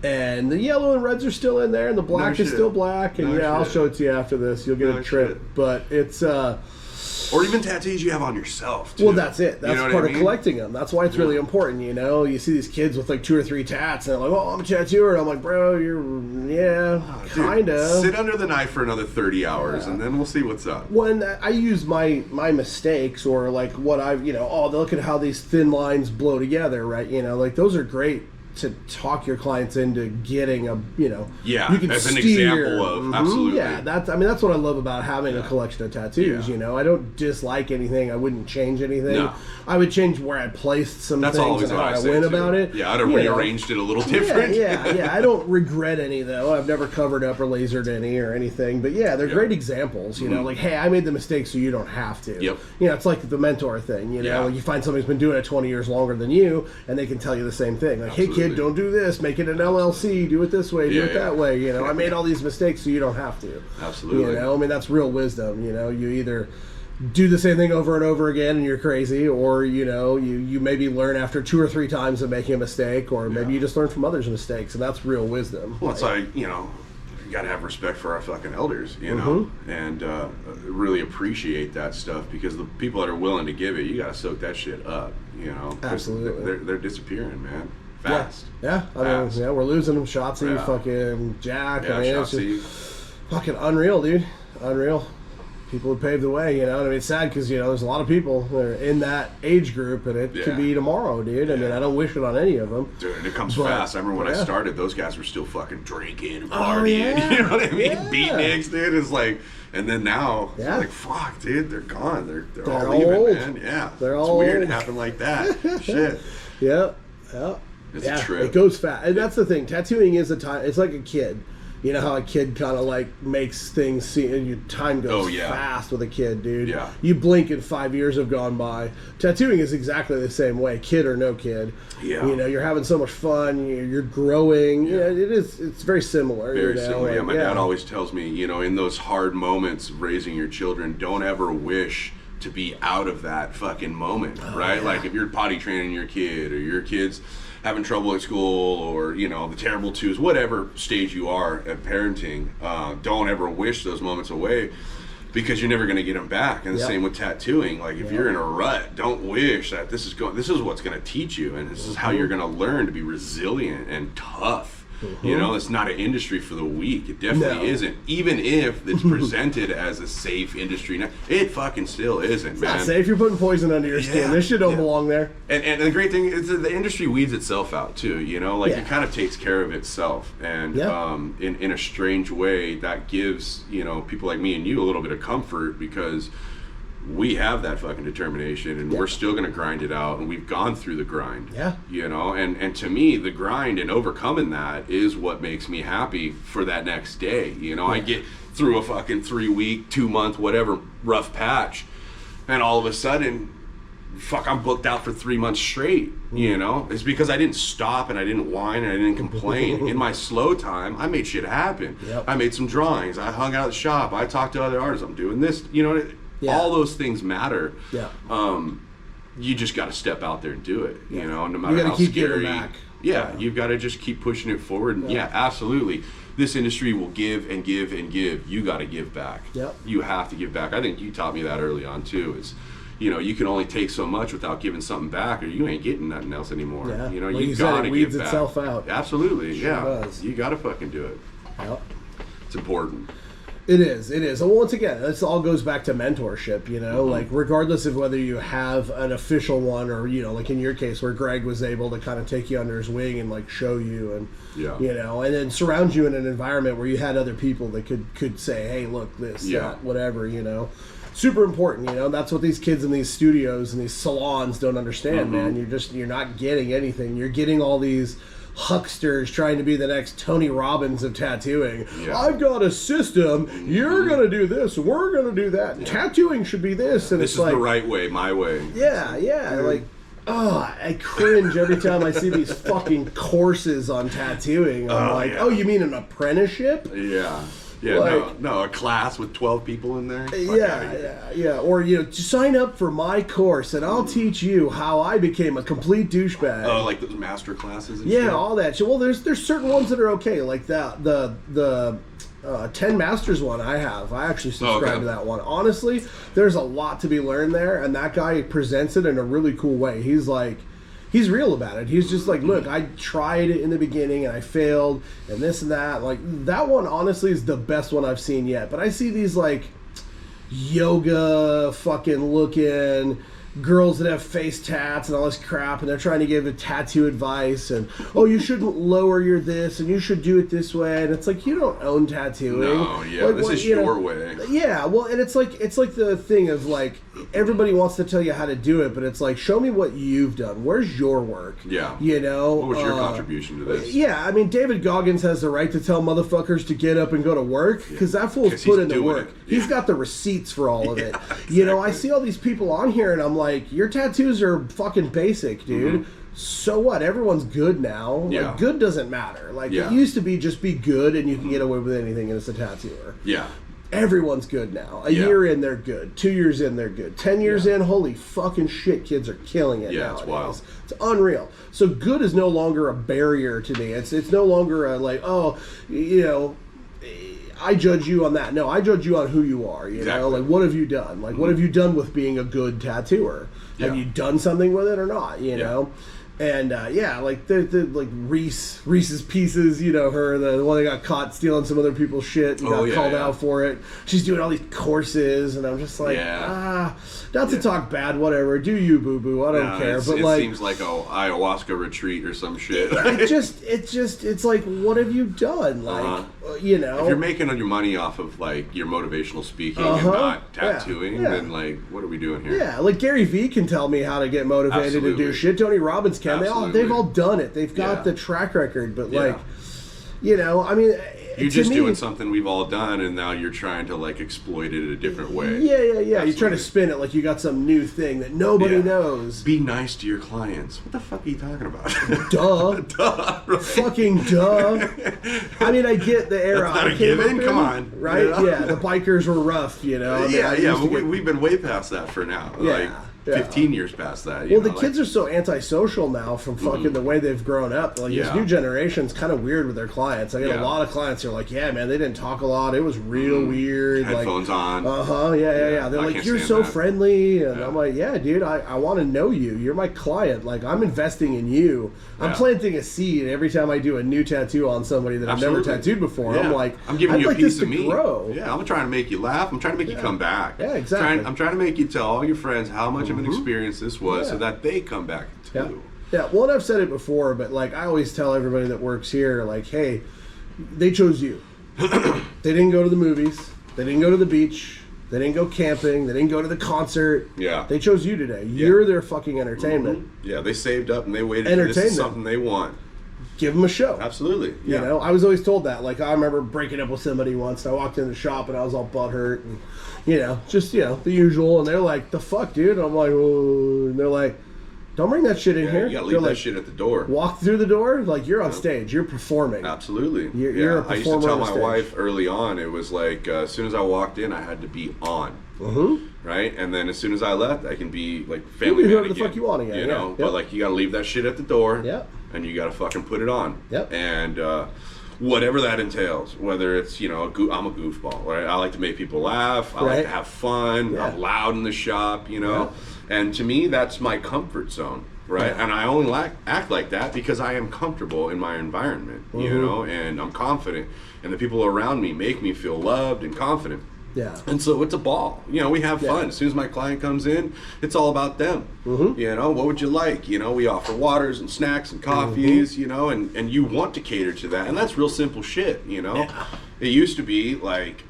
And the yellow and reds are still in there, and the black is still black. And I'll show it to you after this. You'll get a trip. But it's or even tattoos you have on yourself, too. Well, that's it. That's part of collecting them. That's why it's really important, you know? You see these kids with like 2 or 3 tats, and they're like, oh, I'm a tattooer. And I'm like, bro, kind of. Sit under the knife for another 30 hours, and then we'll see what's up. When I use my mistakes, or like what I've, you know, look at how these thin lines blow together, right? You know, like, those are great to talk your clients into getting a, you know, you can as an steer. Example of absolutely. Yeah, that's what I love about having a collection of tattoos. You know, I don't dislike anything. I wouldn't change anything. No. I would change where I placed some things and how I went about it. Yeah, I'd have rearranged it a little different. Yeah. I don't regret any though. I've never covered up or lasered any or anything. But yeah, they're great examples. You know, like, hey, I made the mistake, so you don't have to. You know, it's like the mentor thing. You know, like, you find somebody who's been doing it 20 years longer than you, and they can tell you the same thing. Like, hey, kid, don't do this. Make it an LLC. Do it this way. Do it that way. You know, I made all these mistakes, so you don't have to. Absolutely. You know, I mean, that's real wisdom. You know, you either do the same thing over and over again and you're crazy, or, you know, you maybe learn after 2 or 3 times of making a mistake, or maybe you just learn from others' mistakes, and that's real wisdom. Well, it's like, you know, you got to have respect for our fucking elders, you know, and really appreciate that stuff, because the people that are willing to give it, you got to soak that shit up, you know. Absolutely. They're disappearing, man. Fast. Yeah. I mean, we're losing them. Shotzi, fucking Jack. I mean, it's just fucking unreal, dude. Unreal. People have paved the way, you know. I mean, it's sad because, you know, there's a lot of people that are in that age group, and it could be tomorrow, dude. I mean, I don't wish it on any of them. Dude, and it comes fast. I remember when I started, those guys were still fucking drinking and partying. You know what I mean? Beatniks, dude. It's like, and then now, it's like, fuck, dude, they're gone. They're all leaving, old. Man. Yeah. They're it's all weird old. It happened like that. Shit. Yeah. It's a trip. It goes fast. And that's the thing. Tattooing is a time. It's like a kid. You know how a kid kind of like makes things see, and your time goes fast with a kid, dude. Yeah. You blink and 5 years have gone by. Tattooing is exactly the same way, kid or no kid. Yeah. You know, you're having so much fun. You're growing. Yeah. It's very similar. Very similar. Yeah. My dad always tells me, you know, in those hard moments of raising your children, don't ever wish to be out of that fucking moment, right? Like if you're potty training your kid, or your kid's having trouble at school, or, you know, the terrible twos, whatever stage you are at parenting, don't ever wish those moments away, because you're never going to get them back. And the same with tattooing. Like if you're in a rut, don't wish that this is what's going to teach you, and this is how you're going to learn to be resilient and tough. You know, it's not an industry for the weak. It definitely isn't. Even if it's presented as a safe industry, now, it fucking still isn't, it's man. not safe. You're putting poison under your skin. This shit don't belong there. And the great thing is that the industry weeds itself out too. You know, like it kind of takes care of itself. And in a strange way, that gives, you know, people like me and you a little bit of comfort, because we have that fucking determination, and we're still going to grind it out, and we've gone through the grind. You know, and to me, the grind and overcoming that is what makes me happy for that next day. You know, I get through a fucking 3-week, 2-month, whatever rough patch, and all of a sudden, fuck, I'm booked out for 3 months straight. You know, it's because I didn't stop, and I didn't whine, and I didn't complain. In my slow time, I made shit happen. I made some drawings. I hung out at the shop. I talked to other artists. I'm doing this. You know, all those things matter. You just got to step out there and do it. You know, no matter how keep scary. Giving back. You've got to just keep pushing it forward. And absolutely. This industry will give and give and give. You got to give back. You have to give back. I think you taught me that early on too. Is, you know, you can only take so much without giving something back, or you ain't getting nothing else anymore. You know, you got to give back. Itself out. Absolutely. Sure does. You got to fucking do it. It's important. It is. Well, once again, this all goes back to mentorship, you know, like regardless of whether you have an official one, or, you know, like in your case where Greg was able to kind of take you under his wing and like show you, and, you know, and then surround you in an environment where you had other people that could say, hey, look, this, that, whatever, you know. Super important, you know. That's what these kids in these studios and these salons don't understand, man. You're not getting anything. You're getting all these hucksters trying to be the next Tony Robbins of tattooing. I've got a system. You're gonna do this. We're gonna do that. Tattooing should be this. And this is like the right way, my way. Like, I cringe every time I see these fucking courses on tattooing. I'm like, oh, you mean an apprenticeship? Like, no, a class with 12 people in there. Or, you know, just sign up for my course and I'll teach you how I became a complete douchebag. Oh, like those master classes and shit? All that shit. Well, there's certain ones that are okay, like that. The 10 Masters one I actually subscribe to that one. Honestly, there's a lot to be learned there, and that guy presents it in a really cool way. He's real about it. He's just like, look, I tried it in the beginning and I failed and this and that. Like, that one honestly is the best one I've seen yet. But I see these like yoga fucking looking girls that have face tats and all this crap, and they're trying to give a tattoo advice, and you shouldn't lower your this and you should do it this way, and it's like, you don't own tattooing. No, like, this is your way. Well, and it's like the thing of like, everybody wants to tell you how to do it, but it's like, show me what you've done. Where's your work? You know, what was your contribution to this? I mean, David Goggins has the right to tell motherfuckers to get up and go to work, because that fool's put in the work. He's got the receipts for all of it. Exactly. You know, I see all these people on here and I'm like, your tattoos are fucking basic, dude. So what? Everyone's good now. Like, good doesn't matter. Like, it used to be just be good and you can get away with anything as a tattooer. Everyone's good now. A year in, they're good. 2 years in, they're good. 10 years in, holy fucking shit, kids are killing it nowadays. It's wild. It's unreal. So good is no longer a barrier to me. It's no longer a like, oh, you know, I judge you on that. No, I judge you on who you are. You know, like, what have you done? Like, what have you done with being a good tattooer? Have you done something with it or not? You know, And yeah, like the like Reese's Pieces, you know, her the one that got caught stealing some other people's shit and got called out for it. She's doing all these courses, and I'm just like, not to talk bad, whatever. Do you, boo boo? I don't care. But it seems like a ayahuasca retreat or some shit. It's like, what have you done? Like, you know, if you're making your money off of like your motivational speaking and not tattooing, then like, what are we doing here? Yeah, like Gary Vee can tell me how to get motivated to do shit. Tony Robbins can. They've all done it. They've got the track record. But like, you know, I mean, you're just doing something we've all done, and now you're trying to like exploit it a different way. Yeah. You're trying to spin it like you got some new thing that nobody knows. Be nice to your clients. What the fuck are you talking about? Duh. Right? Fucking duh. I mean, I get the era. That's not a given. Come on, right? You know? Yeah, the bikers were rough. You know. We've been way past that for now. Like 15 years past that. Well, the kids are so antisocial now from fucking the way they've grown up. Like, this new generation's kind of weird with their clients. I get a lot of clients who are like, yeah, man, they didn't talk a lot. It was real weird. Headphones on. Yeah. They're like, you're so friendly. And I'm like, yeah, dude, I want to know you. You're my client. Like, I'm investing in you. I'm planting a seed every time I do a new tattoo on somebody that I've never tattooed before. I'm like, I'm giving you a piece of me. Grow. Yeah, I'm trying to make you laugh. I'm trying to make you come back. Yeah, exactly. I'm trying to make you tell all your friends how much of an experience this was so that they come back too. Yeah, well, and I've said it before, but like I always tell everybody that works here, like, hey, they chose you. They didn't go to the movies. They didn't go to the beach. They didn't go camping. They didn't go to the concert. Yeah. They chose you today. You're their fucking entertainment. Yeah, they saved up and they waited for this is something they want. Give them a show. Absolutely. You know, I was always told that. Like, I remember breaking up with somebody once. And I walked in the shop and I was all butthurt and, you know, just, you know, the usual. And they're like, the fuck, dude? And I'm like, oh. And they're like, don't bring that shit in here. You gotta leave that shit at the door. Walk through the door, like you're on stage, you're performing. Absolutely. You're a performer. I used to tell my wife early on, it was like, as soon as I walked in, I had to be on. Right? And then as soon as I left, I can be like family man whoever the fuck you want again. You know, but like you gotta leave that shit at the door. And you gotta fucking put it on. And whatever that entails, whether it's, you know, I'm a goofball, right? I like to make people laugh. I like to have fun. I'm loud in the shop, you know. And to me, that's my comfort zone, right? And I only act like that because I am comfortable in my environment, you know, and I'm confident. And the people around me make me feel loved and confident. And so it's a ball. You know, we have fun. As soon as my client comes in, it's all about them. You know, what would you like? You know, we offer waters and snacks and coffees, you know, and you want to cater to that. And that's real simple shit, you know. It used to be like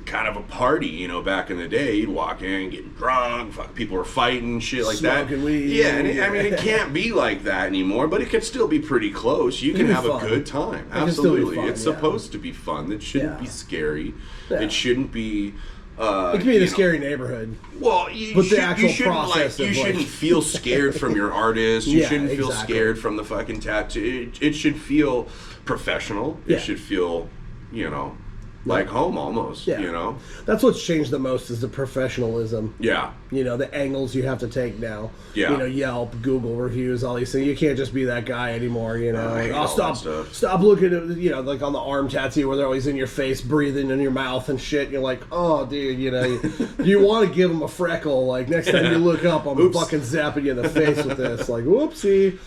kind of a party, you know, back in the day. You'd walk in, getting drunk, people were fighting, shit like Smoking that. Weed. And I mean, it can't be like that anymore, but it could still be pretty close. You can have a good time. Absolutely. It's supposed to be fun. It shouldn't be scary. It shouldn't be... it can be in a scary neighborhood. Well, the actual process you shouldn't feel scared from your artist. You shouldn't feel scared from the fucking tattoo. It should feel professional. It should feel, you know, like home almost, you know? That's what's changed the most is the professionalism. Yeah. You know, the angles you have to take now. Yeah. You know, Yelp, Google reviews, all these things. You can't just be that guy anymore, you know? Stop looking at, you know, like on the arm tattoo where they're always in your face, breathing in your mouth and shit. And you're like, oh, dude, you know, you want to give them a freckle. Like, next time you look up, I'm fucking zapping you in the face with this. Like, whoopsie.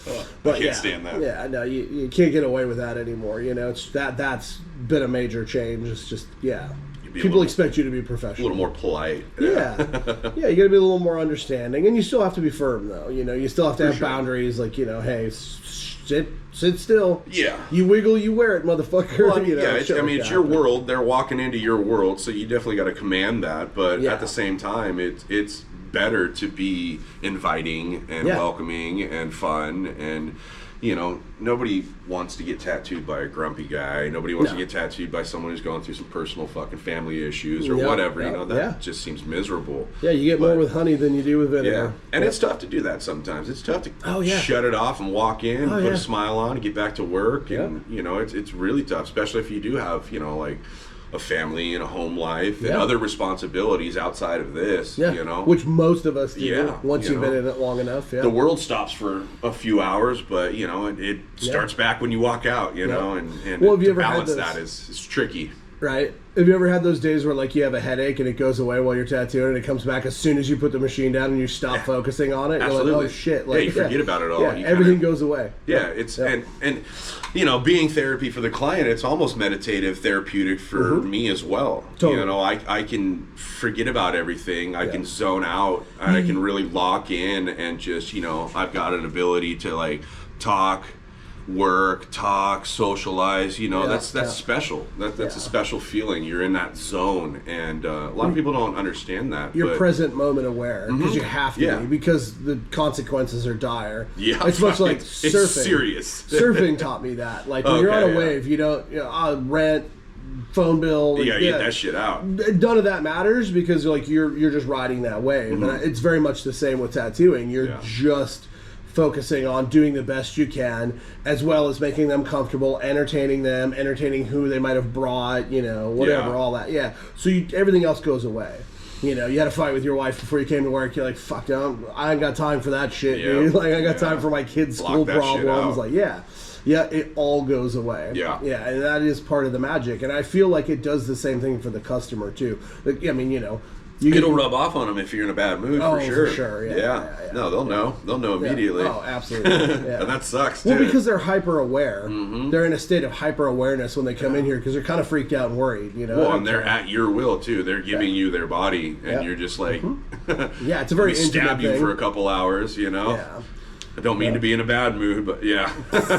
But I can't stand that. Yeah, no, you can't get away with that anymore. You know, it's that's been a major change. It's just, people expect you to be professional. A little more polite. Yeah. You got to be a little more understanding. And you still have to be firm, though. You know, you still have to have boundaries. Like, you know, hey, sit still. Yeah. You wiggle, you wear it, motherfucker. Well, you know, it's your world. They're walking into your world, so you definitely got to command that. But at the same time, it's better to be inviting and welcoming and fun and... You know, nobody wants to get tattooed by a grumpy guy. Nobody wants to get tattooed by someone who's going through some personal fucking family issues or whatever. You know, that just seems miserable. Yeah, you get more with honey than you do with vinegar. And it's tough to do that sometimes. It's tough to shut it off and walk in, put a smile on, and get back to work. And, you know, it's really tough, especially if you do have, you know, like... a family and a home life and other responsibilities outside of this, you know. Which most of us do once you've been in it long enough, The world stops for a few hours, but, you know, it starts back when you walk out, you know, and well, have you to ever balance had that is tricky. Right? Have you ever had those days where like you have a headache and it goes away while you're tattooing and it comes back as soon as you put the machine down and you stop focusing on it? Absolutely. You're like, oh shit. Like, you forget about it all. Yeah, You everything goes away. Yeah, it's and you know, being therapy for the client, it's almost meditative, therapeutic for me as well. Totally. You know, I can forget about everything. I can zone out and I can really lock in and just, you know, I've got an ability to like talk, socialize, you know, that's special. That's a special feeling. You're in that zone, and a lot of people don't understand that. You're present moment aware because you have to be, because the consequences are dire. Yeah, it's much like surfing. It's serious. Surfing taught me that. Like when you're on a wave, you don't rent, phone bill. Get that shit out. None of that matters because like you're just riding that wave, and it's very much the same with tattooing. You're just focusing on doing the best you can, as well as making them comfortable, entertaining who they might have brought, you know, whatever, all that. Yeah. So everything else goes away. You know, you had a fight with your wife before you came to work. You're like, fuck, I ain't got time for that shit, dude. Like, I got time for my kids' school problems. Like, it all goes away. Yeah, and that is part of the magic. And I feel like it does the same thing for the customer, too. Like, I mean, you know, it'll rub off on them if you're in a bad mood, for sure. For sure, yeah. No, they'll know. They'll know immediately. Oh, absolutely. Yeah. And that sucks, too. Well, because they're hyper aware. They're in a state of hyper awareness when they come in here because they're kind of freaked out and worried, you know. Well, and they're at your will, too. They're giving you their body, and you're just like, it's a very intimate stab you thing. For a couple hours, you know. Yeah. I don't mean to be in a bad mood, but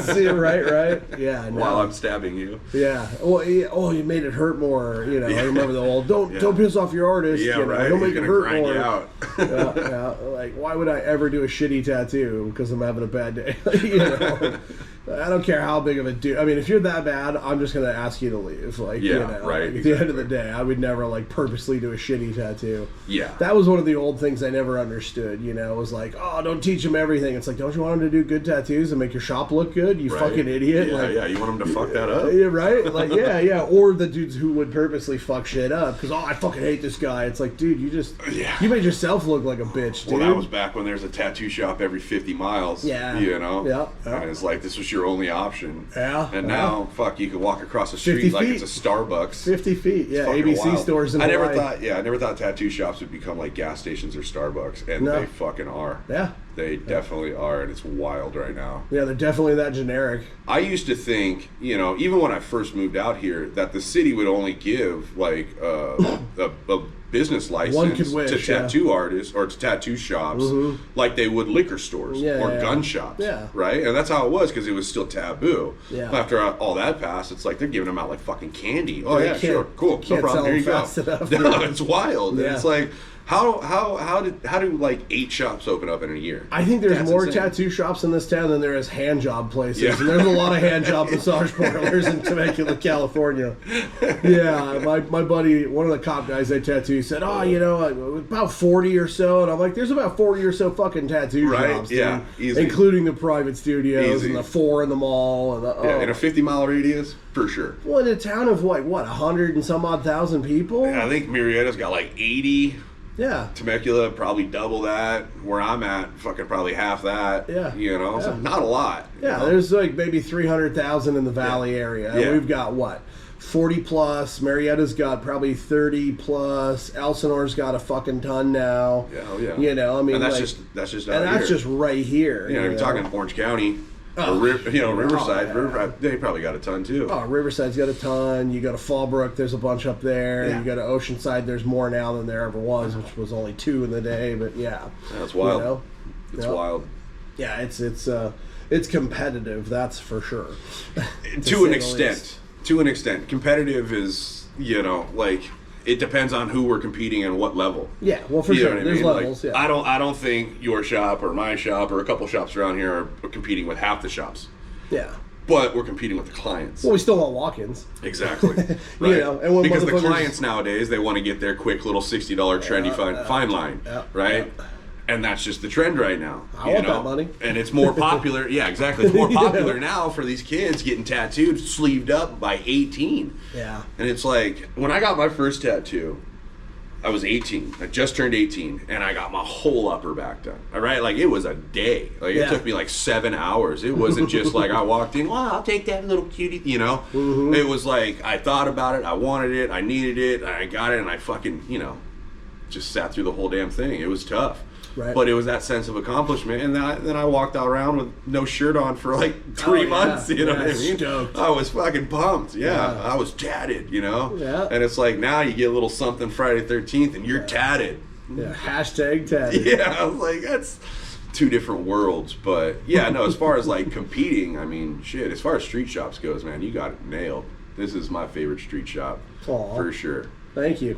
See, right? Yeah. No. While I'm stabbing you. Yeah. Well, you made it hurt more. You know, I remember the old, don't piss off your artist. Yeah, you know, right. Don't make it hurt more. You out. Like, why would I ever do a shitty tattoo because I'm having a bad day? You know. I don't care how big of a dude. I mean, if you're that bad, I'm just gonna ask you to leave. Like, you know, right. At the end of the day, I would never like purposely do a shitty tattoo. Yeah, that was one of the old things I never understood. You know, it was like, oh, don't teach them everything. It's like, don't you want them to do good tattoos and make your shop look good? You fucking idiot. Yeah, you want them to fuck that up? Yeah, right. Like, yeah. Or the dudes who would purposely fuck shit up because I fucking hate this guy. It's like, dude, you made yourself look like a bitch, dude. Well, that was back when there's a tattoo shop every 50 miles. Yeah, you know. Yeah. And it's like this was your only option. Yeah. And now, you can walk across the street like it's a Starbucks. 50 feet. Yeah. ABC wild. stores in Hawaii. I never thought tattoo shops would become like gas stations or Starbucks, and they fucking are. Yeah. They definitely are, and it's wild right now. Yeah, they're definitely that generic. I used to think, you know, even when I first moved out here, that the city would only give like a business license to tattoo artists or to tattoo shops like they would liquor stores or gun shops, right? And that's how it was because it was still taboo. Yeah. After all that passed, it's like they're giving them out like fucking candy. Oh yeah, sure, cool, no problem. There you go. No, it's wild. Yeah. It's like how do like 8 shops open up in a year? I think there's more tattoo shops in this town than there is hand job places. Yeah. And there's a lot of hand job massage parlors in Temecula, California. Yeah, my buddy, one of the cop guys I tattoo, said, "Oh, you know, about 40 or so," and I'm like, "There's about 40 or so fucking tattoo shops, yeah, easy. Including the private studios and the 4 in the mall, and in a 50-mile radius for sure." Well, in a town of what 100 and some odd thousand people? Yeah, I think Murrieta's got like 80. Yeah. Temecula, probably double that. Where I'm at, fucking probably half that. Yeah. You know, so not a lot. Yeah, there's like maybe 300,000 in the Valley area. And we've got 40 plus. Murrieta's got probably 30 plus. Elsinore's got a fucking ton now. Yeah. You know, I mean, and that's just out and that's just right here. You know, you're talking Orange County. Riverside. Riverside, they probably got a ton too. Oh, Riverside's got a ton. You go to Fallbrook, there's a bunch up there. You go to Oceanside, there's more now than there ever was, which was only 2 in the day. But that's wild. You know? It's wild. Yeah, it's competitive. That's for sure. To an extent, competitive is like. It depends on who we're competing and what level. Yeah, well, for sure. There's levels. Like, I don't think your shop or my shop or a couple shops around here are competing with half the shops. Yeah. But we're competing with the clients. Well, we still want walk-ins. Exactly. Right. You know, and because the clients nowadays, they want to get their quick little $60 trendy fine line, right? Yeah. And that's just the trend right now. I want that money. And it's more popular. Yeah, exactly. It's more popular now for these kids getting tattooed, sleeved up by 18. Yeah. And it's like, when I got my first tattoo, I was 18. I just turned 18, and I got my whole upper back done. All right, like it was a day. Like it took me like 7 hours. It wasn't just like I walked in. Well, I'll take that little cutie. You know, it was like I thought about it. I wanted it. I needed it. I got it, and I fucking just sat through the whole damn thing. It was tough. Right. But it was that sense of accomplishment, and then I walked out around with no shirt on for like 3 months. You know what I mean? Stoked. I was fucking pumped. Yeah, I was tatted. Yeah. And it's like now you get a little something Friday 13th, and you're tatted. Yeah. Hashtag tatted. Yeah. I was like, that's 2 different worlds. But yeah, no. As far as like competing, I mean, shit. As far as street shops goes, man, you got it nailed. This is my favorite street shop for sure. Thank you.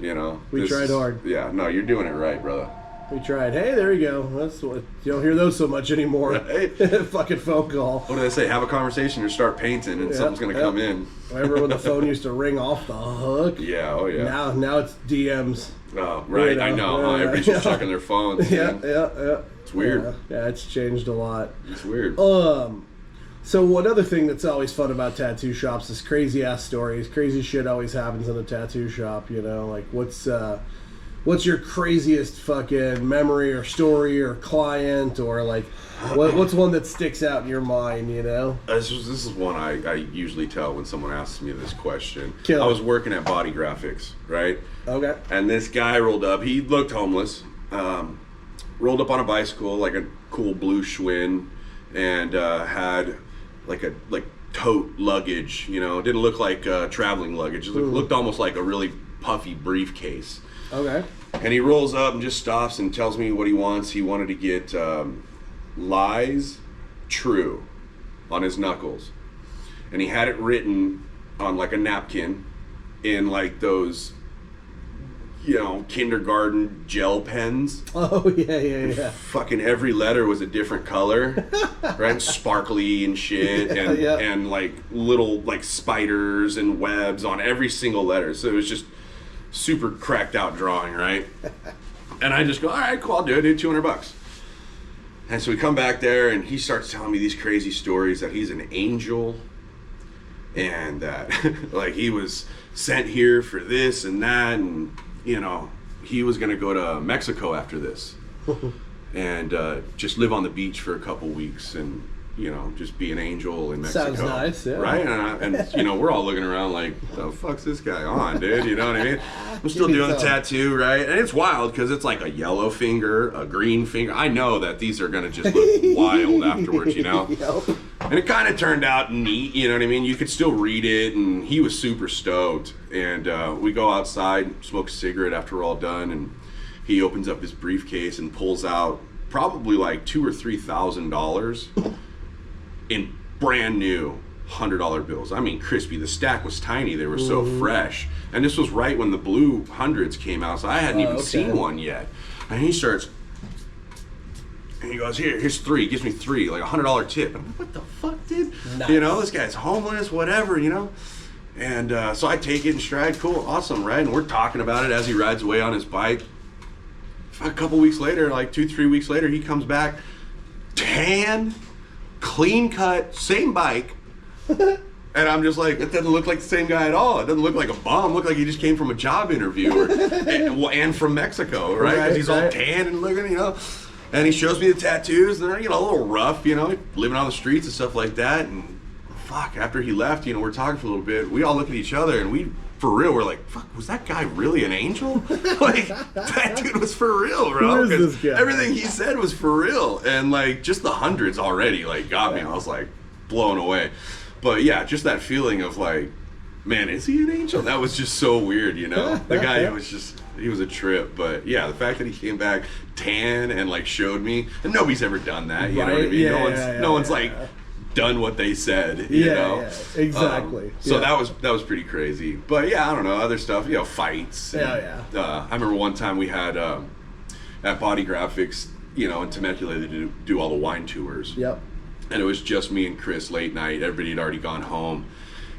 We tried hard. Yeah. No, you're doing it right, brother. We tried. Hey, there you go. That's what you don't hear those so much anymore. Hey. Fucking phone call. What do they say? Have a conversation or start painting, and something's gonna come in. Remember when the phone used to ring off the hook? Yeah. Oh yeah. Now it's DMs. Oh right. I know. Everybody's just checking their phones. Yeah. It's weird. Yeah, it's changed a lot. It's weird. So one other thing that's always fun about tattoo shops is crazy ass stories. Crazy shit always happens in a tattoo shop. Like what's your craziest fucking memory or story or client or like what's one that sticks out in your mind? This is one I usually tell when someone asks me this question. I was working at Body Graphics, right? Okay. And this guy rolled up. He looked homeless. Rolled up on a bicycle, like a cool blue Schwinn, and had like tote luggage. Didn't look like traveling luggage. It looked almost like a really puffy briefcase. Okay. And he rolls up and just stops and tells me what he wants. He wanted to get lies true on his knuckles. And he had it written on like a napkin in like those, kindergarten gel pens. Oh, yeah. Fucking every letter was a different color, right? Sparkly and shit, and like little like spiders and webs on every single letter. So it was just super cracked out drawing, right? And I just go, all right, cool, I'll do it, dude, $200. And so we come back there, and he starts telling me these crazy stories that he's an angel, and that like he was sent here for this and that, and he was gonna go to Mexico after this, and just live on the beach for a couple weeks, and just be an angel in Mexico. Sounds nice, yeah. Right? And we're all looking around like, the fuck's this guy on, dude? You know what I mean? I'm still doing the tattoo, right? And it's wild because it's like a yellow finger, a green finger. I know that these are going to just look wild afterwards, Yep. And it kind of turned out neat, you know what I mean? You could still read it, and he was super stoked. And we go outside, smoke a cigarette after we're all done, and he opens up his briefcase and pulls out probably like $2,000 or $3,000 in brand new $100 bills. I mean, crispy. The stack was tiny. They were so fresh. And this was right when the blue hundreds came out, so I hadn't even seen one yet. And he starts, and he goes, here's 3. He gives me 3, like $100 tip. I'm like, what the fuck, dude? Nice. This guy's homeless, whatever, And so I take it in stride. Cool, awesome, right? And we're talking about it as he rides away on his bike. A couple weeks later, like 2-3 weeks later, he comes back, tan, clean cut, same bike, and I'm just like, it doesn't look like the same guy at all. It doesn't look like a bum. It looked like he just came from a job interview and from Mexico, right? Because he's all tan and looking, And he shows me the tattoos, and they're a little rough, living on the streets and stuff like that. And fuck, after he left, we're talking for a little bit. We all look at each other, and we're like, fuck, was that guy really an angel? Like, that dude was for real, bro. Who is this guy? Everything he said was for real. And, like, just the hundreds already, like, got me. I was, like, blown away. But, yeah, just that feeling of, like, man, is he an angel? That was just so weird, The guy he was a trip. But, yeah, the fact that he came back tan and, like, showed me. And nobody's ever done that, you know what I mean? Yeah, no one's like done what they said, you know? Yeah, exactly. So that was pretty crazy. But yeah, I don't know, other stuff, fights. And, I remember one time we had at Body Graphics, in Temecula, they do all the wine tours. Yep. And it was just me and Chris late night. Everybody had already gone home,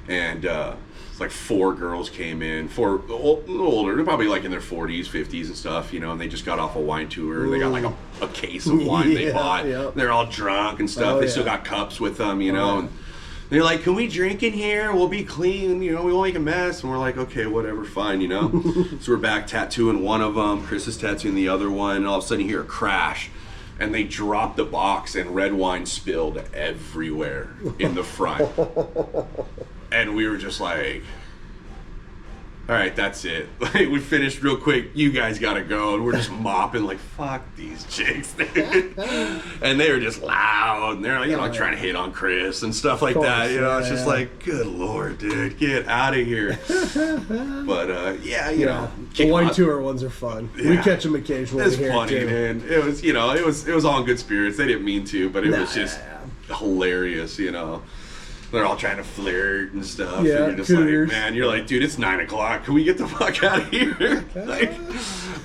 and it's like 4 girls came in, 4 a little older, they're probably like in their 40s, 50s and stuff, and they just got off a wine tour. They got like a case of wine they bought. Yep. They're all drunk and stuff. They still got cups with them, and They're like, can we drink in here? We'll be clean, we won't make a mess. And we're like, okay, whatever, fine, So we're back tattooing one of them. Chris is tattooing the other one. And all of a sudden you hear a crash. And they dropped the box and red wine spilled everywhere in the front. And we were just like, all right, that's it. Like, we finished real quick. You guys gotta go. And we're just mopping like, fuck these chicks, dude. And they were just loud. And they're like, trying to hit on Chris and stuff like that. It's just like, good Lord, dude, get out of here. But, the wine tour ones are fun. Yeah. We catch them occasionally. It's funny, man. It was, it was all in good spirits. They didn't mean to, but it was just hilarious, They're all trying to flirt and stuff. Yeah, and you're just like, man, you're like, dude, it's 9 o'clock. Can we get the fuck out of here? Like,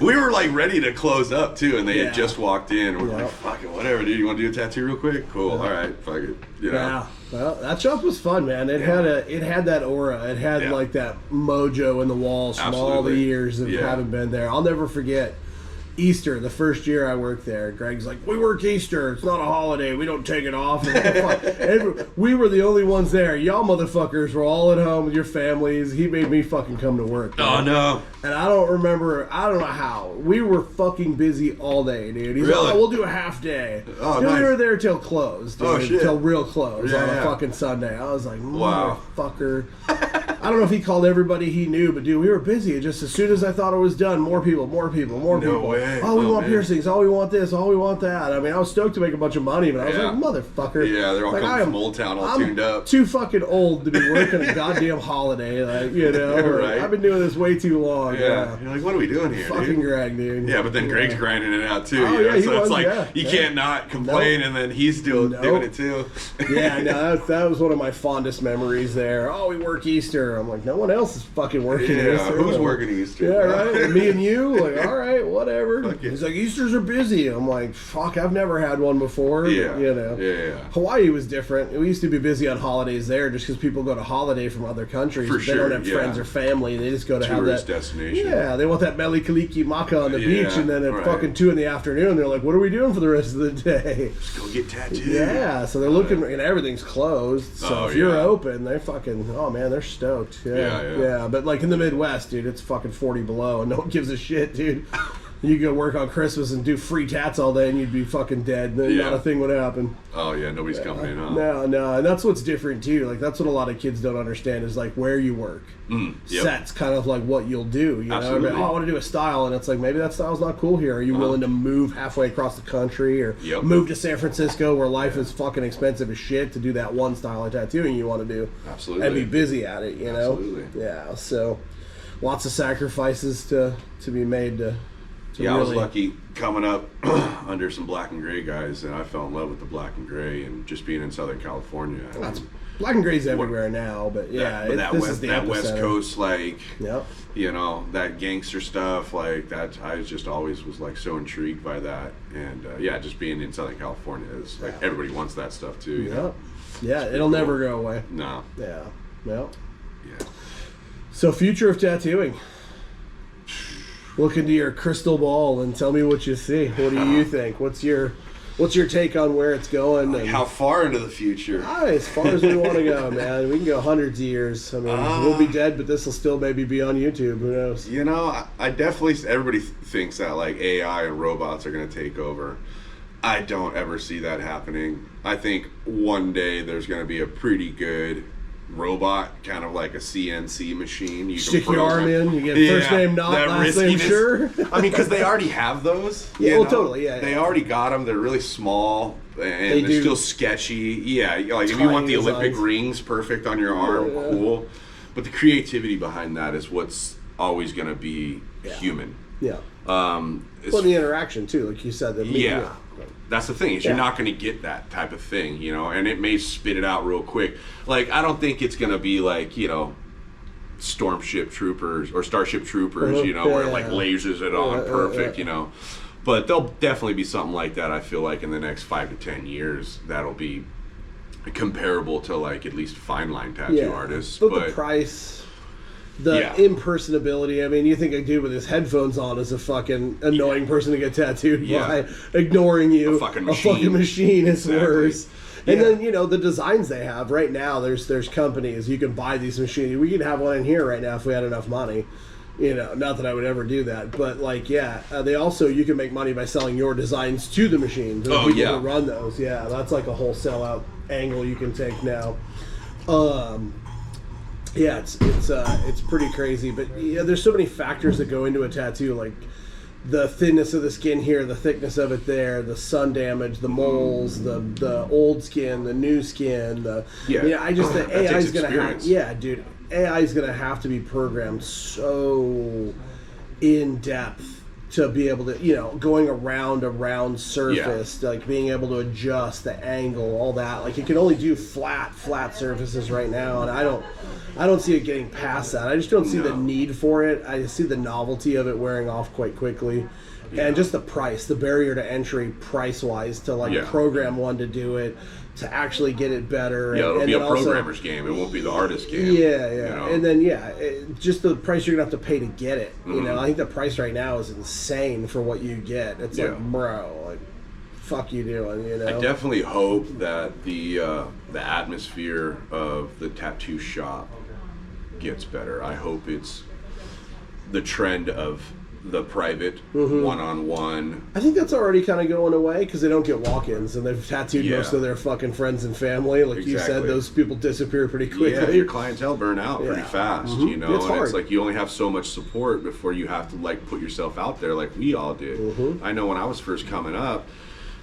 we were like ready to close up too, and they had just walked in. We're like, fuck it, whatever, dude. You want to do a tattoo real quick? Cool. All right, fuck it. Yeah. Well, that shop was fun, man. It had that aura. It had like that mojo in the walls from all the years of having been there. I'll never forget Easter, the first year I worked there. Greg's like, we work Easter. It's not a holiday. We don't take it off. And we were the only ones there. Y'all motherfuckers were all at home with your families. He made me fucking come to work. Man. Oh, no. And I don't know how. We were fucking busy all day, dude. He's really? like, we'll do a half day. Oh, nice. We were there till close, dude. Oh, shit. Till real close on a fucking Sunday. I was like, wow. Motherfucker. I don't know if he called everybody he knew, but dude, we were busy. Just as soon as I thought it was done, more people. No way. Oh, we want piercings. Oh, we want this. Oh, we want that. I mean, I was stoked to make a bunch of money, but I was like, motherfucker. Yeah, they're all coming from Old Town all tuned up. I'm too fucking old to be working a goddamn holiday. Right. I've been doing this way too long. Yeah. You're like, what are we doing here, fucking Greg, dude. Yeah, but then Greg's grinding it out too. Oh, yeah, so it's like, you can't not complain, and then he's doing it too. Yeah, no, that was one of my fondest memories there. Oh, we work Easter. I'm like, no one else is fucking working Easter. Who's working Easter? Yeah, right. Me and you, like, all right, whatever. He's like, Easters are busy. I'm like, fuck, I've never had one before. Yeah. Yeah. Hawaii was different. We used to be busy on holidays there just because people go to holiday from other countries. They don't have friends or family. They just go to tourist have that destination. Yeah, they want that Mele Kaliki Maka on the beach, and then at fucking 2 PM, they're like, what are we doing for the rest of the day? Just go get tattooed. Yeah, so they're looking, and everything's closed. So if you're open, they're fucking, oh man, they're stoked. Yeah. But like in the Midwest, dude, it's fucking 40 below, and no one gives a shit, dude. You go work on Christmas and do free tats all day, and you'd be fucking dead. Not a thing would happen. Oh yeah, nobody's coming in. Huh? No, and that's what's different too. Like that's what a lot of kids don't understand is like where you work. Sets kind of like what you'll do. You know, I mean, I want to do a style, and it's like maybe that style's not cool here. Are you willing to move halfway across the country or move to San Francisco where life is fucking expensive as shit to do that one style of tattooing you want to do? Absolutely. And be busy at it. You know. Absolutely. Yeah. So lots of sacrifices to be made to. I was lucky coming up under some black and gray guys, and I fell in love with the black and gray, and just being in Southern California. Black and gray's everywhere now, but that West Coast, like, that gangster stuff, like that. I just always was like so intrigued by that, and just being in Southern California is like everybody wants that stuff too. You know? Yeah, it'll never go away. No. Yeah. Well. Yeah. So, future of tattooing. Look into your crystal ball and tell me what you see. What do you think? What's your take on where it's going? Like how far into the future? As far as we want to go, man. We can go hundreds of years. I mean, we'll be dead, but this will still maybe be on YouTube. Who knows? I definitely, everybody thinks that like AI and robots are going to take over. I don't ever see that happening. I think one day there's going to be a pretty good robot, kind of like a CNC machine. You stick your arm in, you get first name not, last name sure. I mean, because they already have those. Totally, yeah. They already got them. They're really small, and they're still sketchy. Yeah, like if you want the Olympic rings perfect on your arm, cool. But the creativity behind that is what's always going to be human. Yeah. The interaction too, like you said. That's the thing, is you're not going to get that type of thing, and it may spit it out real quick. Like, I don't think it's going to be like, Starship Troopers, where it like lasers it on perfect, But there'll definitely be something like that, I feel like, in the next 5 to 10 years that'll be comparable to, like, at least fine line tattoo artists. But the price... The impersonability. I mean, you think a dude with his headphones on is a fucking annoying person to get tattooed by ignoring you. A fucking machine. Is worse. And then, you know, the designs they have right now, there's companies, you can buy these machines. We could have one in here right now if we had enough money. You know, not that I would ever do that, but like, they also, you can make money by selling your designs to the machines. Oh, people yeah. to run those. Yeah, that's like a whole sellout angle you can take now. Yeah, it's pretty crazy, but yeah, there's so many factors that go into a tattoo, like the thinness of the skin here, the thickness of it there, the sun damage, the moles, the old skin, the new skin, the AI is gonna have, AI is gonna have to be programmed so in depth to be able to, you know, going around a round surface, like being able to adjust the angle, all that. Like it can only do flat surfaces right now, and I don't see it getting past that. I just don't see the need for it. I see the novelty of it wearing off quite quickly. And just the price, the barrier to entry price-wise to like program one to do it, to actually get it better. Yeah, it'll and be a also, programmer's game. It won't be the artist's game. Yeah. You know? And then, just the price you're going to have to pay to get it. You know, I think the price right now is insane for what you get. It's like, bro, like, fuck you doing, you know? I definitely hope that the atmosphere of the tattoo shop gets better. I hope it's the trend of the private one-on-one. I think that's already kind of going away because they don't get walk-ins and they've tattooed most of their fucking friends and family. Like you said, those people disappear pretty quickly. Yeah, your clientele burn out pretty fast, you know? It's hard. It's like you only have so much support before you have to like put yourself out there like we all did. I know when I was first coming up,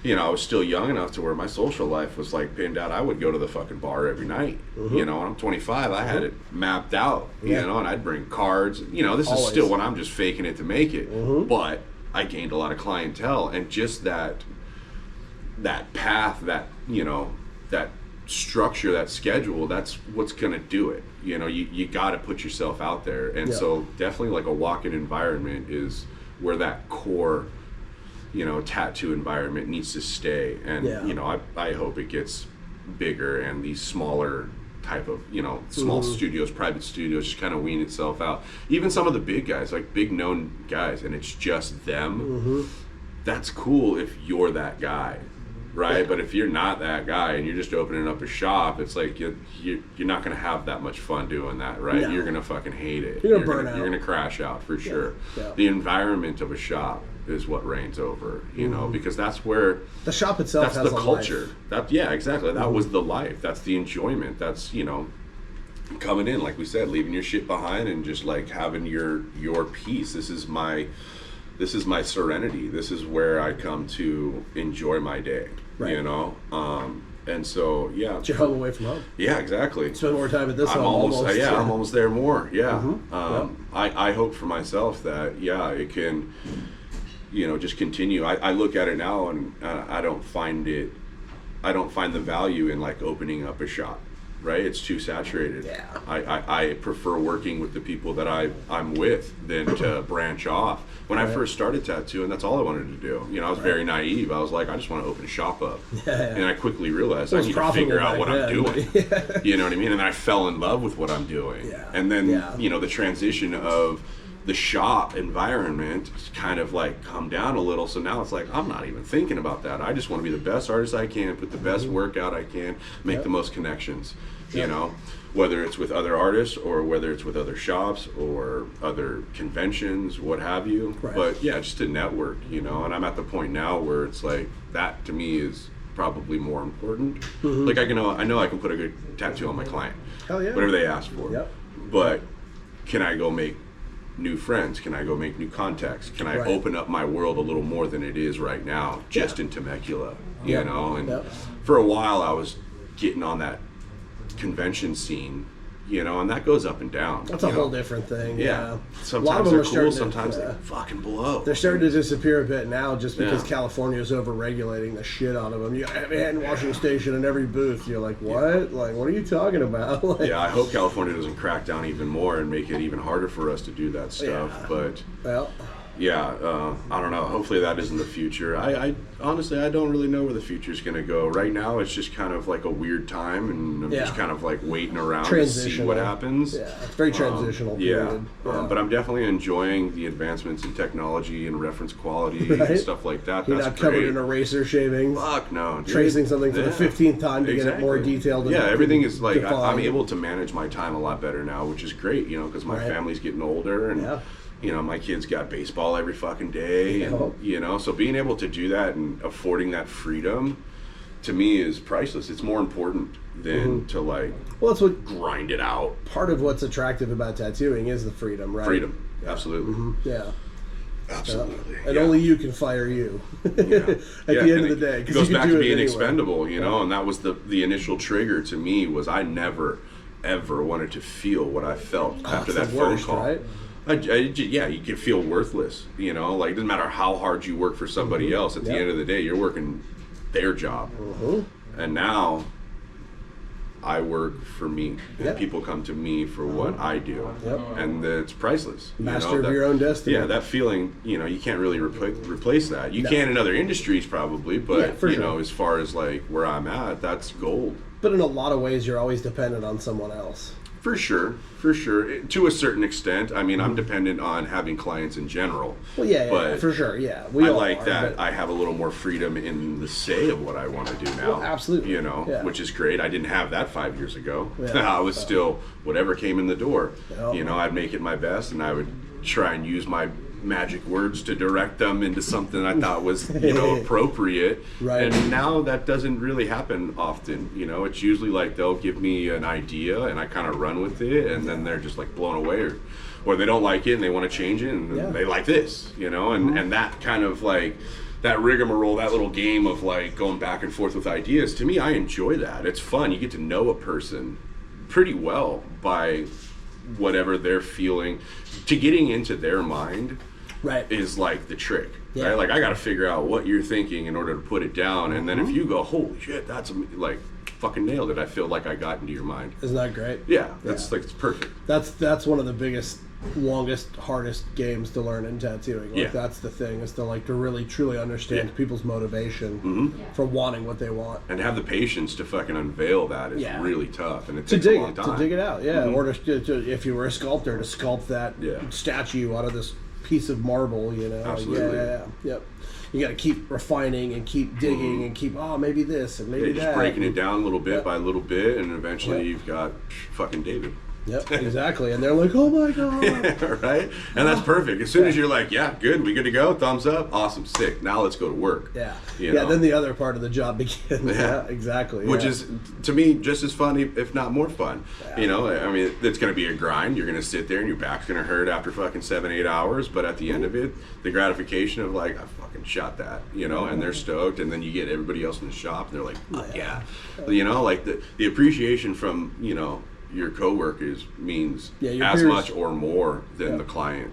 you know, I was still young enough to where my social life was like pinned out. I would go to the fucking bar every night. You know, when I'm 25, I had it mapped out, you know, and I'd bring cards. You know, this is still when I'm just faking it to make it. But I gained a lot of clientele, and just that path, that, you know, that structure, that schedule, that's what's going to do it. You know, you got to put yourself out there. And so definitely like a walk-in environment is where that core, you know, tattoo environment needs to stay. And, you know, I hope it gets bigger and these smaller type of, you know, small studios, private studios, just kind of wean itself out. Even some of the big guys, like big known guys, and it's just them. That's cool if you're that guy, right? But if you're not that guy and you're just opening up a shop, it's like you're not going to have that much fun doing that, right? You're going to fucking hate it. You're going to burn out. You're going to crash out for sure. The environment of a shop is what reigns over, you know, because that's where the shop itself has the culture. Exactly. That was the life. That's the enjoyment. That's, you know, coming in, like we said, leaving your shit behind and just like having your peace. This is my serenity. This is where I come to enjoy my day. You know? And so, it's your home away from home. Yeah, exactly. Spend more time at this home. I'm almost there more. I hope for myself that, it can, you know, just continue. I look at it now and I don't find the value in like opening up a shop, right? It's too saturated. I prefer working with the people that I'm with than to branch off. When I first started tattooing, that's all I wanted to do. You know, I was very naive. I was like, I just want to open a shop up. And I quickly realized I need to figure out what I'm doing. You know what I mean? And then I fell in love with what I'm doing. And then, you know, the transition of the shop environment kind of like come down a little. So now it's like, I'm not even thinking about that. I just want to be the best artist I can, put the best work out I can, make the most connections, you know, whether it's with other artists or whether it's with other shops or other conventions, what have you. But just to network, you know, and I'm at the point now where it's like, that to me is probably more important. Like I know I can put a good tattoo on my client, whatever they ask for. But can I go make new friends? Can I go make new contacts? Can I open up my world a little more than it is right now, just in Temecula, you know? And for a while I was getting on that convention scene, you know, and that goes up and down. That's a whole different thing. Sometimes a lot of them they're cool, sometimes they fucking blow. They're starting to disappear a bit now just because California is over-regulating the shit out of them. You have a hand washing station in every booth. You're like, what? Like, what are you talking about? Like, I hope California doesn't crack down even more and make it even harder for us to do that stuff. But I don't know. Hopefully that isn't the future. I honestly, I don't really know where the future's going to go. Right now, it's just kind of like a weird time, and I'm just kind of like waiting around to see what happens. Yeah, it's very transitional period. But I'm definitely enjoying the advancements in technology and reference quality and stuff like that. You're not covered in eraser shavings. Fuck no. Dude. Tracing something for the 15th time to get it more detailed. Yeah, everything is like, I'm able to manage my time a lot better now, which is great, because my family's getting older, and my kids got baseball every fucking day, and so being able to do that and affording that freedom, to me, is priceless. It's more important than to that's what grind it out. Part of what's attractive about tattooing is the freedom, right? Freedom, absolutely. Yeah. Absolutely. And only you can fire you at the end of the day. It goes back to being expendable, and that was the initial trigger to me. Was I never ever wanted to feel what I felt after that phone call. Right? You can feel worthless, it doesn't matter how hard you work for somebody else. At the end of the day, you're working their job. And now I work for me, and people come to me for what I do, and it's priceless. Master of your own destiny. Yeah, that feeling, you can't really replace that. You can in other industries probably, but as far as where I'm at, that's gold. But in a lot of ways, you're always dependent on someone else. For sure. To a certain extent. I mean, I'm dependent on having clients in general. Well, but for sure, We all like that I have a little more freedom in the say of what I want to do now. Well, absolutely. Which is great. I didn't have that 5 years ago. I was still, whatever came in the door. I'd make it my best, and I would try and use my magic words to direct them into something I thought was, appropriate. Right. And now that doesn't really happen often. It's usually they'll give me an idea and I kind of run with it, and then they're just blown away, or they don't like it and they want to change it, and they like this, and that kind of that rigmarole, that little game of going back and forth with ideas, to me, I enjoy that. It's fun. You get to know a person pretty well by whatever they're feeling. To getting into their mind is the trick. Right? I got to figure out what you're thinking in order to put it down, and then if you go, holy shit, that's fucking nailed it. I feel like I got into your mind. Isn't that great? Yeah, that's it's perfect. That's one of the biggest, longest, hardest games to learn in tattooing. That's the thing, is to to really truly understand people's motivation for wanting what they want, and have the patience to fucking unveil that is really tough, and it takes a long time to dig it out. Or to, if you were a sculptor, to sculpt that statue out of this piece of marble. Absolutely. Yep. You got to keep refining and keep digging and keep maybe this and maybe that. Just breaking it down little bit by little bit, and eventually you've got fucking David. Yep, exactly. And they're like, oh my God. Right? And that's perfect. As soon as you're good, we good to go, thumbs up, awesome, sick. Now let's go to work. Yeah. Then the other part of the job begins. Yeah, exactly. Which is, to me, just as fun, if not more fun. I mean, it's going to be a grind. You're going to sit there and your back's going to hurt after fucking 7-8 hours. But at the end of it, the gratification of I fucking shot that, and they're stoked. And then you get everybody else in the shop and they're like, the appreciation from, your coworkers means as peers, much or more than the client,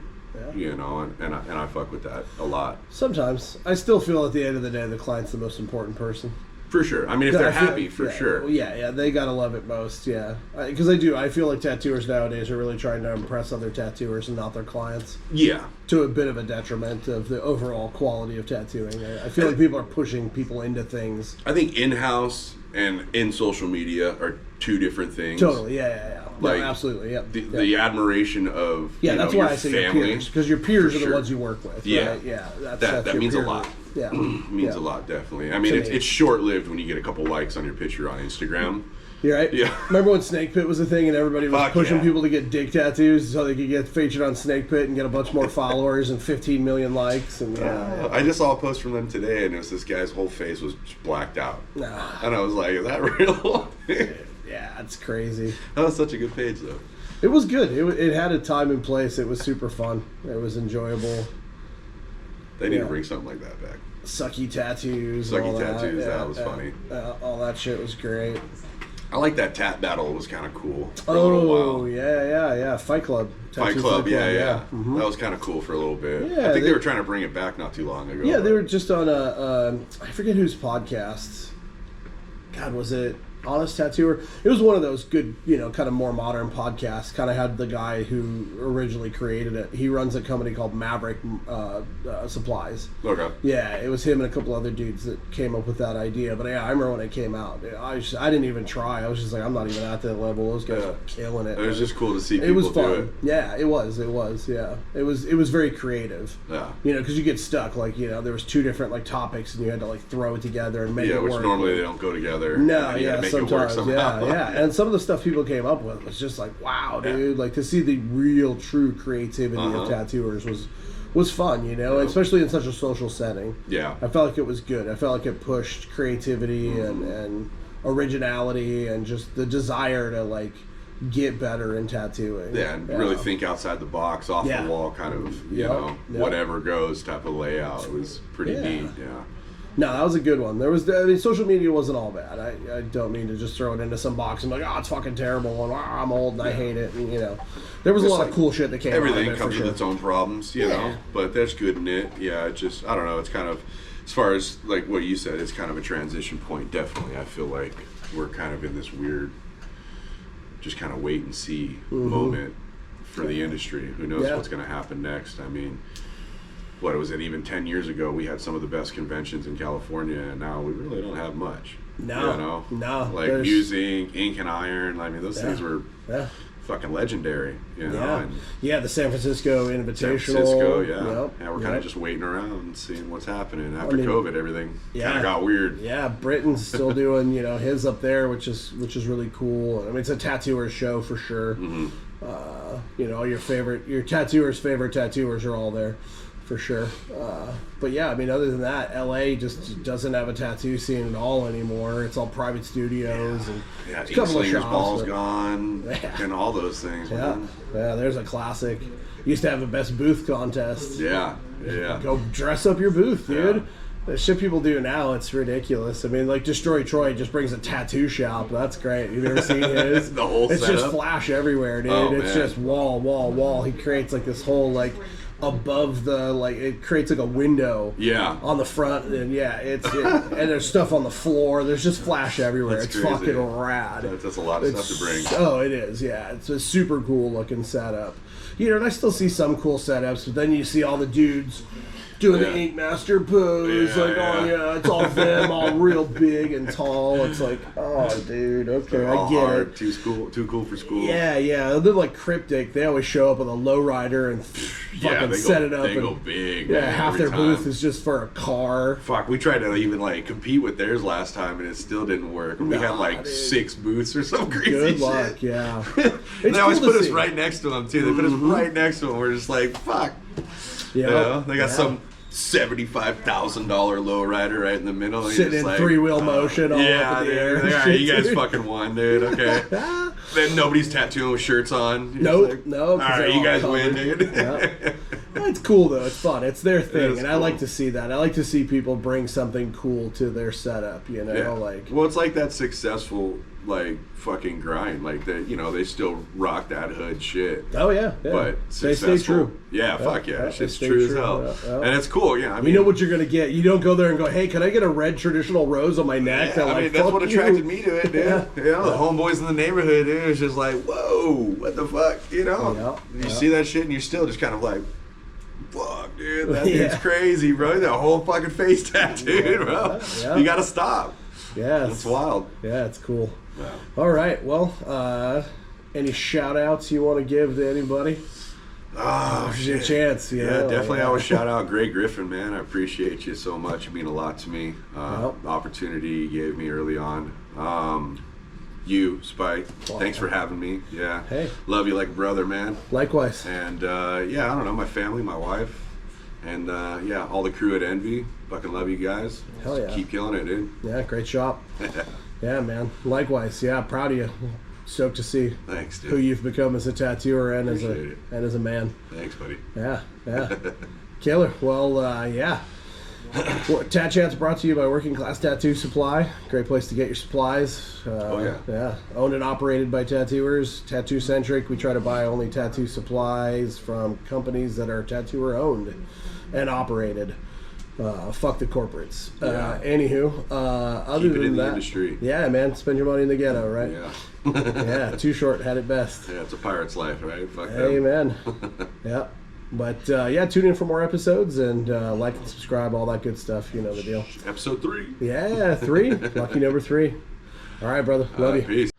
and I fuck with that a lot. Sometimes I still feel at the end of the day the client's the most important person. For sure. I mean, if they're happy, for sure. They gotta love it most. Because I feel like tattooers nowadays are really trying to impress other tattooers and not their clients. Yeah. To a bit of a detriment of the overall quality of tattooing. I feel like people are pushing people into things. I think in-house and in social media are two different things. Totally, no, absolutely, The admiration of that's why I say family, your peers, because your peers are the ones you work with. Right? That means a lot. Yeah, means a lot, definitely. I mean, it's short-lived when you get a couple likes on your picture on Instagram. You're right. Yeah. Remember when Snake Pit was a thing and everybody was pushing people to get dick tattoos so they could get featured on Snake Pit and get a bunch more followers and 15 million likes? And I just saw a post from them today, and it was this guy's whole face was blacked out. And I was like, is that real? Yeah, it's crazy. That was such a good page, though. It was good. It had a time and place. It was super fun. It was enjoyable. They need to bring something like that back. Sucky tattoos. That was funny. All that shit was great. I like that tat battle. It was kind of cool. Oh, yeah. Fight Club. Fight Club, yeah. Mm-hmm. That was kind of cool for a little bit. Yeah, I think they were trying to bring it back not too long ago. Yeah, they were just on I forget whose podcast. God, was it Honest Tattooer. It was one of those good, kind of more modern podcasts. Kind of had the guy who originally created it. He runs a company called Maverick Supplies. Okay. Yeah, it was him and a couple other dudes that came up with that idea. But yeah, I remember when it came out. I didn't even try. I was just like, I'm not even at that level. Those guys are killing it. It was just cool to see people it was fun. do it. Yeah, it was. Yeah, it was very creative. Yeah. Because you get stuck. Like, there was two different like topics, and you had to like throw it together and make it work. Yeah, which normally they don't go together. No, you yeah, make sometimes, it work somehow. yeah. And some of the stuff people came up with was just like, wow, dude. Like, to see the real, true creativity of tattooers was fun, especially in such a social setting. Yeah. I felt like it was good. I felt like it pushed creativity and originality and just the desire to, like, get better in tattooing. Yeah, and really think outside the box, off the wall, kind of, whatever goes type of layout. It was pretty neat, No, that was a good one. Social media wasn't all bad. I don't mean to just throw it into some box and be like, it's fucking terrible, and I'm old and I hate it. And, there was a lot of cool shit that came out of it. Everything comes with its own problems, you know, but there's good in it. Yeah, it just, I don't know, it's kind of, as far as, like what you said, it's kind of a transition point, definitely. I feel like we're kind of in this weird, just kind of wait and see moment for the industry. Who knows what's going to happen next? I mean, what was it, even 10 years ago, we had some of the best conventions in California, and now we really don't have much. No. Like Musing, Ink and Iron, I mean, those things were fucking legendary, And the San Francisco Invitational. San Francisco, and we're kind of just waiting around and seeing what's happening. After COVID, everything kind of got weird. Yeah, Britain's still doing, his up there, which is really cool. I mean, it's a tattooer show for sure. Your tattooer's favorite tattooers are all there. For sure. But yeah, I mean, other than that, LA just doesn't have a tattoo scene at all anymore. It's all private studios and a couple of shops. Ball's gone and all those things. Man. Yeah, there's a classic. Used to have a best booth contest. Yeah. Go dress up your booth, dude. The shit people do now, it's ridiculous. I mean, like Destroy Troy just brings a tattoo shop. That's great. You've ever seen his? The whole It's setup? just flash everywhere, dude. Oh, it's just wall. He creates like this whole like above the it creates like a window on the front, and and there's stuff on the floor. There's just flash everywhere. That's it's crazy. Fucking rad. That's a lot of stuff to bring. Oh, it is. Yeah, it's a super cool looking setup. And I still see some cool setups, but then you see all the dudes doing the Ink Master pose, it's all them, all real big and tall. It's like, oh, dude, okay, I get it. Too cool for school. Yeah. They're like cryptic. They always show up with a lowrider and fucking set it up. They go big. Yeah, half their booth is just for a car. Fuck, we tried to even compete with theirs last time, and it still didn't work. We had 6 booths or some crazy Good luck, shit. yeah. They always put us right next to them too. They put us right next to them. We're just like, fuck. Yeah, they got some $75,000 lowrider right in the middle. Sitting in 3-wheel motion all up in the air. All right, you guys fucking won, dude. Okay. Then nobody's tattooing with shirts on. Nope. All right, you guys win, dude. It's cool though. It's fun. It's their thing, and cool. I like to see that. I like to see people bring something cool to their setup. Well, it's like that successful fucking grind. They still rock that hood shit. Oh yeah. But they stay true. Yeah, fuck yeah. It's just true as hell. And it's cool. Yeah, I mean, you know what you're gonna get. You don't go there and go, hey, can I get a red traditional rose on my neck? Yeah, I mean, that's what attracted me to it, dude. The homeboys in the neighborhood, dude, it's just like, whoa, what the fuck, You see that shit and you're still just kind of like, fuck, dude, that dude's crazy, bro. That whole fucking face tattooed, bro. You gotta stop. Yeah, it's wild. Yeah, it's cool. Yeah. All right, well, any shout outs you want to give to anybody? Oh, shit. Your chance. Definitely. I would shout out Greg Griffin, man. I appreciate you so much. You mean a lot to me. The opportunity you gave me early on. You, Spike, thanks for having me. Yeah. Hey. Love you like a brother, man. Likewise. And I don't know, my family, my wife, and all the crew at Envy. Fucking love you guys. Hell yeah. Keep killing it, dude. Yeah, great shop. Yeah, man. Likewise. Yeah, proud of you. Stoked to see Thanks, dude. who you've become as a tattooer and as a man. Thanks, buddy. Yeah. Killer. Well, Tatt Chat's brought to you by Working Class Tattoo Supply. Great place to get your supplies. Yeah. Owned and operated by tattooers. Tattoo centric. We try to buy only tattoo supplies from companies that are tattooer owned and operated. Fuck the corporates. Yeah. Anywho, other Keep it than in the that, industry. yeah, man, spend your money in the ghetto, right? Yeah. Yeah, Too Short had it best. Yeah, it's a pirate's life, right? Fuck them. Amen. Yeah. But yeah, tune in for more episodes and like and subscribe, all that good stuff. You know the deal. Episode 3. Yeah, 3. Lucky number 3. All right, brother. Love you. Peace.